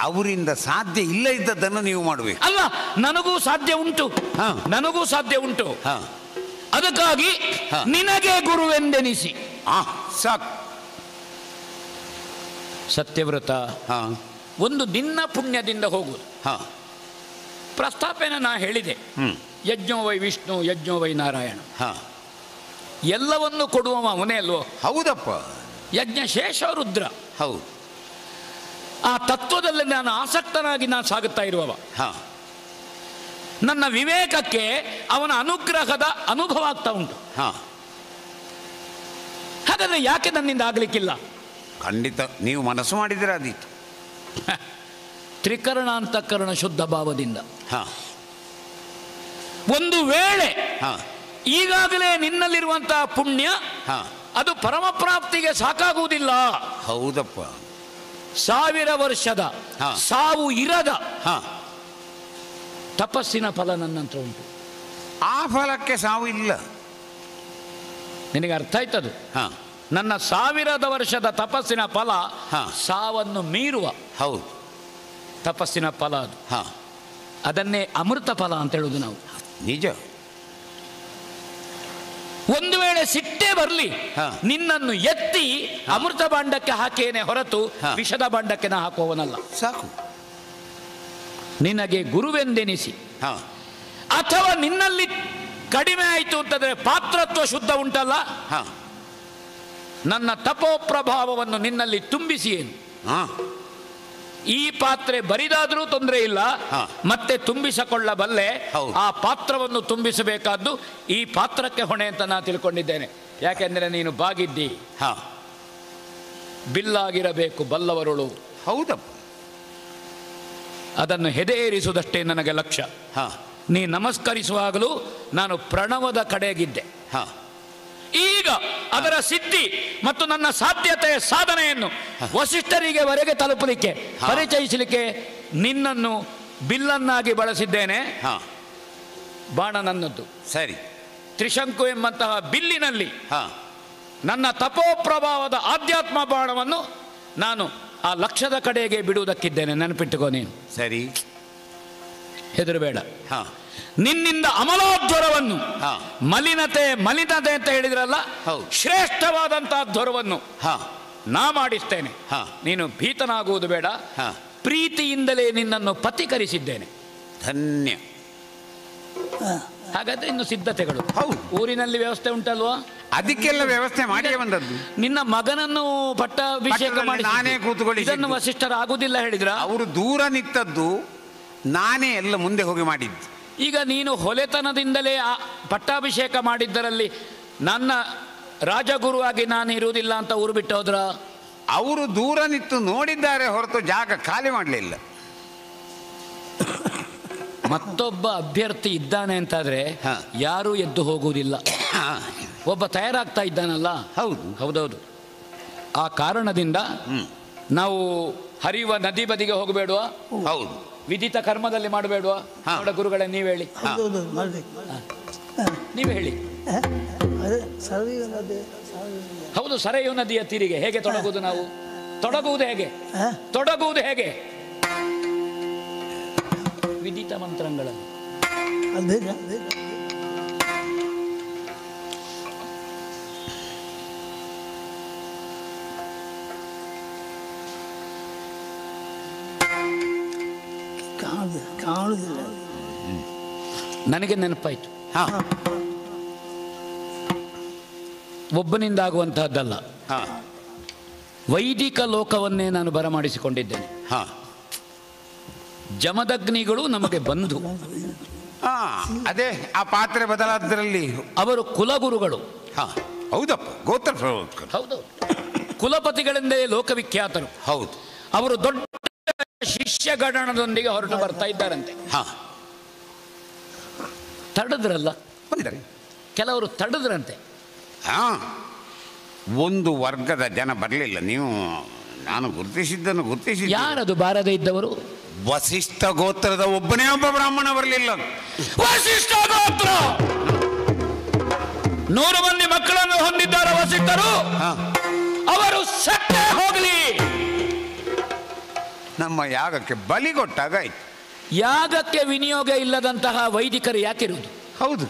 S1: ಅವರಿಂದ ಸಾಧ್ಯ ಇಲ್ಲ ಇದ್ದದ್ದನ್ನು ನೀವು ಮಾಡಬೇಕು.
S2: ಅಲ್ಲ, ನನಗೂ ಸಾಧ್ಯ ಉಂಟು, ನನಗೂ ಸಾಧ್ಯ ಉಂಟು. ಅದಕ್ಕಾಗಿ ನಿನಗೆ ಗುರುವೆಂದೆನಿಸಿ
S1: ಸಾಕು.
S2: ಸತ್ಯವ್ರತ ಒಂದು ನಿನ್ನ ಪುಣ್ಯದಿಂದ ಹೋಗುವುದು. ಪ್ರಸ್ತಾಪನ ನಾ ಹೇಳಿದೆ, ಯಜ್ಞೋ ವೈ ವಿಷ್ಣು ಯಜ್ಞೋ ವೈ ನಾರಾಯಣ. ಎಲ್ಲವನ್ನು ಕೊಡುವ ಅವನೇ ಅಲ್ವೋ?
S1: ಹೌದಪ್ಪ.
S2: ಯಜ್ಞ ಶೇಷ ರುದ್ರ.
S1: ಹೌದು.
S2: ಆ ತತ್ವದಲ್ಲಿ ನಾನು ಆಸಕ್ತನಾಗಿ ನಾನು ಸಾಗುತ್ತಾ ಇರುವವ. ನನ್ನ ವಿವೇಕಕ್ಕೆ ಅವನ ಅನುಗ್ರಹದ ಅನುಭವ ಆಗ್ತಾ ಉಂಟು. ಹಾಗಾದ್ರೆ ಯಾಕೆ ನನ್ನಿಂದ ಆಗ್ಲಿಕ್ಕಿಲ್ಲ?
S1: ಖಂಡಿತ ನೀವು ಮನಸ್ಸು ಮಾಡಿದ್ರೆ ಅದೀತು.
S2: ತ್ರಿಕರಣ ಅಂತಃಕರಣ ಶುದ್ಧ ಭಾವದಿಂದ. ಒಂದು ವೇಳೆ ಈಗಾಗಲೇ ನಿನ್ನಲ್ಲಿರುವಂತಹ ಪುಣ್ಯ ಅದು ಪರಮ ಪ್ರಾಪ್ತಿಗೆ ಸಾಕಾಗುವುದಿಲ್ಲ.
S1: ಹೌದಪ್ಪ.
S2: 1000 ವರ್ಷದ ಸಾವು ಇರದ ತಪಸ್ಸಿನ ಫಲ ನನ್ನಂತ್ರ ಉಂಟು.
S1: ಆ ಫಲಕ್ಕೆ ಸಾವು ಇಲ್ಲ.
S2: ನಿನಗೆ ಅರ್ಥ ಆಯ್ತದು? ನನ್ನ 1000 ವರ್ಷದ ತಪಸ್ಸಿನ ಫಲ ಸಾವನ್ನು ಮೀರುವ
S1: ಹೌದು
S2: ತಪಸ್ಸಿನ ಫಲ ಅದು. ಅದನ್ನೇ ಅಮೃತ ಫಲ ಅಂತ ಹೇಳುದು ನಾವು.
S1: ನಿಜ.
S2: ಒಂದು ವೇಳೆ ಸಿಟ್ಟೇ ಬರಲಿ, ನಿನ್ನನ್ನು ಎತ್ತಿ ಅಮೃತ ಭಾಂಡಕ್ಕೆ ಹಾಕೇನೆ ಹೊರತು ವಿಷದ ಭಾಂಡಕ್ಕೆ ನಾ ಹಾಕುವವನಲ್ಲ.
S1: ಸಾಕು.
S2: ನಿನಗೆ ಗುರುವೆಂದೆನಿಸಿ ಅಥವಾ ನಿನ್ನಲ್ಲಿ ಕಡಿಮೆ ಆಯಿತು ಅಂತಂದ್ರೆ ಪಾತ್ರತ್ವ ಶುದ್ಧ ಉಂಟಲ್ಲ, ನನ್ನ ತಪೋಪ್ರಭಾವವನ್ನು ನಿನ್ನಲ್ಲಿ ತುಂಬಿಸಿ ಏನು. ಈ ಪಾತ್ರೆ ಬರಿದಾದ್ರೂ ತೊಂದರೆ ಇಲ್ಲ, ಮತ್ತೆ ತುಂಬಿಸಿಕೊಳ್ಳಬಲ್ಲೆ. ಆ ಪಾತ್ರವನ್ನು ತುಂಬಿಸಬೇಕಾದ್ದು ಈ ಪಾತ್ರಕ್ಕೆ ಹೊಣೆ ಅಂತ ನಾನು ತಿಳ್ಕೊಂಡಿದ್ದೇನೆ. ಯಾಕೆಂದ್ರೆ ನೀನು ಬಾಗಿದ್ದಿ, ಬಿಲ್ಲಾಗಿರಬೇಕು ಬಲ್ಲವರುಳು.
S1: ಹೌದಪ್ಪ.
S2: ಅದನ್ನು ಹೆದೆಯೇರಿಸುವುದಷ್ಟೇ ನನಗೆ ಲಕ್ಷ್ಯ. ನೀ ನಮಸ್ಕರಿಸುವಾಗಲೂ ನಾನು ಪ್ರಣವದ ಕಡೆಗಿದ್ದೆ. ಈಗ ಅದರ ಸಿದ್ಧಿ ಮತ್ತು ನನ್ನ ಸಾಧ್ಯತೆಯ ಸಾಧನೆಯನ್ನು ವಸಿಷ್ಠರಿಗೆ ವರೆಗೆ ತಲುಪಲಿಕ್ಕೆ ಪರಿಚಯಿಸಲಿಕ್ಕೆ ನಿನ್ನನ್ನು ಬಿಲ್ಲನ್ನಾಗಿ ಬಳಸಿದ್ದೇನೆ. ಬಾಣ ನನ್ನದ್ದು.
S1: ಸರಿ.
S2: ತ್ರಿಶಂಕು ಎಂಬಂತಹ ಬಿಲ್ಲಿನಲ್ಲಿ ನನ್ನ ತಪೋಪ್ರಭಾವದ ಆಧ್ಯಾತ್ಮ ಬಾಣವನ್ನು ನಾನು ಆ ಲಕ್ಷ್ಯದ ಕಡೆಗೆ ಬಿಡುವುದಕ್ಕಿದ್ದೇನೆ. ನೆನಪಿಟ್ಟುಕೋ ನೀನು.
S1: ಸರಿ.
S2: ಹೆದರಬೇಡ. ನಿನ್ನಿಂದ ಅಮಲೋದ್ವರವನ್ನು, ಮಲಿನತೆ ಅಂತ ಹೇಳಿದ್ರಲ್ಲ, ಶ್ರೇಷ್ಠವಾದಂತಹ ಧ್ವರವನ್ನು ನಾ ಮಾಡಿಸ್ತೇನೆ. ನೀನು ಭೀತನಾಗುವುದು ಬೇಡ. ಪ್ರೀತಿಯಿಂದಲೇ ನಿನ್ನನ್ನು ಪಥೀಕರಿಸಿದ್ದೇನೆ.
S1: ಧನ್ಯ.
S2: ಹಾಗಾದ್ರೆ ಇನ್ನು ಸಿದ್ಧತೆಗಳು. ಊರಿನಲ್ಲಿ ವ್ಯವಸ್ಥೆ ಉಂಟಲ್ವಾ?
S1: ಅದಕ್ಕೆಲ್ಲ ವ್ಯವಸ್ಥೆ ಮಾಡಿ ಬಂದದ್ದು.
S2: ನಿನ್ನ ಮಗನನ್ನು ಪಟ್ಟಾಭಿಷೇಕ ಮಾಡಿ
S1: ನಾನೇ ಕೂತ್ಕೊಳ್ಳಿ.
S2: ಇದನ್ನು ವಸಿಷ್ಠರು ಆಗುದಿಲ್ಲ ಹೇಳಿದ್ರ?
S1: ಅವರು ದೂರ ನಿಂತದ್ದು, ನಾನೇ ಎಲ್ಲ ಮುಂದೆ ಹೋಗಿ ಮಾಡಿದ್ದು.
S2: ಈಗ ನೀನು ಹೊಲೆತನದಿಂದಲೇ ಪಟ್ಟಾಭಿಷೇಕ ಮಾಡಿದ್ದರಲ್ಲಿ ನನ್ನ ರಾಜಗುರುವಾಗಿ ನಾನು ಇರುವುದಿಲ್ಲ ಅಂತ ಊರು ಬಿಟ್ಟು ಹೋದ್ರ?
S1: ಅವರು ದೂರ ನಿಂತು ನೋಡಿದ್ದಾರೆ ಹೊರತು ಜಾಗ ಖಾಲಿ ಮಾಡಲಿಲ್ಲ.
S2: ಮತ್ತೊಬ್ಬ ಅಭ್ಯರ್ಥಿ ಇದ್ದಾನೆ ಅಂತಾದ್ರೆ ಯಾರೂ ಎದ್ದು ಹೋಗುವುದಿಲ್ಲ. ಒಬ್ಬ ತಯಾರಾಗ್ತಾ ಇದ್ದಾನಲ್ಲ. ಹೌದೌದು. ಆ ಕಾರಣದಿಂದ ನಾವು ಹರಿಯುವ ನದಿ ಬದಿಗೆ ಹೋಗಬೇಡುವ?
S1: ಹೌದು.
S2: ವಿಧಿತ ಕರ್ಮದಲ್ಲಿ ಮಾಡಬೇಡುವ? ನೋಡ ಗುರುಗಳೇ, ನೀವು ಹೇಳಿ. ನೀವು ಹೇಳಿ. ಹೌದು, ಸರಯು ನದಿಯ ತೀರಿಗೆ ಹೇಗೆ ತೊಡಗುವುದು? ನಾವು ತೊಡಗುವುದು ಹೇಗೆ? ವಿದಿತ ಮಂತ್ರಗಳಲ್ಲಿ ನನಗೆ ನೆನಪಾಯ್ತು. ಒಬ್ಬನಿಂದ ಆಗುವಂತಹದ್ದಲ್ಲ, ವೈದಿಕ ಲೋಕವನ್ನೇ ನಾನು ಬರಮಾಡಿಸಿಕೊಂಡಿದ್ದೇನೆ. ಜಮದಗ್ನಿಗಳು ನಮಗೆ ಬಂಧು.
S1: ಅದೇ ಆ ಪಾತ್ರೆ ಬದಲಾದ್ರಲ್ಲಿ
S2: ಅವರು ಕುಲಗುರುಗಳು.
S1: ಹೌದಪ್ಪ, ಗೋತ್ರ.
S2: ಹೌದು, ಕುಲಪತಿಗಳಿಂದ ಲೋಕವಿಖ್ಯಾತರು.
S1: ಹೌದು.
S2: ಅವರು ದೊಡ್ಡ ಶಿಷ್ಯಗಣದೊಂದಿಗೆ ಹೊರಟು ಬರ್ತಾ ಇದ್ದಾರಂತೆ. ತಡೆದ್ರಲ್ಲ, ಕೆಲವರು ತಡೆದ್ರಂತೆ.
S1: ಒಂದು ವರ್ಗದ ಜನ ಬರಲಿಲ್ಲ. ನಾನು ಗುರುತಿಸಿದ್ದನ್ನು ಗುರುತಿಸಿದ್ದೆ.
S2: ಯಾರದು ಬಾರದೇ ಇದ್ದವರು?
S1: ವಸಿಷ್ಠ ಗೋತ್ರದ ಒಬ್ಬನೇ ಒಬ್ಬ ಬ್ರಾಹ್ಮಣ ಬರಲಿಲ್ಲ.
S2: ವಸಿಷ್ಠ ಗೋತ್ರ 100 ಮಂದಿ ಮಕ್ಕಳನ್ನು ಹೊಂದಿದ್ದಾರೆ ವಸಿಷ್ಠರು. ಅವರು ಸತ್ತೇ ಹೋಗಲಿ,
S1: ನಮ್ಮ ಯಾಗಕ್ಕೆ ಬಲಿ ಕೊಟ್ಟಾಗ ಆಯ್ತು.
S2: ಯಾಗಕ್ಕೆ ವಿನಿಯೋಗ ಇಲ್ಲದಂತಹ ವೈದಿಕರು ಯಾಕಿರುವುದು?
S1: ಹೌದು,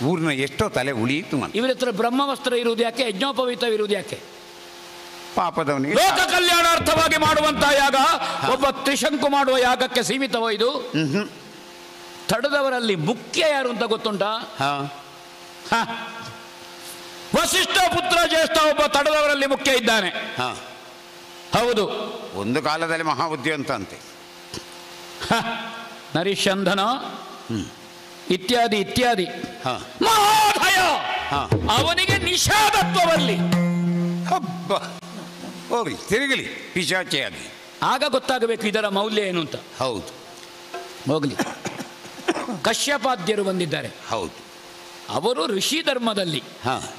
S1: ಊರಿನ ಎಷ್ಟೋ ತಲೆ ಉಳಿಯಿತು.
S2: ಇವರ ಹತ್ರ ಬ್ರಹ್ಮವಸ್ತ್ರ ಇರುವುದು ಯಾಕೆ? ಯಜ್ಞೋಪವೀತ ಇರುವುದು ಯಾಕೆ?
S1: ಪಾಪದವನಿಗೆ
S2: ಲೋಕ ಕಲ್ಯಾಣಾರ್ಥವಾಗಿ ಮಾಡುವಂತಹ ಯಾಗ ಒಬ್ಬ ತ್ರಿಶಂಕು ಮಾಡುವ ಯಾಗಕ್ಕೆ ಸೀಮಿತವೋ ಇದು? ತಡೆದವರಲ್ಲಿ ಮುಖ್ಯ ಯಾರು ಅಂತ ಗೊತ್ತುಂಟಾ? ವಸಿಷ್ಠ ಪುತ್ರ ಜ್ಯೇಷ್ಠ ಒಬ್ಬ ತಡೆದವರಲ್ಲಿ ಮುಖ್ಯ ಇದ್ದಾನೆ. ಹೌದು,
S1: ಒಂದು ಕಾಲದಲ್ಲಿ ಮಹಾಬುದ್ಧಿವಂತ ಅಂತೆ.
S2: ನರಿಶಂಧನ ಇತ್ಯಾದಿ ಇತ್ಯಾದಿ. ಮಹೋದಯ ಅವನಿಗೆ ನಿಷಾದತ್ವವಲ್ಲಿ
S1: ಹಬ್ಬ ಹೋಗಲಿ, ತಿರುಗಲಿ ಪಿಶಾಚಿಯಾಗಿ.
S2: ಆಗ ಗೊತ್ತಾಗಬೇಕು ಇದರ ಮೌಲ್ಯ ಏನು ಅಂತ.
S1: ಹೌದು,
S2: ಹೋಗಲಿ. ಕಶ್ಯಪಾದ್ಯರು ಬಂದಿದ್ದಾರೆ.
S1: ಹೌದು,
S2: ಅವರು ಋಷಿ ಧರ್ಮದಲ್ಲಿ,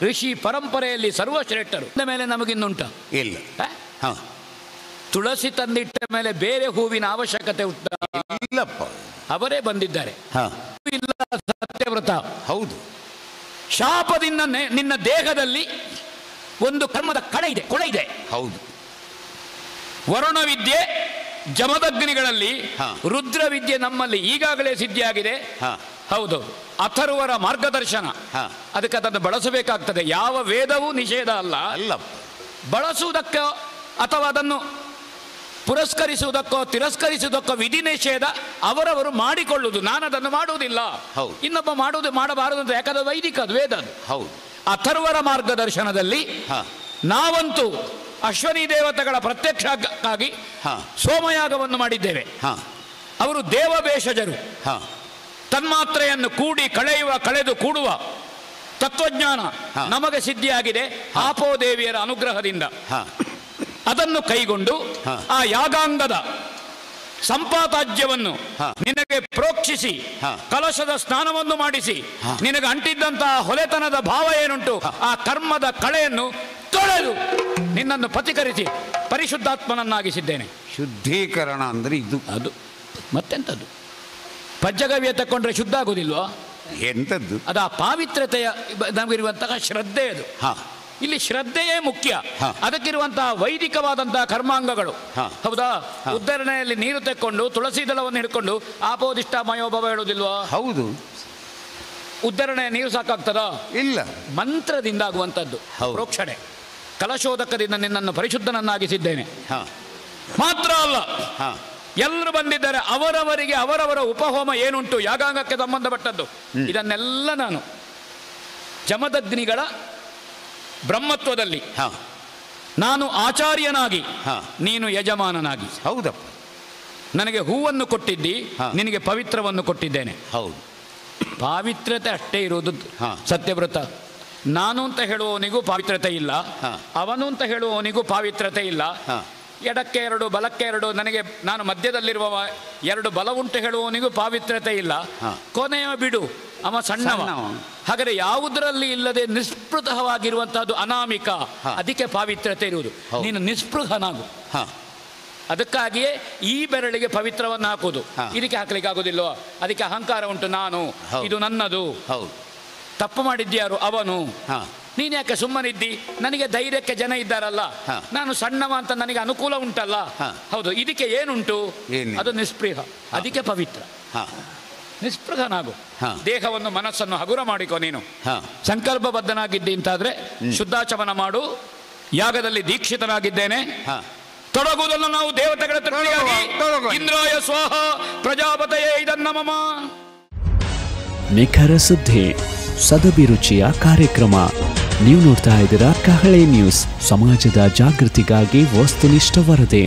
S2: ಋಷಿ ಪರಂಪರೆಯಲ್ಲಿ ಸರ್ವಶ್ರೇಷ್ಠರು. ಮೇಲೆ ನಮಗಿನ್ನುಂಟ
S1: ಇಲ್ಲ.
S2: ತುಳಸಿ ತಂದಿಟ್ಟ ಮೇಲೆ ಬೇರೆ ಹೂವಿನ ಅವಶ್ಯಕತೆ ಉಂಟ?
S1: ಇಲ್ಲಪ್ಪ,
S2: ಅವರೇ ಬಂದಿದ್ದಾರೆ. ಇಲ್ಲ ಸತ್ಯವ್ರತ.
S1: ಹೌದು,
S2: ಶಾಪದಿಂದ ನಿನ್ನ ದೇಹದಲ್ಲಿ ಒಂದು ಕರ್ಮದ ಕೊಳ ಇದೆ.
S1: ಹೌದು,
S2: ವರುಣ ವಿದ್ಯೆ ಜಮದಗ್ನಿಗಳಲ್ಲಿ, ರುದ್ರ ವಿದ್ಯೆ ನಮ್ಮಲ್ಲಿ ಈಗಾಗಲೇ ಸಿದ್ಧಿಯಾಗಿದೆ. ಹೌದು, ಅಥರ್ವರ ಮಾರ್ಗದರ್ಶನ. ಅದಕ್ಕೆ ಅದನ್ನು ಬಳಸಬೇಕಾಗ್ತದೆ. ಯಾವ ವೇದವೂ ನಿಷೇಧ ಅಲ್ಲ. ಬಳಸುವುದಕ್ಕೋ ಅಥವಾ ಅದನ್ನು ಪುರಸ್ಕರಿಸುವುದಕ್ಕೋ ತಿರಸ್ಕರಿಸುವುದಕ್ಕೋ ವಿಧಿ ನಿಷೇಧ ಅವರವರು ಮಾಡಿಕೊಳ್ಳುವುದು. ನಾನು ಅದನ್ನು ಮಾಡುವುದಿಲ್ಲ, ಇನ್ನೊಬ್ಬ ಮಾಡಬಾರದು ಅಂತ. ಯಾಕಂದ್ರೆ ವೈದಿಕ ಅದು, ವೇದ ಅದು. ಅಥರ್ವರ ಮಾರ್ಗದರ್ಶನದಲ್ಲಿ ನಾವಂತೂ ಅಶ್ವನಿ ದೇವತೆಗಳ ಪ್ರತ್ಯಕ್ಷಕ್ಕಾಗಿ ಸೋಮಯಾಗವನ್ನು ಮಾಡಿದ್ದೇವೆ. ಅವರು ದೇವಭೇಷಜರು. ತನ್ಮಾತ್ರೆಯನ್ನು ಕಳೆದು ಕೂಡುವ ತತ್ವಜ್ಞಾನ ನಮಗೆ ಸಿದ್ಧಿಯಾಗಿದೆ ಆಪೋದೇವಿಯರ ಅನುಗ್ರಹದಿಂದ. ಅದನ್ನು ಕೈಗೊಂಡು ಆ ಯಾಗಾಂಗದ ಸಂಪಾತಾಜ್ಯವನ್ನು ನಿನಗೆ ಪ್ರೋಕ್ಷಿಸಿ ಕಲಶದ ಸ್ನಾನವನ್ನು ಮಾಡಿಸಿ ನಿನಗೆ ಅಂಟಿದ್ದಂತಹ ಹೊಲೆತನದ ಭಾವ ಏನುಂಟು ಆ ಕರ್ಮದ ಕಳೆಯನ್ನು ತೊಳೆದು ನಿನ್ನನ್ನು ಪತಿಕರಿಸಿ ಪರಿಶುದ್ಧಾತ್ಮನನ್ನಾಗಿಸಿದ್ದೇನೆ.
S1: ಶುದ್ಧೀಕರಣ ಅಂದ್ರೆ ಇದು.
S2: ಅದು ಮತ್ತೆಂಥದ್ದು? ಪಂಚಗವ್ಯ ತಕೊಂಡ್ರೆ ಶುದ್ಧ ಆಗುದಿಲ್ವಾ?
S1: ಎಂಥದ್ದು
S2: ಅದು ಆ ಪಾವಿತ್ರತೆಯ ನಮಗಿರುವಂತಹ ಶ್ರದ್ಧೆ. ಅದು ಇಲ್ಲಿ ಶ್ರದ್ಧೆಯೇ ಮುಖ್ಯ. ಅದಕ್ಕಿರುವಂತಹ ವೈದಿಕವಾದಂತಹ ಕರ್ಮಾಂಗಗಳು. ಹೌದಾ? ಉದ್ಧರಣೆಯಲ್ಲಿ ನೀರು ತೆಕ್ಕೊಂಡು ತುಳಸಿ ದಳವನ್ನು ಹಿಡ್ಕೊಂಡು ಆಪೋದಿಷ್ಟ ಮಯೋಭವ ಹೇಳುವುದಿಲ್ವಾ?
S1: ಹೌದು.
S2: ಉದ್ಧರಣೆಯ ನೀರು ಸಾಕಾಗ್ತದ?
S1: ಇಲ್ಲ.
S2: ಮಂತ್ರದಿಂದ ಆಗುವಂಥದ್ದು ಪ್ರೋಕ್ಷಣೆ. ಕಲಶೋದಕದಿಂದ ನಿನ್ನನ್ನು ಪರಿಶುದ್ಧನನ್ನಾಗಿಸಿದ್ದೇನೆ. ಮಾತ್ರ ಅಲ್ಲ, ಎಲ್ಲರೂ ಬಂದಿದ್ದಾರೆ. ಅವರವರಿಗೆ ಅವರವರ ಉಪಹೋಮ ಏನುಂಟು ಯಾಗಾಂಗಕ್ಕೆ ಸಂಬಂಧಪಟ್ಟದ್ದು ಇದನ್ನೆಲ್ಲ ನಾನು ಜಮದಗ್ನಿಗಳ ಬ್ರಹ್ಮತ್ವದಲ್ಲಿ ನಾನು ಆಚಾರ್ಯನಾಗಿ ನೀನು ಯಜಮಾನನಾಗಿ.
S1: ಹೌದಪ್ಪ.
S2: ನನಗೆ ಹೂವನ್ನು ಕೊಟ್ಟಿದ್ದಿ, ನಿನಗೆ ಪವಿತ್ರವನ್ನು ಕೊಟ್ಟಿದ್ದೇನೆ.
S1: ಹೌದು.
S2: ಪಾವಿತ್ರತೆ ಅಷ್ಟೇ ಇರುವುದು ಸತ್ಯವ್ರತ. ನಾನು ಅಂತ ಹೇಳುವವನಿಗೂ ಪಾವಿತ್ರತೆ ಇಲ್ಲ, ಅವನು ಅಂತ ಹೇಳುವವನಿಗೂ ಪಾವಿತ್ರತೆ ಇಲ್ಲ. ಎಡಕ್ಕೆ ಎರಡು ಬಲಕ್ಕೆ ಎರಡು, ನಾನು ಮಧ್ಯದಲ್ಲಿರುವ ಎರಡು ಬಲ ಉಂಟು ಹೇಳುವವನಿಗೂ ಪಾವಿತ್ರತೆ ಇಲ್ಲ. ಕೊನೆಯ ಬಿಡು, ಅವ ಸಣ್ಣವ. ಹಾಗಾದರೆ ಯಾವುದರಲ್ಲಿ ಇಲ್ಲದೆ ನಿಸ್ಪೃಹವಾಗಿರುವಂತಹದ್ದು ಅನಾಮಿಕ. ಅದಕ್ಕೆ ಪಾವಿತ್ರತೆ ಇರುವುದು. ನೀನು ನಿಸ್ಪೃಹನಾಗು. ಅದಕ್ಕಾಗಿಯೇ ಈ ಬೆರಳಿಗೆ ಪವಿತ್ರವನ್ನು ಹಾಕುವುದು. ಇದಕ್ಕೆ ಹಾಕ್ಲಿಕ್ಕೆ ಆಗುದಿಲ್ವ? ಅದಕ್ಕೆ ಅಹಂಕಾರ ಉಂಟು. ನಾನು, ಇದು ನನ್ನದು. ತಪ್ಪು ಮಾಡಿದ್ಯಾರು? ಅವನು. ನೀನು ಯಾಕೆ ಸುಮ್ಮನಿದ್ದಿ? ನನಗೆ ಧೈರ್ಯಕ್ಕೆ ಜನ ಇದ್ದಾರಲ್ಲ, ನಾನು ಸಣ್ಣವ ಅಂತ ನನಗೆ ಅನುಕೂಲ ಉಂಟಲ್ಲ. ಹೌದು. ಇದಕ್ಕೆ ಏನುಂಟು? ಅದು ನಿಸ್ಪೃಹ. ಅದಕ್ಕೆ ಪವಿತ್ರ. ನಿಸ್ಪೃಹನಾಗು. ದೇಹವನ್ನು ಮನಸ್ಸನ್ನು ಹಗುರ ಮಾಡಿಕೊ. ನೀನು ಸಂಕಲ್ಪಬದ್ಧನಾಗಿದ್ದಿ ಅಂತಾದ್ರೆ ಶುದ್ಧಾಚಮನ ಮಾಡು. ಯಾಗದಲ್ಲಿ ದೀಕ್ಷಿತನಾಗಿದ್ದೇನೆ. ತೊಡಗುವುದನ್ನು ನಾವು ದೇವತೆಗಳ ತೃಪ್ತಿಯಾಗಿ ಇಂದ್ರಾಯ ಸ್ವಾಹ ಪ್ರಜಾಪತಯೇ ಇದನ್ನಮಮ.
S4: ನಿಖರ ಸುದ್ದಿ, ಸದಭಿರುಚಿಯ ಕಾರ್ಯಕ್ರಮ. ನೀವು ನೋಡ್ತಾ ಇದ್ದೀರಾ ಕಹಳೆ ನ್ಯೂಸ್, ಸಮಾಜದ ಜಾಗೃತಿಗಾಗಿ ವಸ್ತುನಿಷ್ಠ ವರದಿ.